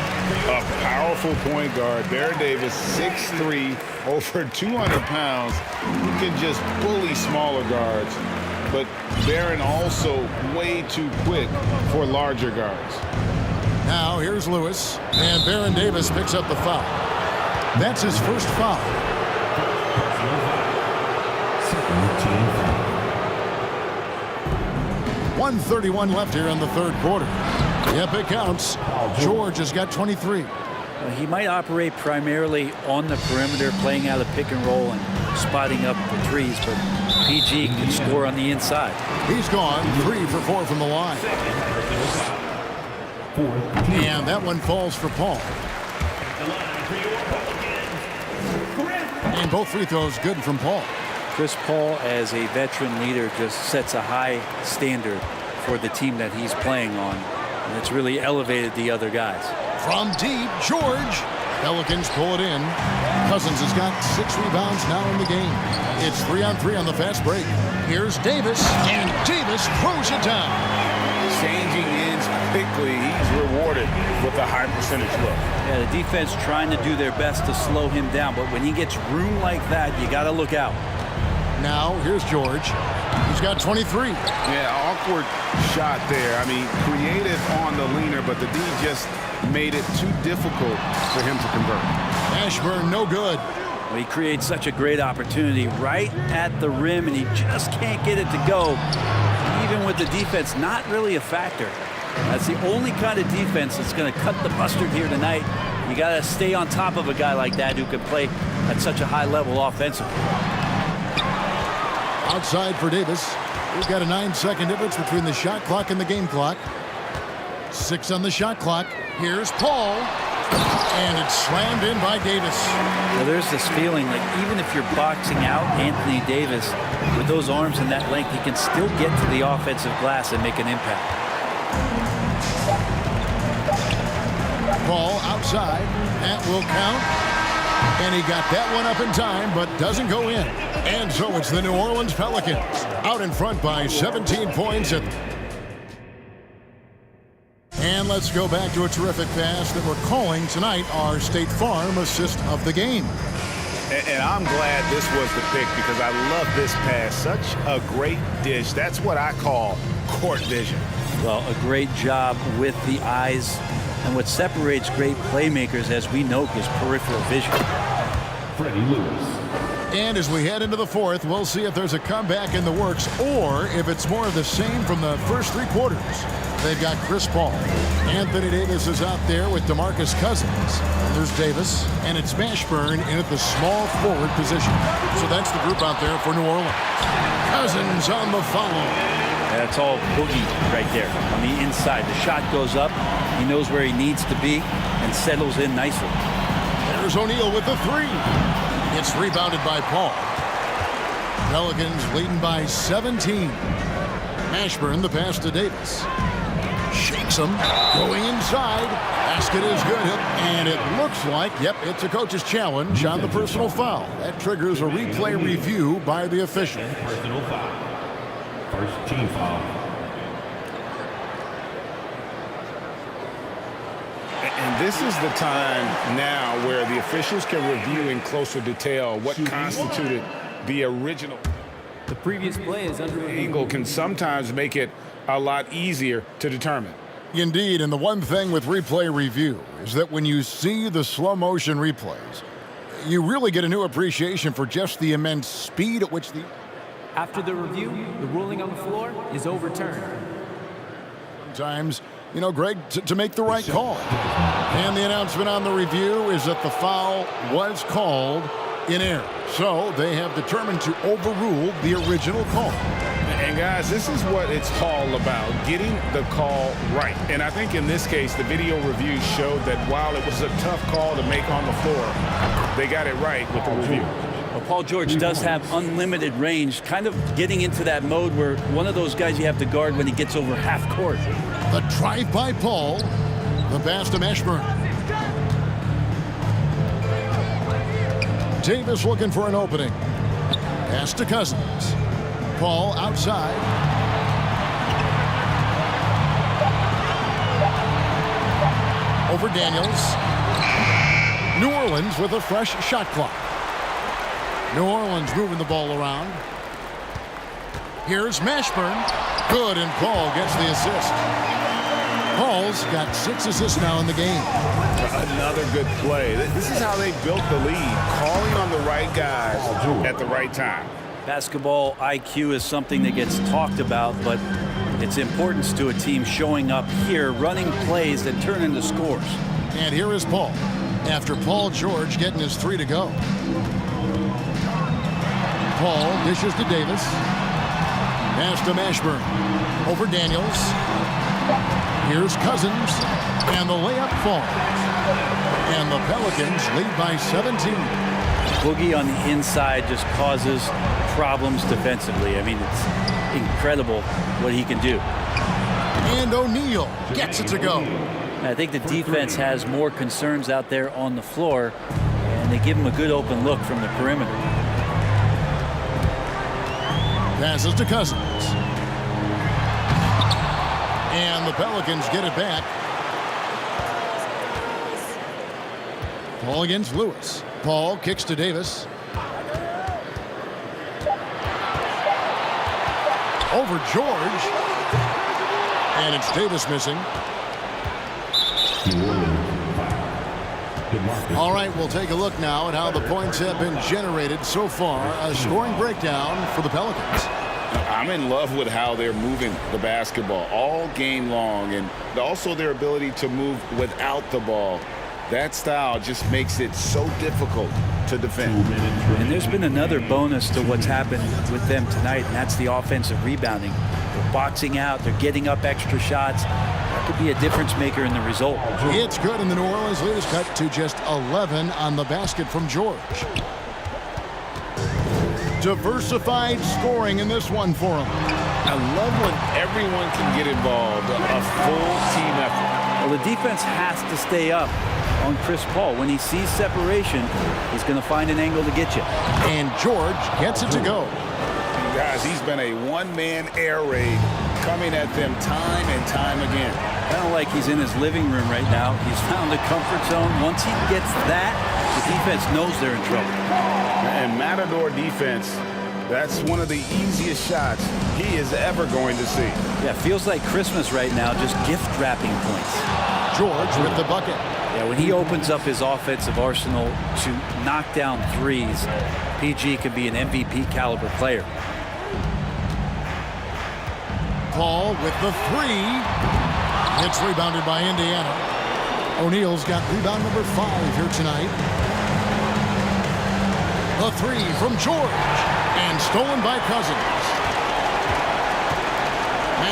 A powerful point guard, Baron Davis, 6'3", over 200 pounds. He can just bully smaller guards. But Baron also way too quick for larger guards. Now here's Lewis, and Baron Davis picks up the foul. That's his first foul. 1:31 left here in the 3rd quarter. Yep, it counts. George has got 23. Well, he might operate primarily on the perimeter, playing out of pick and roll and spotting up the threes, but PG can score on the inside. He's gone 3 for 4 from the line. And that one falls for Paul. And both free throws good from Paul. Chris Paul, as a veteran leader, just sets a high standard for the team that he's playing on. And it's really elevated the other guys. From deep, George. Pelicans pull it in. Cousins has got 6 rebounds now in the game. It's 3-on-3 on the fast break. Here's Davis, and Davis throws it down. Changing ends quickly. He's rewarded with a high percentage look. Yeah, the defense trying to do their best to slow him down, but when he gets room like that, you got to look out. Now, here's George. He's got 23. Yeah, awkward shot there. I mean, creative on the leaner, but the D just made it too difficult for him to convert. Mashburn, no good. Well, he creates such a great opportunity right at the rim, and he just can't get it to go. Even with the defense not really a factor. That's the only kind of defense that's going to cut the mustard here tonight. You got to stay on top of a guy like that who can play at such a high level offensively. Outside for Davis. We've got a 9-second difference between the shot clock and the game clock. 6 on the shot clock. Here's Paul. And it's slammed in by Davis. Well, there's this feeling like even if you're boxing out Anthony Davis with those arms and that length, he can still get to the offensive glass and make an impact. Paul outside. That will count. And he got that one up in time, but doesn't go in. And so it's the New Orleans Pelicans out in front by 17 points. And let's go back to a terrific pass that we're calling tonight our State Farm assist of the game. And I'm glad this was the pick because I love this pass. Such a great dish. That's what I call court vision. Well, a great job with the eyes. And what separates great playmakers, as we know, is peripheral vision. Freddie Lewis. And as we head into the fourth, we'll see if there's a comeback in the works or if it's more of the same from the first 3 quarters. They've got Chris Paul. Anthony Davis is out there with DeMarcus Cousins. There's Davis, and it's Mashburn in at the small forward position. So that's the group out there for New Orleans. Cousins on the follow. That's all Boogie right there on the inside. The shot goes up. He knows where he needs to be and settles in nicely. There's O'Neal with the 3. It's rebounded by Paul. Pelicans leading by 17. Mashburn, the pass to Davis. Shakes him, going inside. Basket is good. And it looks like, yep, it's a coach's challenge on the personal foul. That triggers a replay review by the official. Personal foul. First team foul. And this is the time now where the officials can review in closer detail what constituted the original. The previous play is under Angle can sometimes make it a lot easier to determine. Indeed, and the one thing with replay review is that when you see the slow motion replays, you really get a new appreciation for just the immense speed at which the... After the review, the ruling on the floor is overturned. Sometimes, you know, Greg, to make the right call. And the announcement on the review is that the foul was called in error. So they have determined to overrule the original call. And guys, this is what it's all about, getting the call right. And I think in this case, the video review showed that while it was a tough call to make on the floor, they got it right with the review. Well, Paul George does have unlimited range, kind of getting into that mode where one of those guys you have to guard when he gets over half court. The drive by Paul. The pass to Mashburn. Davis looking for an opening. Pass to Cousins. Paul outside. Over Daniels. New Orleans with a fresh shot clock. New Orleans moving the ball around. Here's Mashburn. Good, and Paul gets the assist. Paul's got 6 assists now in the game. Another good play. This is how they built the lead, calling on the right guys at the right time. Basketball IQ is something that gets talked about, but its importance to a team showing up here, running plays that turn into scores. And here is Paul, after Paul George getting his 3 to go. Paul dishes to Davis. Pass to Mashburn. Over Daniels. Here's Cousins. And the layup falls. And the Pelicans lead by 17. Boogie on the inside just causes problems defensively. I mean, it's incredible what he can do. And O'Neal gets it to go. I think the defense has more concerns out there on the floor, and they give him a good open look from the perimeter. Passes to Cousins. And the Pelicans get it back. Paul against Lewis. Paul kicks to Davis. Over George. And it's Davis missing. All right, we'll take a look now at how the points have been generated so far. A scoring breakdown for the Pelicans. I'm in love with how they're moving the basketball all game long, and also their ability to move without the ball. That style just makes it so difficult to defend. And there's been another bonus to what's happened with them tonight, and that's the offensive rebounding. They're boxing out, they're getting up extra shots. That could be a difference maker in the result. It's good, and the New Orleans lead is cut to just 11 on the basket from George. Diversified scoring in this one for him. I love when everyone can get involved, a full team effort. Well, the defense has to stay up on Chris Paul. When he sees separation, he's going to find an angle to get you. And George gets it to go. Guys, he's been a one-man air raid coming at them time and time again. Kind of like he's in his living room right now. He's found a comfort zone. Once he gets that, The defense knows they're in trouble. And Matador defense, that's one of the easiest shots he is ever going to see. Yeah, feels like Christmas right now, just gift wrapping points. George with the bucket. Yeah, when he opens up his offensive arsenal to knock down threes, PG could be an MVP caliber player. Paul with the three. It's rebounded by Indiana. O'Neal's got rebound number 5 here tonight. The three from George. And stolen by Cousins.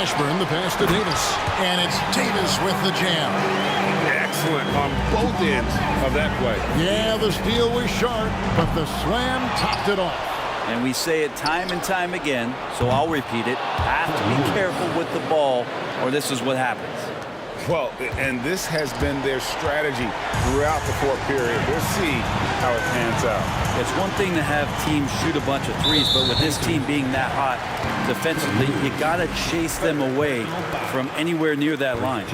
Ashburn the pass to Davis. And it's Davis with the jam. Excellent on both ends of that play. Yeah, the steal was sharp, but the slam topped it off. And we say it time and time again, so I'll repeat it. Have to be careful with the ball, or this is what happens. Well, and this has been their strategy throughout the fourth period. We'll see how it pans out. It's one thing to have teams shoot a bunch of threes, but with this team being that hot defensively, you got to chase them away from anywhere near that line.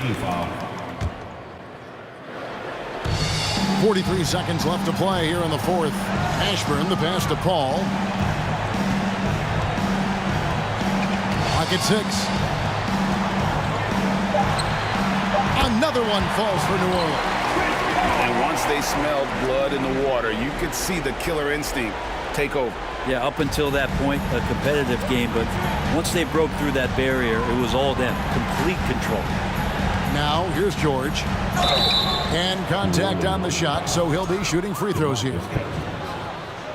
43 seconds left to play here in the fourth. Ashburn the pass to Paul. Pocket 6. Another one falls for New Orleans. And once they smelled blood in the water, you could see the killer instinct take over. Yeah, up until that point, a competitive game, but once they broke through that barrier, it was all them. Complete control. Now, here's George. And contact on the shot, so he'll be shooting free throws here.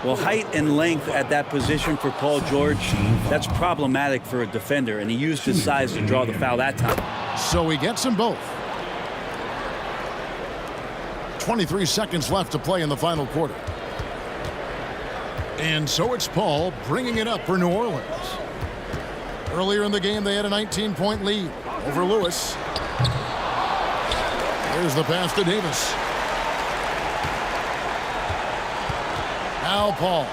Well, height and length at that position for Paul George, that's problematic for a defender, and he used his size to draw the foul that time. So he gets them both. 23 seconds left to play in the final quarter. And so it's Paul bringing it up for New Orleans. Earlier in the game, they had a 19-point lead over Lewis. Here's the pass to Davis. Now Paul.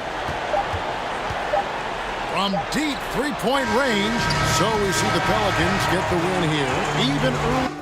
From deep three-point range. So we see the Pelicans get the win here. Even early.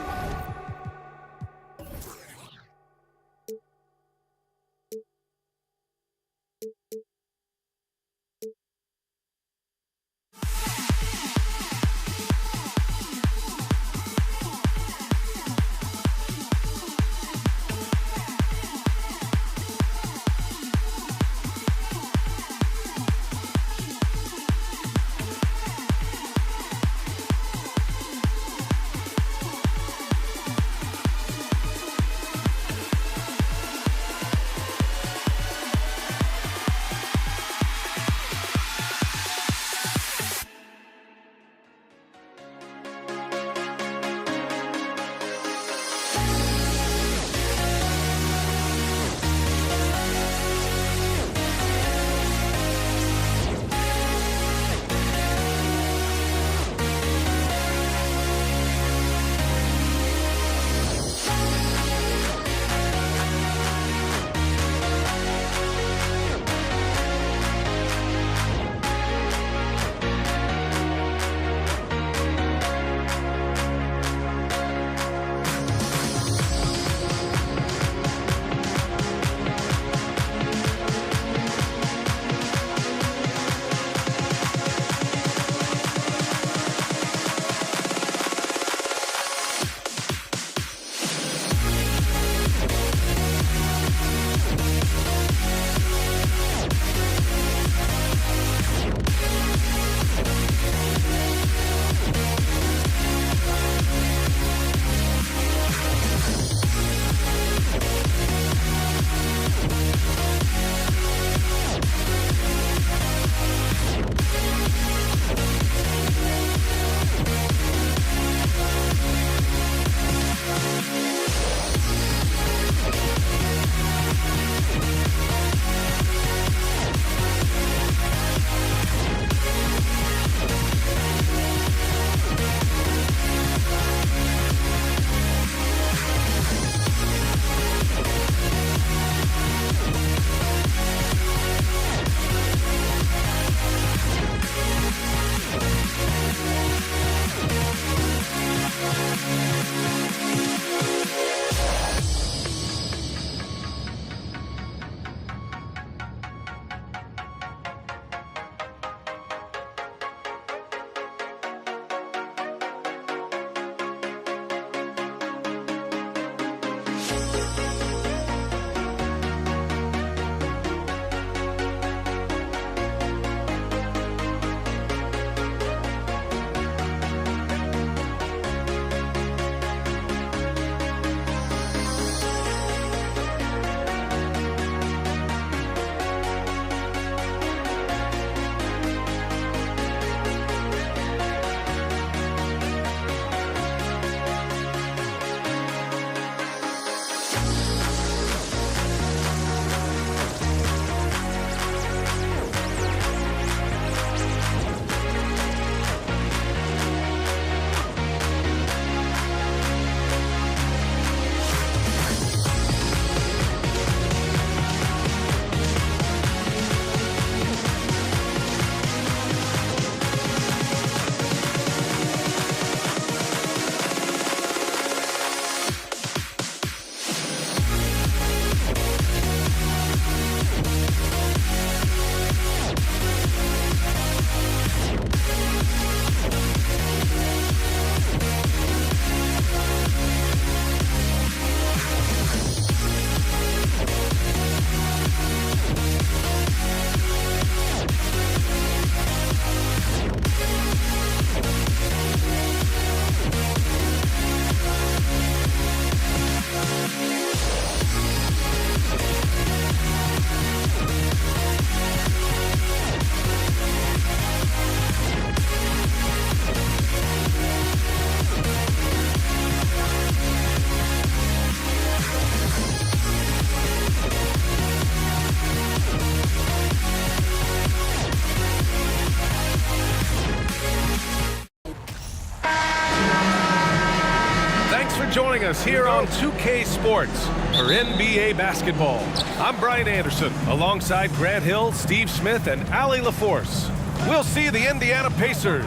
us here on 2K Sports for NBA basketball. I'm Brian Anderson, alongside Grant Hill, Steve Smith, and Allie LaForce. We'll see the Indiana Pacers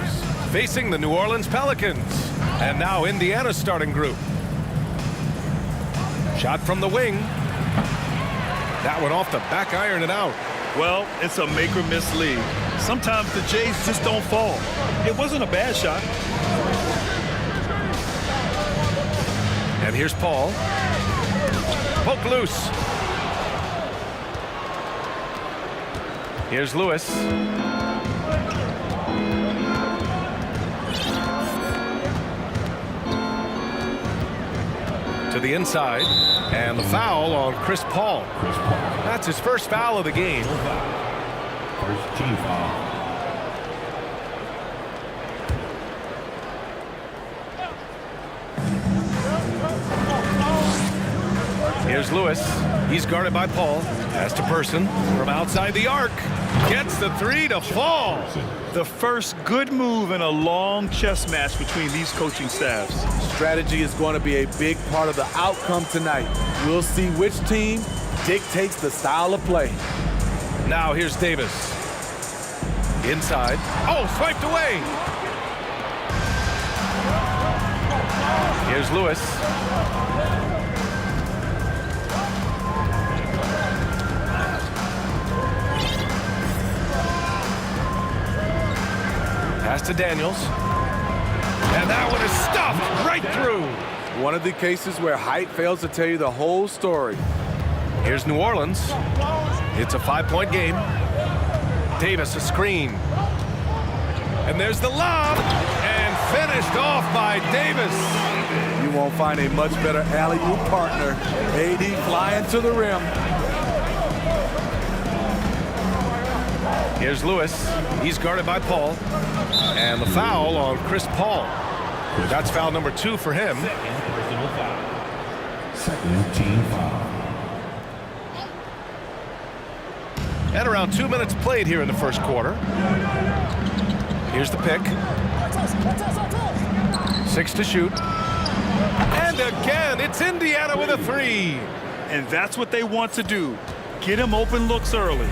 facing the New Orleans Pelicans. And now Indiana's starting group. Shot from the wing. That one off the back iron and out. Well, it's a make or miss league. Sometimes the Jays just don't fall. It wasn't a bad shot. And here's Paul. Poke loose. Here's Lewis. To the inside, and the foul on Chris Paul. That's his first foul of the game. First team foul. Here's Lewis. He's guarded by Paul. Pass to Person from outside the arc. Gets the three to fall. The first good move in a long chess match between these coaching staffs. Strategy is going to be a big part of the outcome tonight. We'll see which team dictates the style of play. Now here's Davis. Inside. Oh, swiped away. Here's Lewis. Pass to Daniels. And that one is stuffed right through. One of the cases where height fails to tell you the whole story. Here's New Orleans. It's a 5-point game. Davis a screen. And there's the lob. And finished off by Davis. You won't find a much better alley-oop partner. AD flying to the rim. Here's Lewis. He's guarded by Paul. And the foul on Chris Paul. That's foul number 2 for him. Second team foul. And around 2 minutes played here in the first quarter. Here's the pick. 6 to shoot. And again, it's Indiana with a 3. And that's what they want to do. Get him open looks early.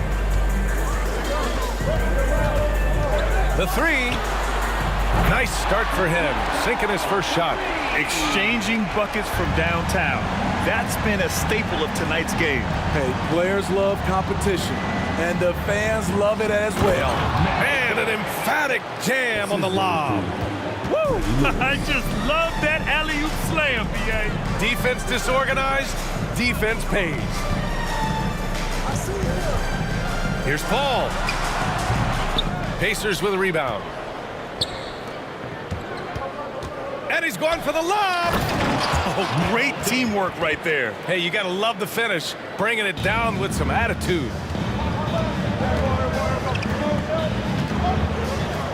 The 3. Nice start for him, sinking his first shot. Exchanging buckets from downtown. That's been a staple of tonight's game. Hey, players love competition, and the fans love it as well. And an emphatic jam on the lob. Woo! I just love that alley-oop slam, B.A. Defense disorganized, defense pays. Here's Paul. Pacers with a rebound. And he's going for the lob. Oh, great teamwork right there. Hey, you got to love the finish, bringing it down with some attitude.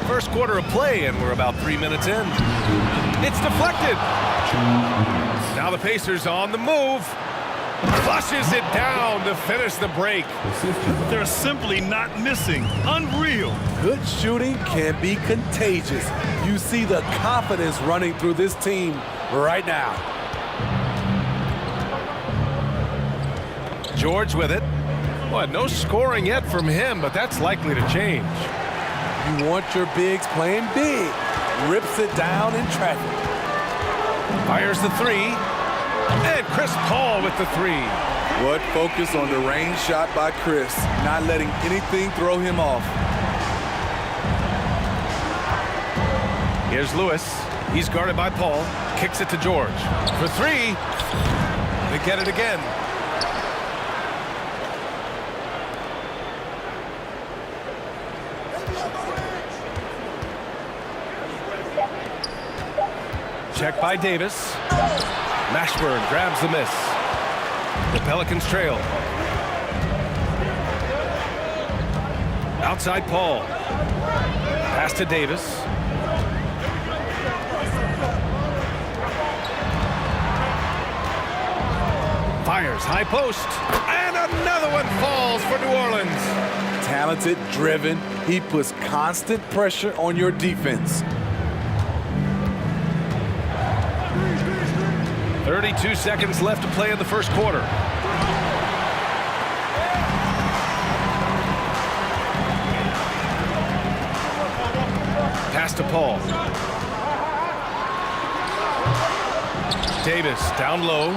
First quarter of play, and we're about 3 minutes in. It's deflected. Now the Pacers on the move. Flushes it down to finish the break. They're simply not missing. Unreal. Good shooting can be contagious. You see the confidence running through this team right now. George with it. Well, no scoring yet from him, but that's likely to change. You want your bigs playing big. Rips it down in traffic. Fires the 3. And Chris Paul with the 3. What focus on the range shot by Chris, not letting anything throw him off. Here's Lewis. He's guarded by Paul. Kicks it to George. For 3. They get it again. Check by Davis. Mashburn grabs the miss. The Pelicans trail. Outside Paul. Pass to Davis. Fires high post. And another one falls for New Orleans. Talented, driven. He puts constant pressure on your defense. 32 seconds left to play in the first quarter. Pass to Paul. Davis down low.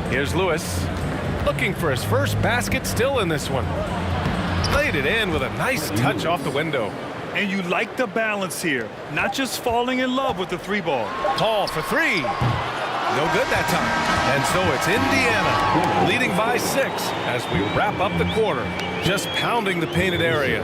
Here's Lewis, looking for his first basket, still in this one. Laid it in with a nice touch off the window. And you like the balance here, not just falling in love with the three ball. Paul for three. No good that time. And so it's Indiana leading by 6 as we wrap up the quarter. Just pounding the painted area.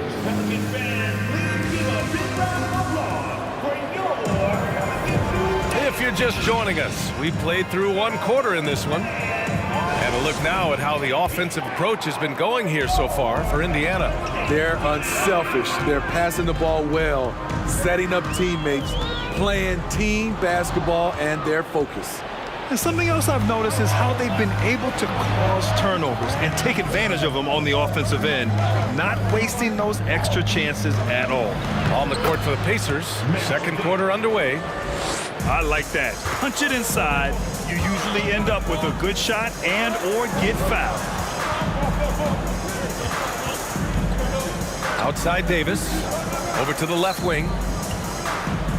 If you're just joining us, we played through 1 quarter in this one. And a look now at how the offensive approach has been going here so far for Indiana. They're unselfish. They're passing the ball well, setting up teammates, playing team basketball, and their focus. And something else I've noticed is how they've been able to cause turnovers and take advantage of them on the offensive end, not wasting those extra chances at all. On the court for the Pacers, second quarter underway. I like that. Punch it inside. You usually end up with a good shot and or get fouled. Outside Davis, over to the left wing.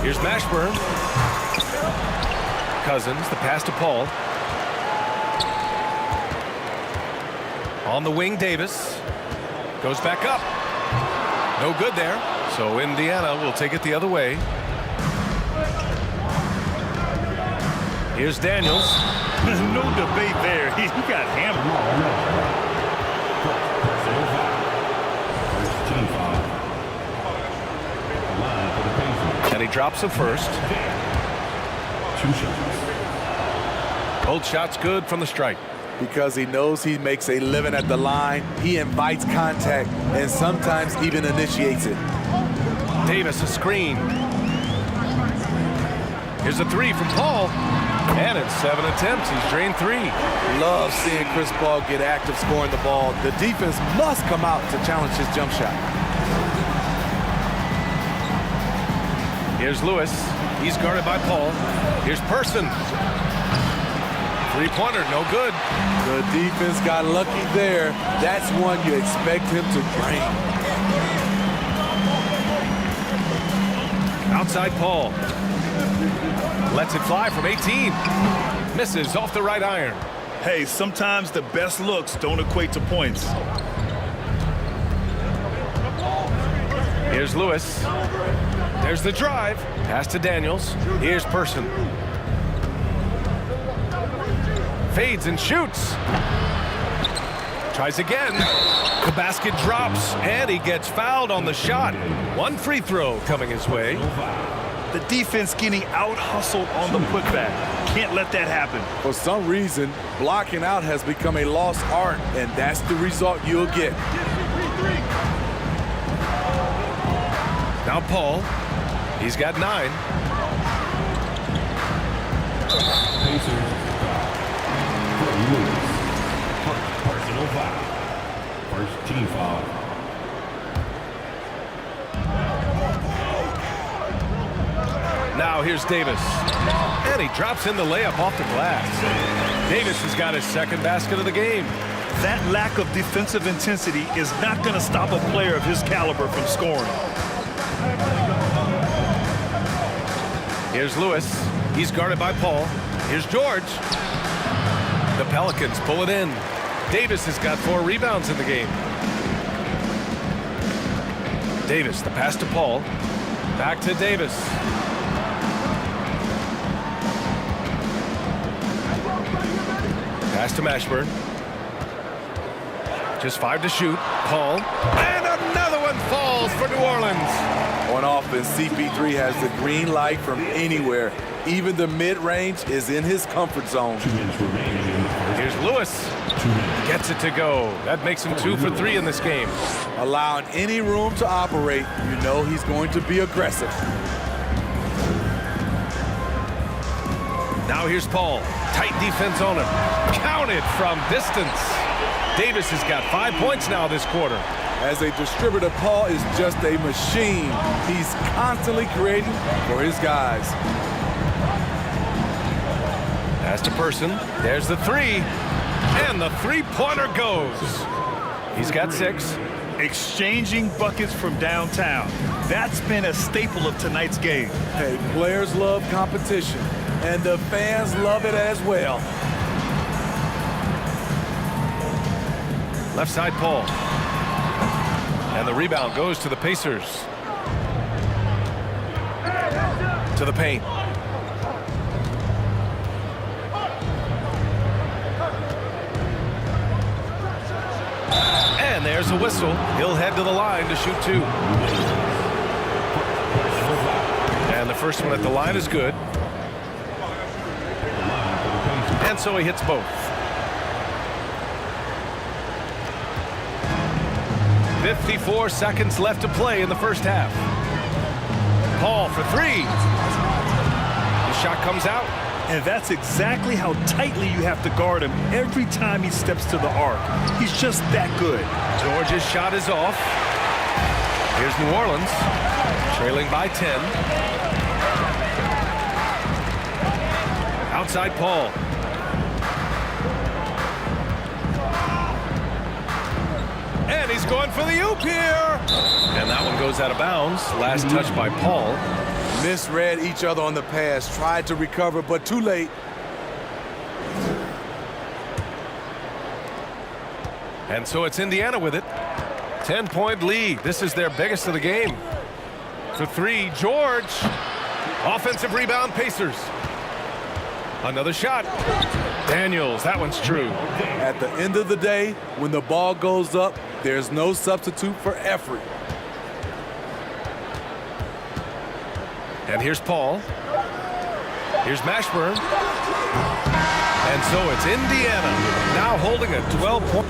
Here's Mashburn. Cousins, the pass to Paul. On the wing, Davis. Goes back up. No good there. So Indiana will take it the other way. Here's Daniels. No debate there. He got hammered. And he drops the first. 2 shots. Both shots good from the strike. Because he knows he makes a living at the line, he invites contact and sometimes even initiates it. Davis a screen. Here's a 3 from Paul. And in 7 attempts, he's drained 3. Love seeing Chris Paul get active scoring the ball. The defense must come out to challenge his jump shot. Here's Lewis. He's guarded by Paul. Here's Person. 3-pointer, no good. The defense got lucky there. That's one you expect him to drain. Outside Paul. Lets it fly from 18. Misses off the right iron. Hey, sometimes the best looks don't equate to points. Here's Lewis. There's the drive. Pass to Daniels. Here's Person. Fades and shoots. Tries again. The basket drops, and he gets fouled on the shot. 1 free throw coming his way. The defense getting out-hustled on the putback. Can't let that happen. For some reason, blocking out has become a lost art, and that's the result you'll get. Now Paul. He's got 9. Pacers. Lewis. Personal foul. First team foul. Now here's Davis. And he drops in the layup off the glass. Davis has got his second basket of the game. That lack of defensive intensity is not going to stop a player of his caliber from scoring. Here's Lewis. He's guarded by Paul. Here's George. The Pelicans pull it in. Davis has got 4 rebounds in the game. Davis, the pass to Paul. Back to Davis. Pass to Mashburn. Just 5 to shoot. Paul. And another one falls for New Orleans. On offense, CP3 has the green light from anywhere. Even the mid-range is in his comfort zone. 2 minutes remaining in the first. Here's Lewis. 2 minutes. Gets it to go. That makes him 2 for 3 in this game. Allowing any room to operate, you know he's going to be aggressive. Now here's Paul. Tight defense on him. Counted from distance. Davis has got 5 points now this quarter. As a distributor, Paul is just a machine. He's constantly creating for his guys. Pass to Person. There's the three. And the three-pointer goes. He's got 6. Exchanging buckets from downtown. That's been a staple of tonight's game. Hey, players love competition, and the fans love it as well. Left side, Paul. And the rebound goes to the Pacers. To the paint. And there's a whistle. He'll head to the line to shoot 2. And the first one at the line is good. And so he hits both. 54 seconds left to play in the first half. Paul for 3. The shot comes out. And that's exactly how tightly you have to guard him every time he steps to the arc. He's just that good. George's shot is off. Here's New Orleans, trailing by 10. Outside Paul. And he's going for the oop here. And that one goes out of bounds. Last touch by Paul. Misread each other on the pass, tried to recover, but too late. And so it's Indiana with it. 10-point lead. This is their biggest of the game. For 3, George. Offensive rebound, Pacers. Another shot. Daniels, that one's true. At the end of the day, when the ball goes up, there's no substitute for effort. And here's Paul. Here's Mashburn. And so it's Indiana now holding a 12-point.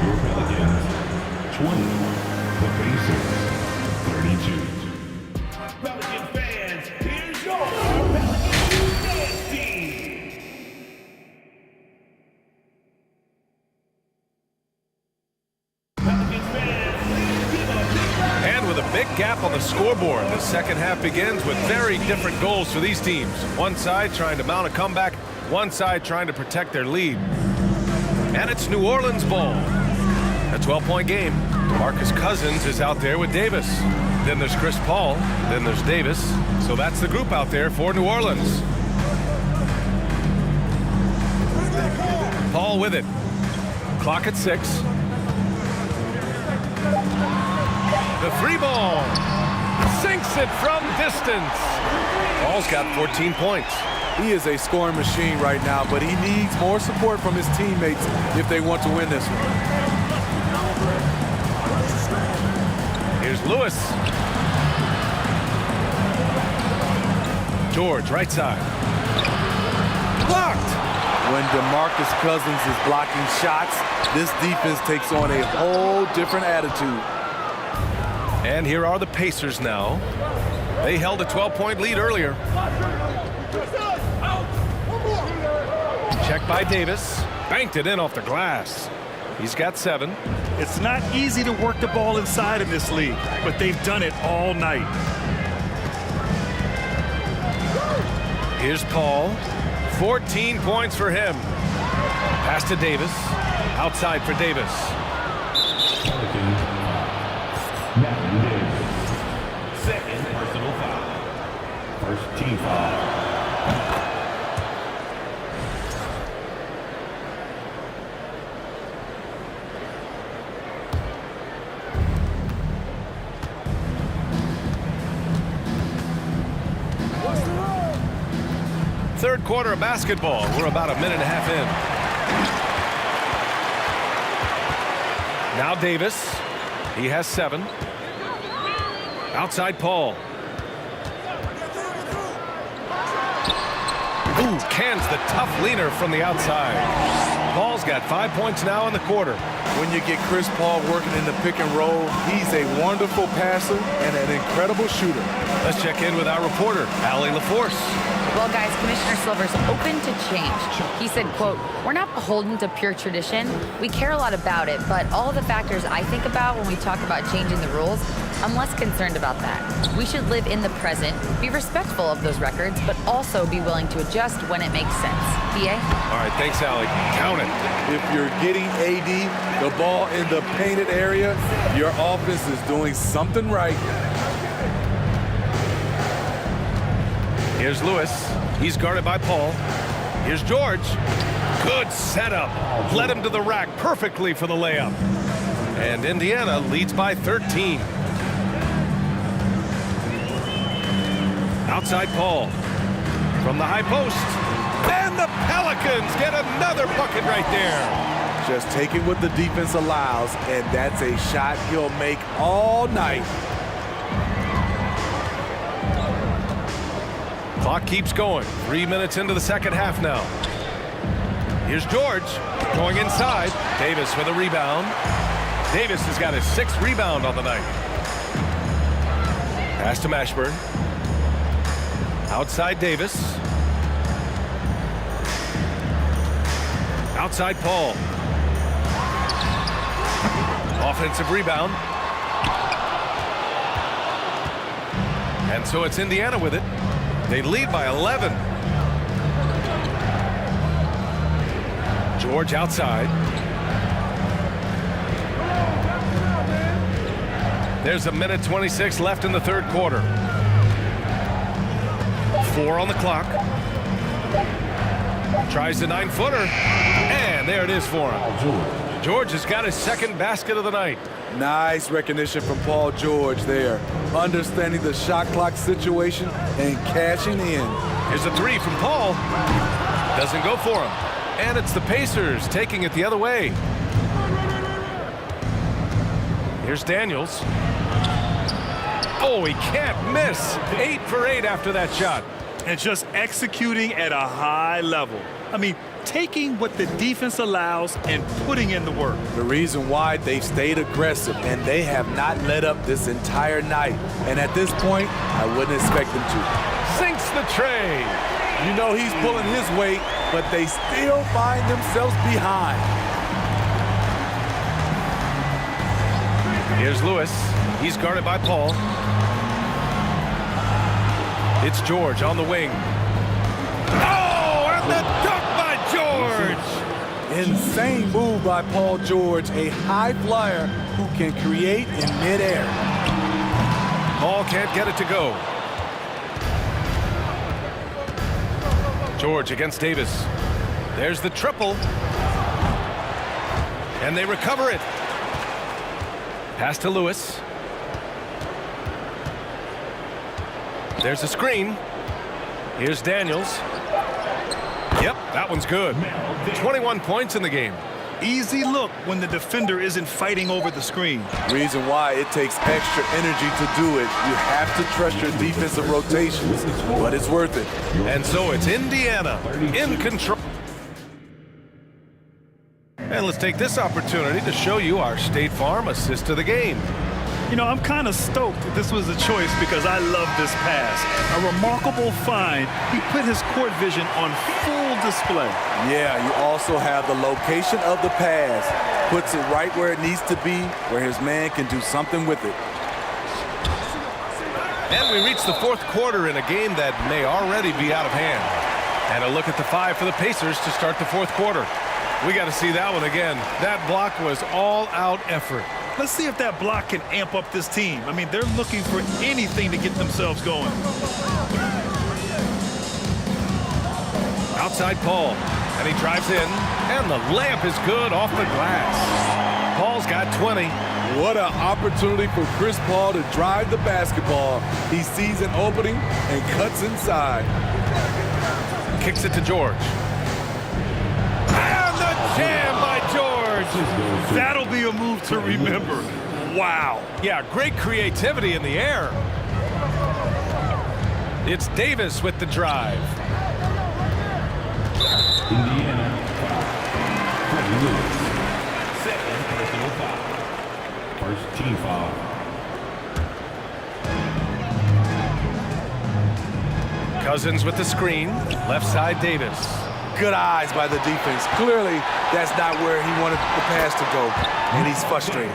Your Pelicans, 20. The Pacers, 32. Pelican fans, here's your Pelicans dance team. And with a big gap on the scoreboard, the second half begins with very different goals for these teams. One side trying to mount a comeback, one side trying to protect their lead. And it's New Orleans ball. A 12-point game. DeMarcus Cousins is out there with Davis. Then there's Chris Paul. Then there's Davis. So that's the group out there for New Orleans. Paul with it. Clock at 6. The 3 ball. Sinks it from distance. Paul's got 14 points. He is a scoring machine right now, but he needs more support from his teammates if they want to win this one. Here's Lewis. George, right side. Blocked. When DeMarcus Cousins is blocking shots, this defense takes on a whole different attitude. And here are the Pacers now. They held a 12-point lead earlier. Check by Davis. Banked it in off the glass. He's got 7. It's not easy to work the ball inside in this league, but they've done it all night. Here's Paul. 14 points for him. Pass to Davis. Outside for Davis. Matthew Davis. Second personal foul. First team foul. Third quarter of basketball. We're about a minute and a half in. Now Davis. He has 7. Outside Paul. Ooh, cans the tough leaner from the outside. Paul's got 5 points now in the quarter. When you get Chris Paul working in the pick and roll, he's a wonderful passer and an incredible shooter. Let's check in with our reporter, Allie LaForce. Well, guys, Commissioner Silver's open to change. He said, quote, "We're not beholden to pure tradition. We care a lot about it, but all of the factors I think about when we talk about changing the rules, I'm less concerned about that. We should live in the present, be respectful of those records, but also be willing to adjust when it makes sense." BA? All right, thanks, Allie. Count it. If you're getting AD the ball in the painted area, your offense is doing something right. Here's Lewis. He's guarded by Paul. Here's George. Good setup. Led him to the rack perfectly for the layup. And Indiana leads by 13. Outside Paul. From the high post. And the Pelicans get another bucket right there. Just taking what the defense allows, and that's a shot he'll make all night. Clock keeps going. 3 minutes into the second half now. Here's George going inside. Davis with a rebound. Davis has got his 6th rebound on the night. Pass to Mashburn. Outside Davis. Outside Paul. Offensive rebound. And so it's Indiana with it. They lead by 11. George outside. There's 1:26 left in the third quarter. 4 on the clock. Tries the 9-footer. And there it is for him. George has got his 2nd basket of the night. Nice recognition from Paul George there. Understanding the shot clock situation and cashing in. Here's a 3 from Paul. Doesn't go for him. And it's the Pacers taking it the other way. Here's Daniels. Oh, he can't miss. 8 for 8 after that shot. And just executing at a high level. I mean, taking what the defense allows and putting in the work. The reason why they've stayed aggressive, and they have not let up this entire night. And at this point, I wouldn't expect them to. Sinks the tray. You know he's pulling his weight, but they still find themselves behind. Here's Lewis. He's guarded by Paul. It's George on the wing. Oh, and the dunk by George! Insane move by Paul George, a high flyer who can create in midair. Paul can't get it to go. George against Davis. There's the triple. And they recover it. Pass to Lewis. There's a screen. Here's Daniels. Yep, that one's good. 21 points in the game. Easy look when the defender isn't fighting over the screen. Reason why it takes extra energy to do it. You have to trust your defensive rotations, but it's worth it. And so it's Indiana in control. And let's take this opportunity to show you our State Farm assist to the game. You know, I'm kind of stoked that this was a choice because I love this pass. A remarkable find. He put his court vision on full display. Yeah, you also have the location of the pass. Puts it right where it needs to be, where his man can do something with it. And we reach the fourth quarter in a game that may already be out of hand. And a look at the 5 for the Pacers to start the fourth quarter. We got to see that one again. That block was all-out effort. Let's see if that block can amp up this team. I mean, they're looking for anything to get themselves going. Outside Paul, and he drives in, and the layup is good off the glass. Paul's got 20. What an opportunity for Chris Paul to drive the basketball. He sees an opening and cuts inside. Kicks it to George. And the jam by George. That'll be a move to remember. Wow. Yeah, great creativity in the air. It's Davis with the drive. Indiana, Freddie Lewis, 2nd personal foul. 1st team foul. Cousins with the screen. Left side Davis. Good eyes by the defense. Clearly, that's not where he wanted the pass to go, and he's frustrated.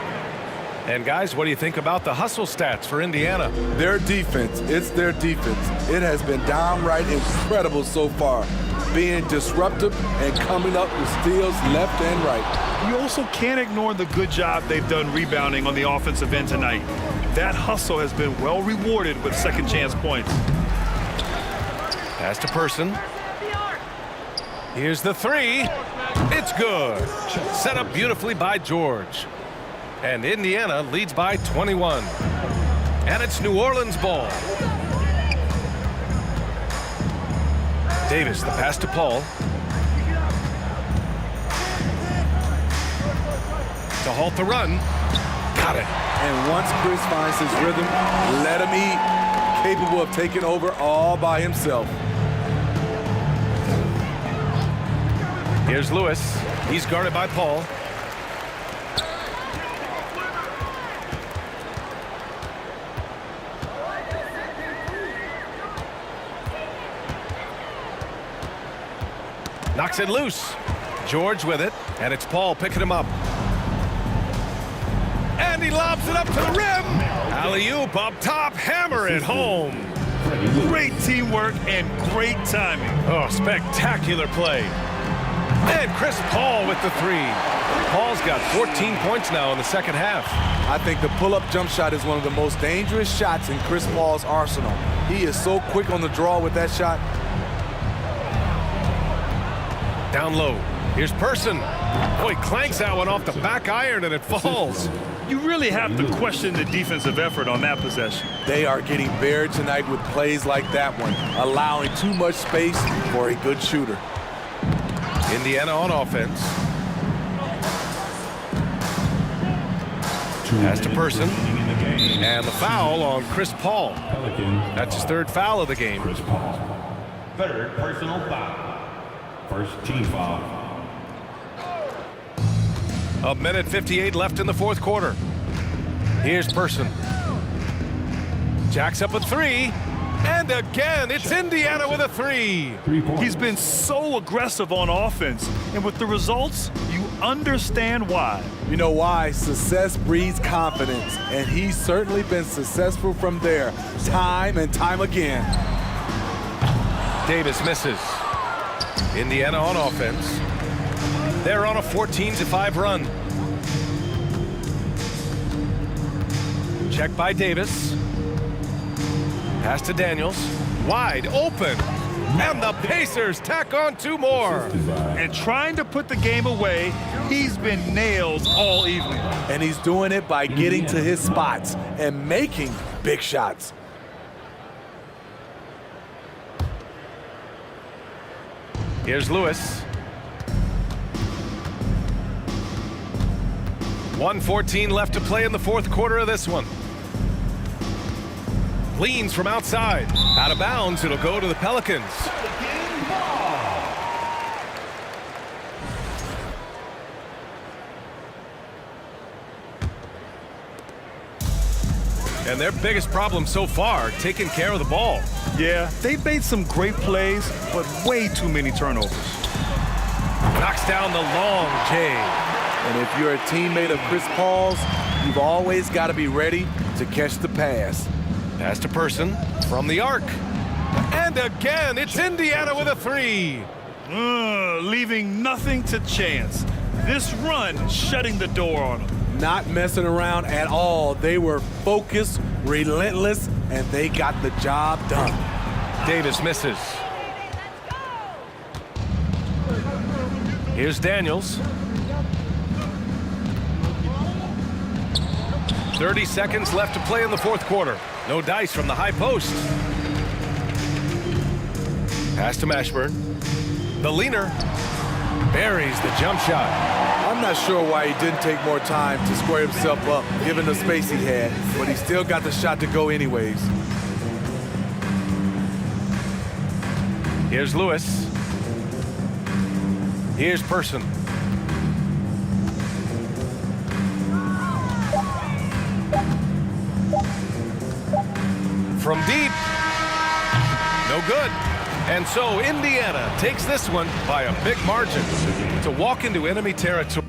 And guys, what do you think about the hustle stats for Indiana? Their defense, it's their defense. It has been downright incredible so far, being disruptive and coming up with steals left and right. You also can't ignore the good job they've done rebounding on the offensive end tonight. That hustle has been well rewarded with second chance points. Pass to Person. Here's the three. It's good. Set up beautifully by George. And Indiana leads by 21. And it's New Orleans ball. Davis, the pass to Paul. To halt the run. Got it. And once Chris finds his rhythm, let him eat. Capable of taking over all by himself. Here's Lewis. He's guarded by Paul. Knocks it loose. George with it, and it's Paul picking him up. And he lobs it up to the rim. Alley-oop up top, hammer it home. Great teamwork and great timing. Oh, spectacular play. And Chris Paul with the three. Paul's got 14 points now in the second half. I think the pull-up jump shot is one of the most dangerous shots in Chris Paul's arsenal. He is so quick on the draw with that shot. Down low. Here's Person. Boy, clanks that one off the back iron and it falls. You really have to question the defensive effort on that possession. They are getting buried tonight with plays like that one, allowing too much space for a good shooter. Indiana on offense. Pass to Person. And the foul on Chris Paul. That's his third foul of the game. Chris Paul. Third personal foul. First team foul. A minute 58 left in the fourth quarter. Here's Person. Jacks up a three. And again, it's Indiana with a three. He's been so aggressive on offense. And with the results, you understand why. You know why? Success breeds confidence. And he's certainly been successful from there, time and time again. Davis misses. Indiana on offense. They're on a 14-5 run. Check by Davis. Pass to Daniels. Wide open. And the Pacers tack on two more. And trying to put the game away, he's been nails all evening. And he's doing it by getting to his spots and making big shots. Here's Lewis. 1:14 left to play in the fourth quarter of this one. Leans from outside. Out of bounds, it'll go to the Pelicans. And their biggest problem so far, taking care of the ball. Yeah, they've made some great plays, but way too many turnovers. Knocks down the long J. And if you're a teammate of Chris Paul's, you've always got to be ready to catch the pass. Pass to Person from the arc. And again, it's Indiana with a three. Leaving nothing to chance. This run shutting the door on them. Not messing around at all. They were focused, relentless, and they got the job done. Davis misses. Here's Daniels. 30 seconds left to play in the fourth quarter. No dice from the high post. Pass to Mashburn. The leaner buries the jump shot. I'm not sure why he didn't take more time to square himself up, given the space he had, but he still got the shot to go anyways. Here's Lewis. Here's Person. From deep. No good. And so Indiana takes this one by a big margin to walk into enemy territory.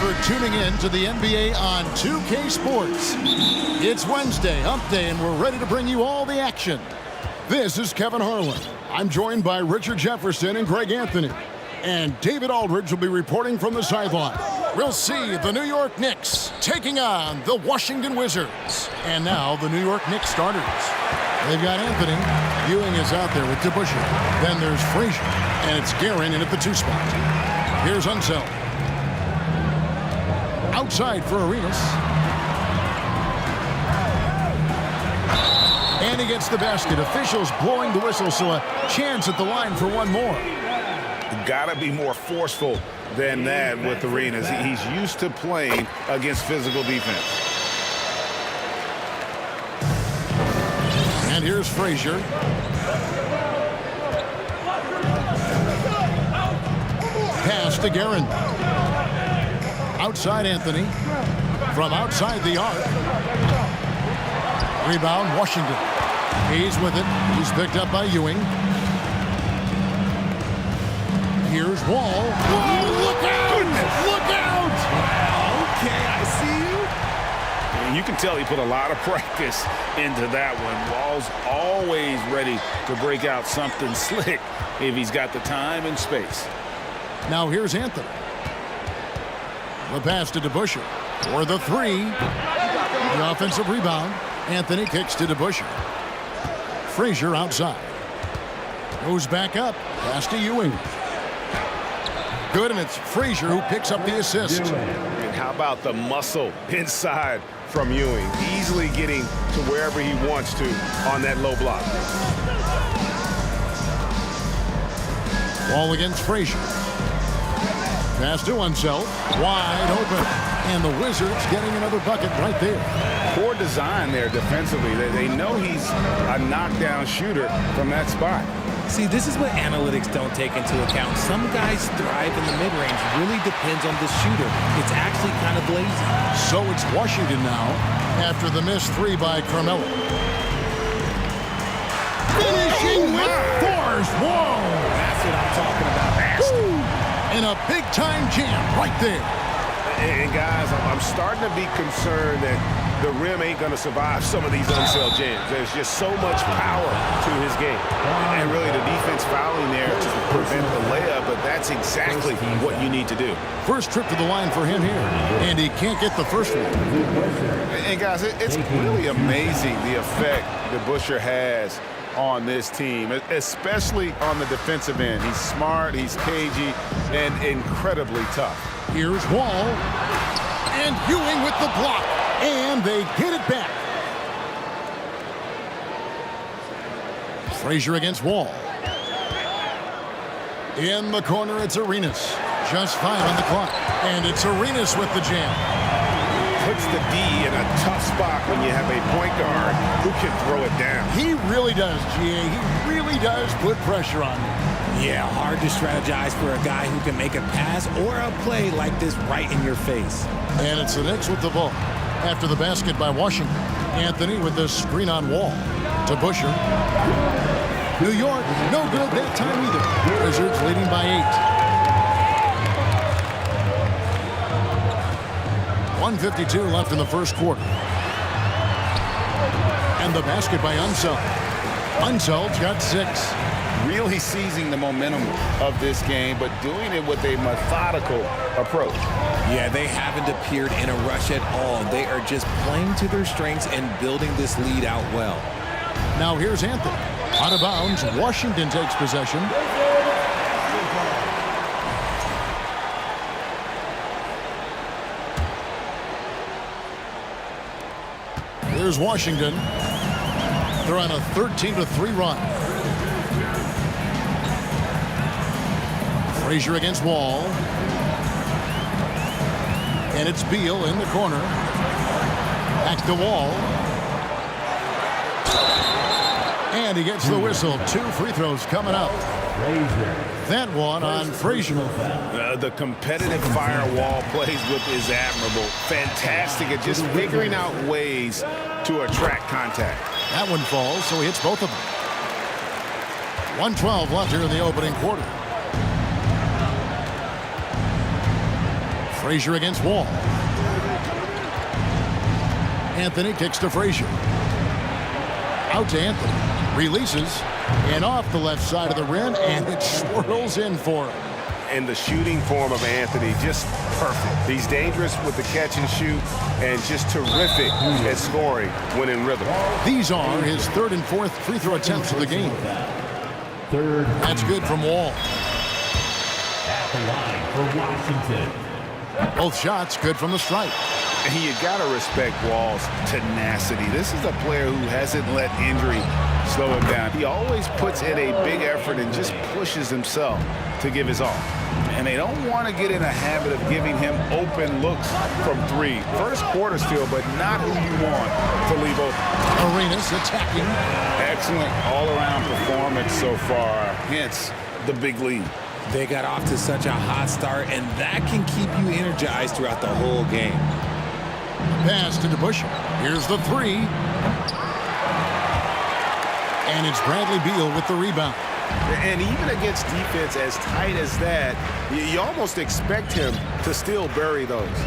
for tuning in to the NBA on 2K Sports. It's Wednesday, Hump Day, and we're ready to bring you all the action. This is Kevin Harlan. I'm joined by Richard Jefferson and Greg Anthony. And David Aldridge will be reporting from the sideline. We'll see the New York Knicks taking on the Washington Wizards. And now the New York Knicks starters. They've got Anthony. Ewing is out there with DeBusschere. Then there's Frazier. And it's Guerin in at the 2 spot. Here's Unseld. Outside for Arenas. And he gets the basket. Officials blowing the whistle, so a chance at the line for one more. Got to be more forceful than that with Arenas. He's used to playing against physical defense. And here's Frazier. Pass to Guerin. Outside Anthony. From outside the arc. Rebound Washington. He's with it. He's picked up by Ewing. Here's Wall. Whoa, look out! Goodness. Look out! Okay, I see you. And you can tell he put a lot of practice into that one. Wall's always ready to break out something slick if he's got the time and space. Now here's Anthony. The pass to DeBusschere for the 3. The offensive rebound. Anthony kicks to DeBusschere. Frazier outside. Goes back up. Pass to Ewing. Good, and it's Frazier who picks up the assist. And how about the muscle inside from Ewing? Easily getting to wherever he wants to on that low block. Ball against Frazier. Pass to Unseld. Wide open. And the Wizards getting another bucket right there. Poor design there defensively. They know he's a knockdown shooter from that spot. See, this is what analytics don't take into account. Some guys thrive in the mid-range. Really depends on the shooter. It's actually kind of lazy. So it's Washington now after the missed 3 by Carmelo. Finishing with force. Whoa! That's what I'm talking about. And a big-time jam right there. And guys, I'm starting to be concerned that the rim ain't going to survive some of these Unseld jams. There's just so much power to his game. And really the defense fouling there to prevent the layup, but that's exactly what you need to do. First trip to the line for him here, and he can't get the first one. And guys, it's really amazing the effect DeBusschere has on this team, especially on the defensive end. He's smart, he's cagey, and incredibly tough. Here's Wall, and Ewing with the block, and they get it back. Frazier against Wall. In the corner, it's Arenas. Just 5 on the clock, and it's Arenas with the jam. Puts the D in a tough spot when you have a point guard who can throw it down. He really does, GA. He really does put pressure on him. Yeah, hard to strategize for a guy who can make a pass or a play like this right in your face. And it's the Knicks with the ball. After the basket by Washington. Anthony with the screen on Wall. To Busher. New York, no good that time either. Wizards leading by 8. 1:52 left in the first quarter. And the basket by Unseld. Unseld's got 6. Really seizing the momentum of this game, but doing it with a methodical approach. Yeah, they haven't appeared in a rush at all. They are just playing to their strengths and building this lead out well. Now here's Anthony. Out of bounds, Washington takes possession. Here's Washington. They're on a 13-3 run. Frazier against Wall. And it's Beal in the corner. Back to Wall. And he gets the whistle. 2 free throws coming up. That one on Frazier. The competitive firewall plays with is admirable. Fantastic at just figuring out ways to attract contact. That one falls, so he hits both of them. 1:12 left here in the opening quarter. Frazier against Wall. Anthony kicks to Frazier. Out to Anthony. Releases. And off the left side of the rim, and it swirls in for him. And the shooting form of Anthony, just perfect. He's dangerous with the catch and shoot, and just terrific at scoring when in rhythm. These are his third and fourth free throw attempts of the game. That's good from Wall. At the line for Washington. Both shots good from the stripe. And you got to respect Wall's tenacity. This is a player who hasn't let injury slow him down. He always puts in a big effort and just pushes himself to give his all. And they don't want to get in a habit of giving him open looks from three. First quarter still, but not who you want to leave open. Arenas attacking. Excellent all-around performance so far, hence the big lead. They got off to such a hot start, and that can keep you energized throughout the whole game. Pass to DeBusschere. Here's the three. And it's Bradley Beal with the rebound. And even against defense as tight as that, you almost expect him to still bury those.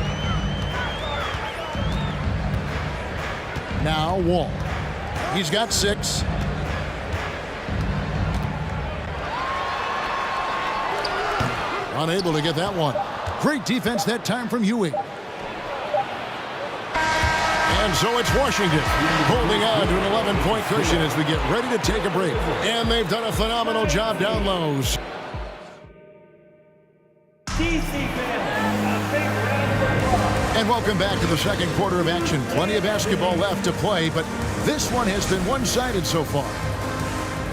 Now Wall. He's got 6. Unable to get that one. Great defense that time from Ewing. And so it's Washington holding on to an 11-point cushion as we get ready to take a break. And they've done a phenomenal job down low. And welcome back to the second quarter of action. Plenty of basketball left to play, but this one has been one-sided so far.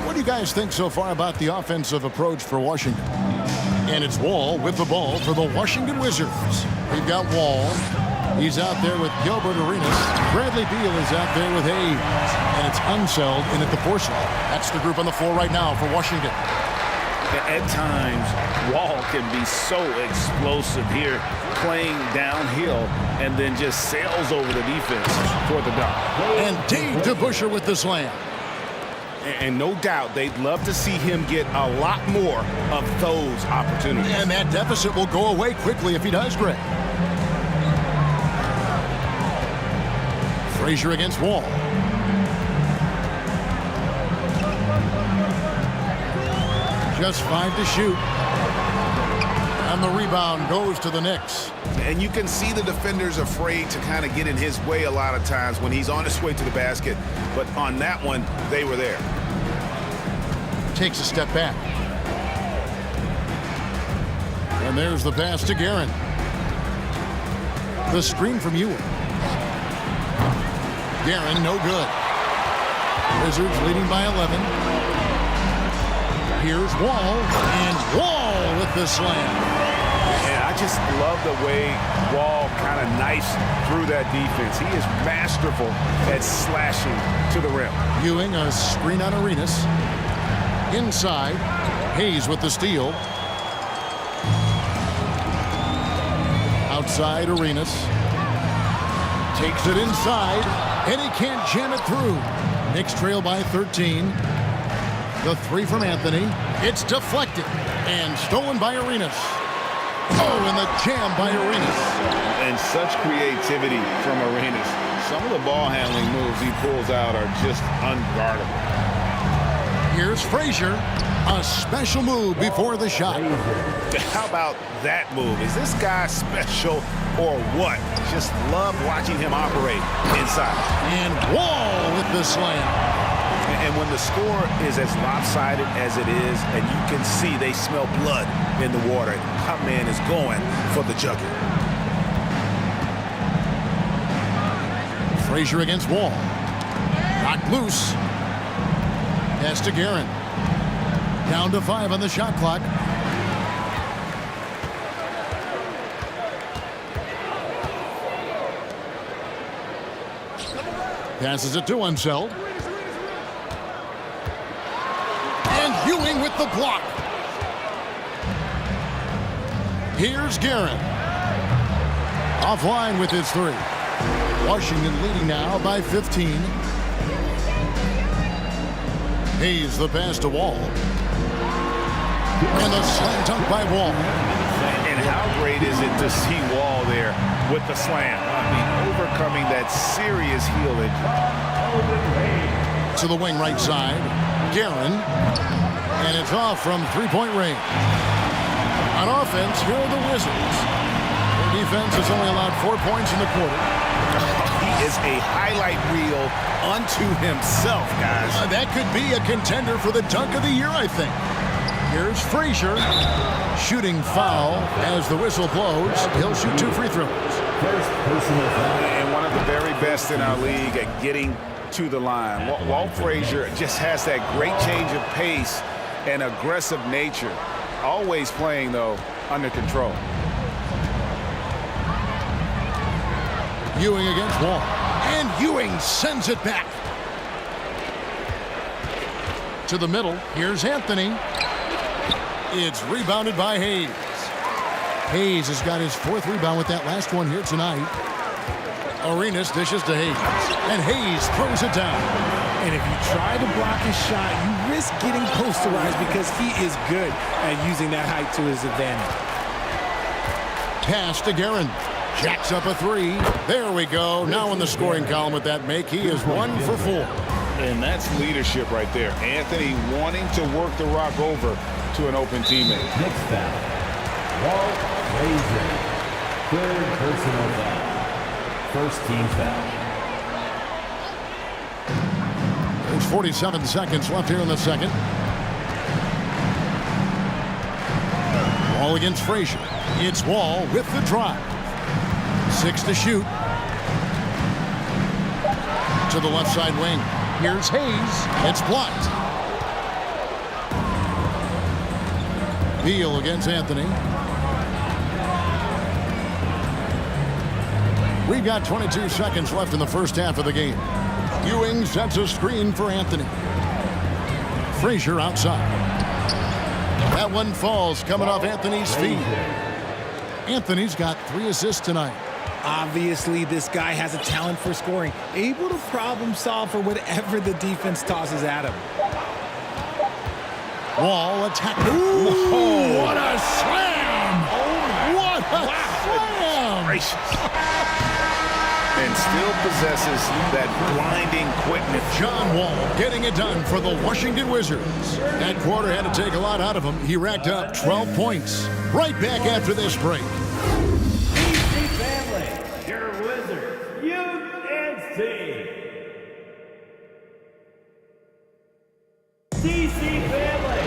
What do you guys think so far about the offensive approach for Washington? And it's Wall with the ball for the Washington Wizards. We've got Wall. He's out there with Gilbert Arenas. Bradley Beal is out there with Hayes. And it's Unseld in at the 4 slot. That's the group on the floor right now for Washington. At times, Wall can be so explosive here, playing downhill, and then just sails over the defense for the dunk. And Dave DeBusschere with the slam. And no doubt they'd love to see him get a lot more of those opportunities. And that deficit will go away quickly if he does, Greg. Frazier against Wall. Just 5 to shoot. And the rebound goes to the Knicks. And you can see the defenders afraid to kind of get in his way a lot of times when he's on his way to the basket. But on that one, they were there. Takes a step back. And there's the pass to Guerin. The screen from Ewing. Guerin, no good. Wizards leading by 11. Here's Wall, and Wall with the slam. And I just love the way Wall kind of knifes through that defense. He is masterful at slashing to the rim. Ewing, a screen on Arenas. Inside, Hayes with the steal. Outside, Arenas. Takes it inside, and he can't jam it through. Knicks trail by 13. The 3 from Anthony. It's deflected and stolen by Arenas. Oh, and the jam by Arenas. And such creativity from Arenas. Some of the ball handling moves he pulls out are just unguardable. Here's Frazier. A special move before the shot. How about that move? Is this guy special or what? Just love watching him operate inside. And Wall with the slam. And when the score is as lopsided as it is, and you can see they smell blood in the water, that man is going for the jugular. Frazier against Wall. Knocked loose. Pass to Guerin. Down to 5 on the shot clock. Passes it to Unseld. And Ewing with the block. Here's Guerin. Offline with his 3. Washington leading now by 15. Hayes the pass to Wall. And the slam dunk by Wall. And how great is it to see Wall there with the slam? I mean, overcoming that serious heel injury. To the wing right side, Guerin, and it's off from three-point range. On offense, here are the Wizards. Their defense has only allowed 4 points in the quarter. He is a highlight reel unto himself, guys. That could be a contender for the dunk of the year, I think. Here's Frazier. Shooting foul as the whistle blows. He'll shoot 2 free throws. And one of the very best in our league at getting to the line. Walt Frazier just has that great change of pace and aggressive nature. Always playing, though, under control. Ewing against Wall. And Ewing sends it back. To the middle. Here's Anthony. It's rebounded by Hayes. Hayes has got his 4th rebound with that last one here tonight. Arenas dishes to Hayes. And Hayes throws it down. And if you try to block his shot, you risk getting posterized because he is good at using that height to his advantage. Pass to Guerin. Jacks up a 3. There we go. Now in the scoring column with that make, he is 1 for 4. And that's leadership right there. Anthony wanting to work the rock over to an open teammate. Next foul, Walt Frazier. 3rd personal foul. 1st team foul. There's 47 seconds left here in the second. Wall against Frazier. It's Wall with the drive. 6 to shoot. To the left side wing. Here's Hayes. It's blocked. Beal against Anthony. We've got 22 seconds left in the first half of the game. Ewing sets a screen for Anthony. Frazier outside. That one falls coming off Anthony's feet. Anthony's got 3 assists tonight. Obviously, this guy has a talent for scoring, able to problem solve for whatever the defense tosses at him. Wall attack. Ooh, what a slam! What a slam! Gracious. And still possesses that blinding quickness. John Wall getting it done for the Washington Wizards. That quarter had to take a lot out of him. He racked up 12 points. Right back after this break. DC family, your Wizards, UNC. DC family.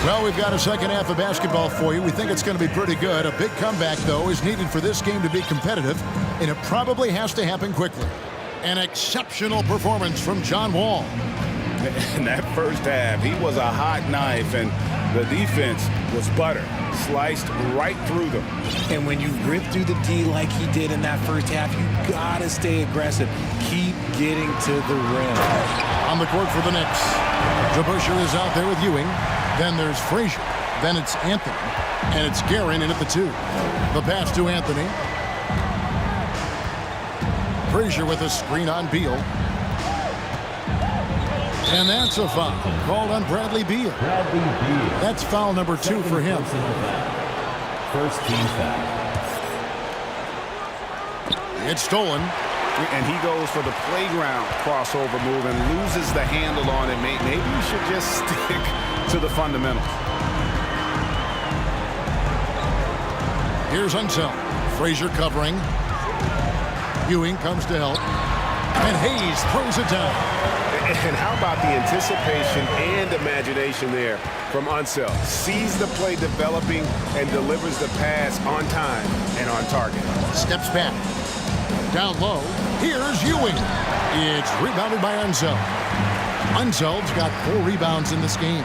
Well, we've got a second half of basketball for you. We think it's going to be pretty good. A big comeback, though, is needed for this game to be competitive, and it probably has to happen quickly. An exceptional performance from John Wall. In that first half, he was a hot knife, and the defense was butter, sliced right through them. And when you rip through the D like he did in that first half, you gotta stay aggressive. Keep getting to the rim. On the court for the Knicks, DeBusschere is out there with Ewing. Then there's Frazier. Then it's Anthony. And it's Guerin in at the 2. The pass to Anthony. Frazier with a screen on Beal. And that's a foul called on Bradley Beal. That's foul number 2 for him. 1st team foul. It's stolen. And he goes for the playground crossover move and loses the handle on it. Maybe you should just stick to the fundamentals. Here's Unseld. Frazier covering. Ewing comes to help. And Hayes throws it down. And how about the anticipation and imagination there from Unseld? Sees the play developing and delivers the pass on time and on target. Steps back. Down low. Here's Ewing. It's rebounded by Unseld. Unseld's got 4 rebounds in this game.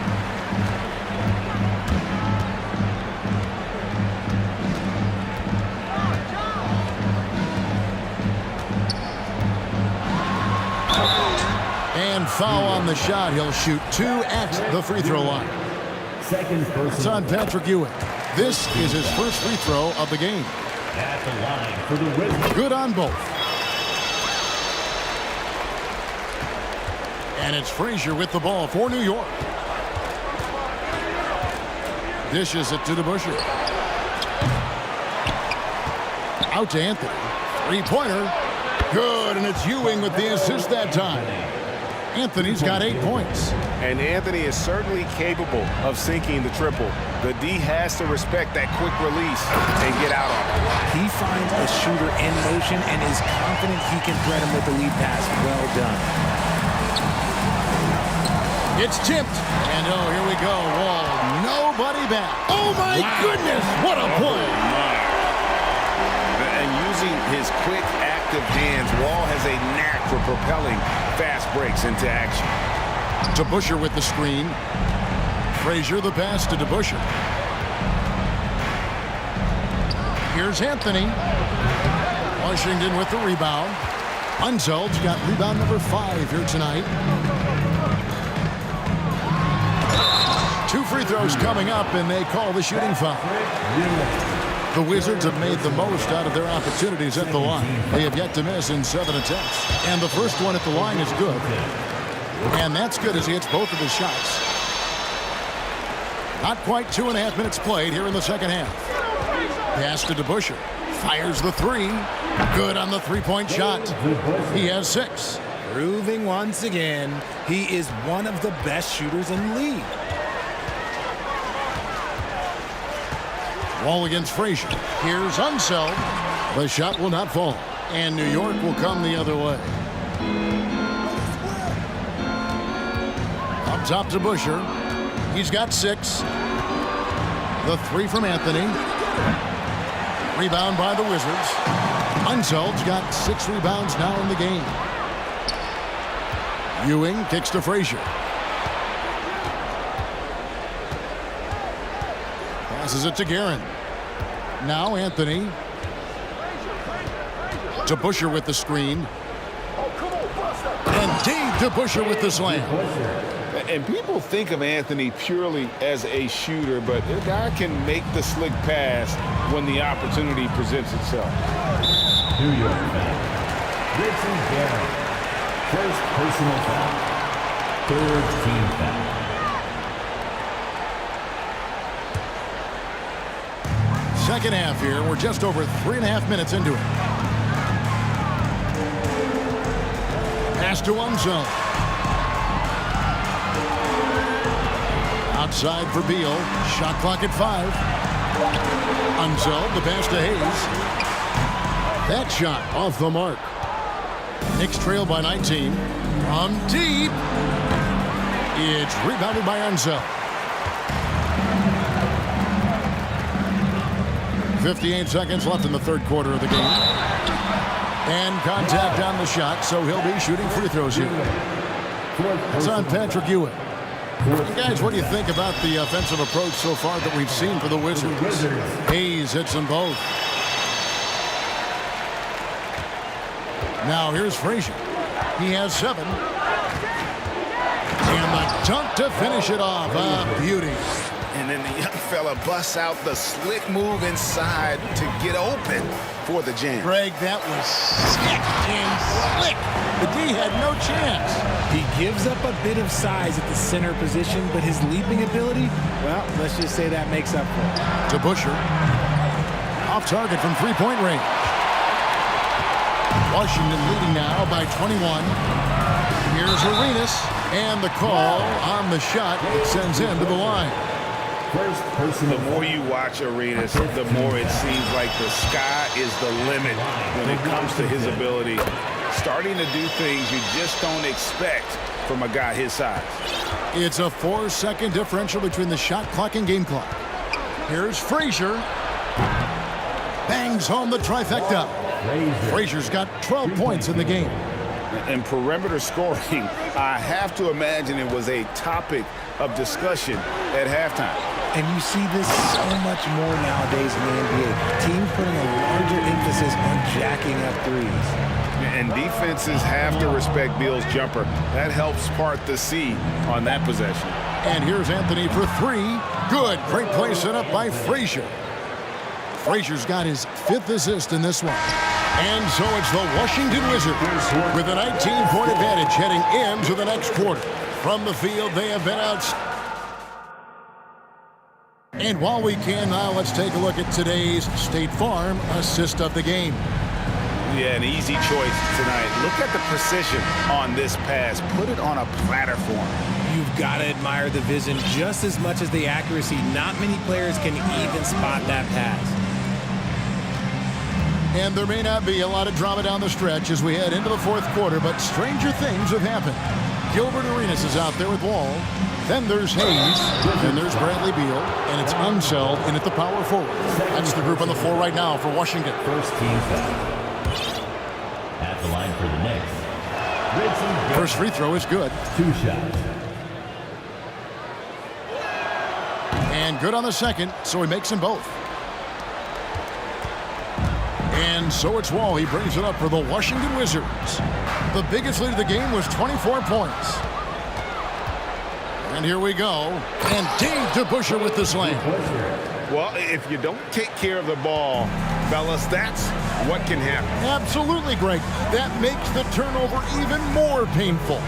And foul on the shot. He'll shoot 2 at the free throw line. It's on Patrick Ewing. This is his first free throw of the game. At the line for the Wizards. Good on both. And it's Frazier with the ball for New York. Dishes it to DeBusschere. Out to Anthony. Three-pointer. Good, and it's Ewing with the assist that time. Anthony's got 8 points. And Anthony is certainly capable of sinking the triple. The D has to respect that quick release and get out on it. He finds a shooter in motion and is confident he can thread him with the lead pass. Well done. It's tipped. And oh, here we go. Wall, nobody back. Oh, my goodness. What a play. And using his quick, active hands, Wall has a knack for propelling fast breaks into action. DeBusschere with the screen. Frazier the pass to DeBusschere. Here's Anthony. Washington with the rebound. Unzeld's got rebound number 5 here tonight. 2 free throws coming up, and they call the shooting foul. The Wizards have made the most out of their opportunities at the line. They have yet to miss in 7 attempts. And the first one at the line is good. And that's good as he hits both of his shots. Not quite 2.5 minutes played here in the second half. Pass to DeBusschere. Fires the 3. Good on the three-point shot. He has 6. Proving once again, he is one of the best shooters in the league. Wall against Frazier. Here's Unseld. The shot will not fall. And New York will come the other way. Up top to Busher. He's got 6. The 3 from Anthony. Rebound by the Wizards. Unseld's got 6 rebounds now in the game. Ewing kicks to Frazier. Passes it to Guerin. Now Anthony. To Busher with the screen. And Dave to Busher with the slam. And people think of Anthony purely as a shooter, but the guy can make the slick pass when the opportunity presents itself. New York foul. Richie Guerin. First personal foul. 3rd team foul. Second half here. We're just over 3.5 minutes into it. Pass to Unseld. Outside for Beal. Shot clock at 5. Unseld, the pass to Hayes. That shot off the mark. Knicks trail by 19. From deep. It's rebounded by Unseld. 58 seconds left in the third quarter of the game. And contact on the shot, so he'll be shooting free throws here. It's on Patrick Ewing. Guys, what do you think about the offensive approach so far that we've seen for the Wizards? Hayes hits them both. Now here's Frazier. He has 7. And the dunk to finish it off. A beauty. And then the young fella busts out the slick move inside to get open for the jam. Greg, that was sick and slick. The D had no chance. He gives up a bit of size at the center position, but his leaping ability, well, let's just say that makes up for it. To Busher. Off target from three-point range. Washington leading now by 21. Here's Arenas. And the call on the shot that sends him to the line. The more you watch Arenas, the more it seems like the sky is the limit when it comes to his ability. Starting to do things you just don't expect from a guy his size. It's a 4-second differential between the shot clock and game clock. Here's Frazier. Bangs home the trifecta. Frazier's got 12 points in the game. And perimeter scoring, I have to imagine it was a topic of discussion at halftime. And you see this so much more nowadays in the NBA. Teams putting a larger emphasis on jacking up threes. And defenses have to respect Beal's jumper. That helps part the sea on that possession. And here's Anthony for 3. Good. Great play set up by Frazier. Frazier's got his 5th assist in this one. And so it's the Washington Wizards with a 19-point advantage heading into the next quarter. From the field, they have been outstanding. And while we can now, let's take a look at today's State Farm assist of the game. Yeah, an easy choice tonight. Look at the precision on this pass. Put it on a platter for him. You've got to admire the vision just as much as the accuracy. Not many players can even spot that pass. And there may not be a lot of drama down the stretch as we head into the fourth quarter, but stranger things have happened. Gilbert Arenas is out there with Wall. Then there's Hayes. Then there's Bradley Beal. And it's Unseld in at the power forward. That's the group on the floor right now for Washington. First team foul. At the line for the Knicks. First free throw is good. 2 shots. And good on the second, so he makes them both. And so it's Wall. He brings it up for the Washington Wizards. The biggest lead of the game was 24 points. And here we go. And Dave DeBusschere with the slam. Well, if you don't take care of the ball, fellas, that's what can happen. Absolutely, Greg. That makes the turnover even more painful.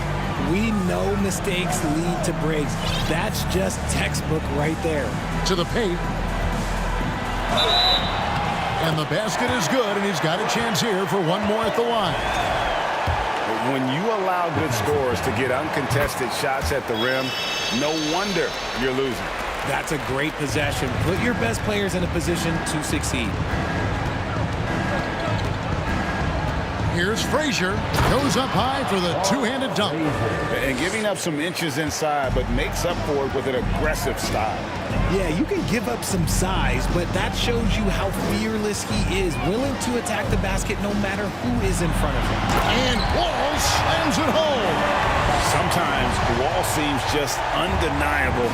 We know mistakes lead to breaks. That's just textbook right there. To the paint. And the basket is good, and he's got a chance here for one more at the line. When you allow good scorers to get uncontested shots at the rim, no wonder you're losing. That's a great possession. Put your best players in a position to succeed. Here's Frazier. Goes up high for the two-handed dunk. And giving up some inches inside, but makes up for it with an aggressive style. Yeah, you can give up some size, but that shows you how fearless he is, willing to attack the basket no matter who is in front of him. And Wall slams it home. Sometimes Wall seems just undeniable.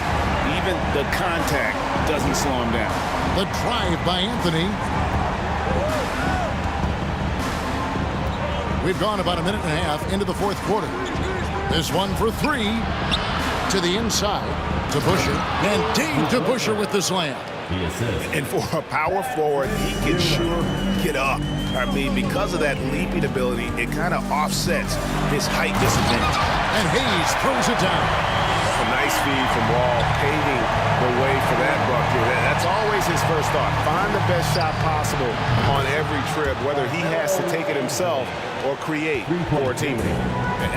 Even the contact doesn't slow him down. The drive by Anthony. We've gone about a minute and a half into the fourth quarter. This one for 3 to the inside. DeBusschere. And Dave DeBusschere with the slam. And for a power forward, he can sure get up. I mean, because of that leaping ability, it kind of offsets his height disadvantage. And Hayes throws it down. A nice feed from Wall, paving the way for that bucket. That's always his first thought. Find the best shot possible on every trip, whether he has to take it himself or create for a teammate.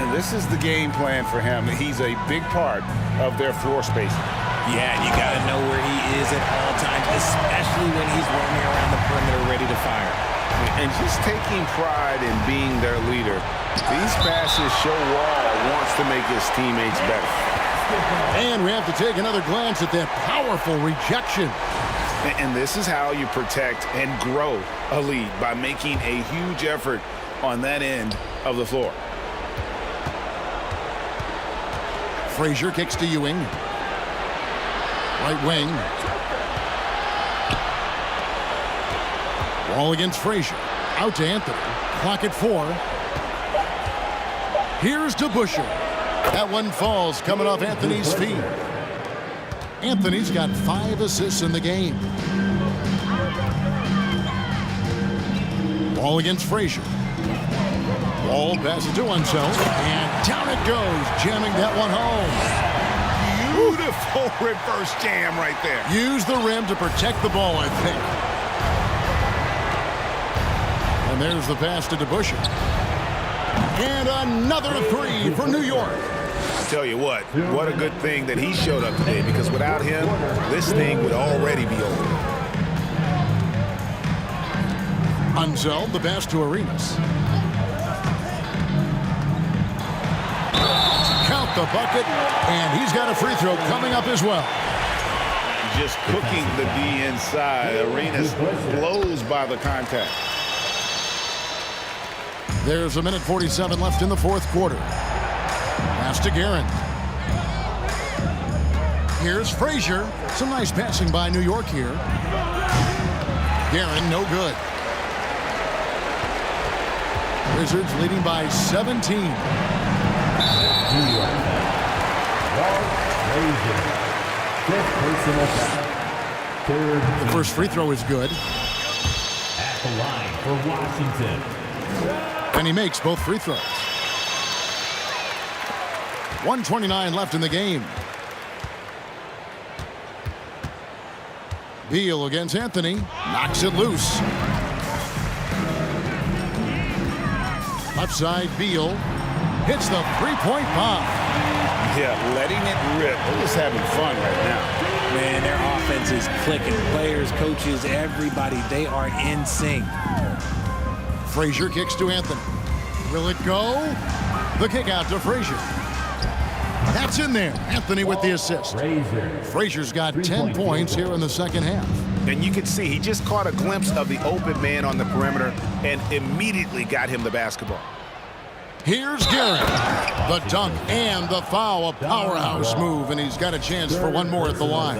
And this is the game plan for him. He's a big part of their floor spacing. Yeah, you got to know where he is at all times, especially when he's roaming around the perimeter ready to fire. And just taking pride in being their leader, these passes show Wall wants to make his teammates better. And we have to take another glance at that powerful rejection. And this is how you protect and grow a lead, by making a huge effort on that end of the floor. Frazier kicks to Ewing. Right wing. Wall against Frazier. Out to Anthony. Clock at 4. Here's DeBusschere. That one falls coming off Anthony's feet. Anthony's got 5 assists in the game. Wall against Frazier. Wall passes to Unseld, and down it goes, jamming that one home. Beautiful reverse jam right there. Use the rim to protect the ball, I think. And there's the pass to DeBusschere. And another 3 for New York. I tell you what a good thing that he showed up today, because without him, this thing would already be over. Unseld, the pass to Arenas. Count the bucket, and he's got a free throw coming up as well. Just cooking the D inside. Arenas blows by the contact. There's a minute 47 left in the fourth quarter. Pass to Guerin. Here's Frazier. Some nice passing by New York here. Guerin, no good. Wizards leading by 17. New York. Walt Frazier. 5th personal foul. 3rd. The first free throw is good. At the line for Washington. And he makes both free throws. 1:29 left in the game. Beal against Anthony. Knocks it loose. Left side, Beal hits the three-point bomb. Yeah, letting it rip. They're just having fun right now. Man, their offense is clicking. Players, coaches, everybody, they are in sync. Frazier kicks to Anthony. Will it go? The kick out to Frazier. That's in there. Anthony with the assist. Frazier's got 10 points here in the second half. And you can see he just caught a glimpse of the open man on the perimeter and immediately got him the basketball. Here's Garrett. The dunk and the foul. A powerhouse move, and he's got a chance for one more at the line.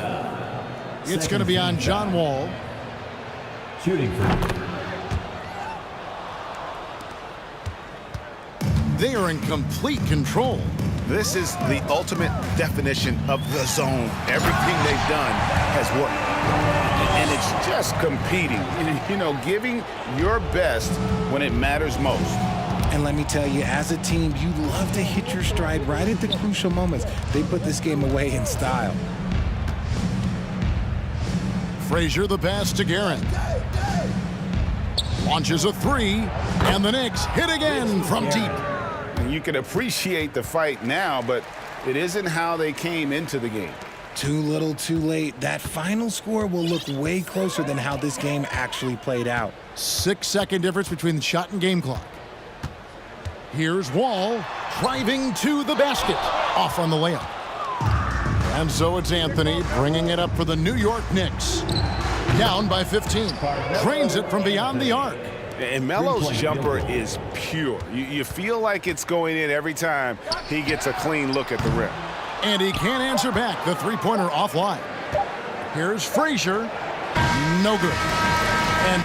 It's going to be on John Wall. Shooting for They are in complete control. This is the ultimate definition of the zone. Everything they've done has worked. And it's just competing, you know, giving your best when it matters most. And let me tell you, as a team, you love to hit your stride right at the crucial moments. They put this game away in style. Frazier the pass to Garrett. Launches a three, and the Knicks hit again from deep. And you can appreciate the fight now, but it isn't how they came into the game. Too little, too late. That final score will look way closer than how this game actually played out. 6-second difference between the shot and game clock. Here's Wall driving to the basket. Off on the layup. And so it's Anthony bringing it up for the New York Knicks. Down by 15. Drains it from beyond the arc. And Melo's jumper is pure. You feel like it's going in every time he gets a clean look at the rim. And he can't answer back. The three-pointer offline. Here's Frazier. No good. And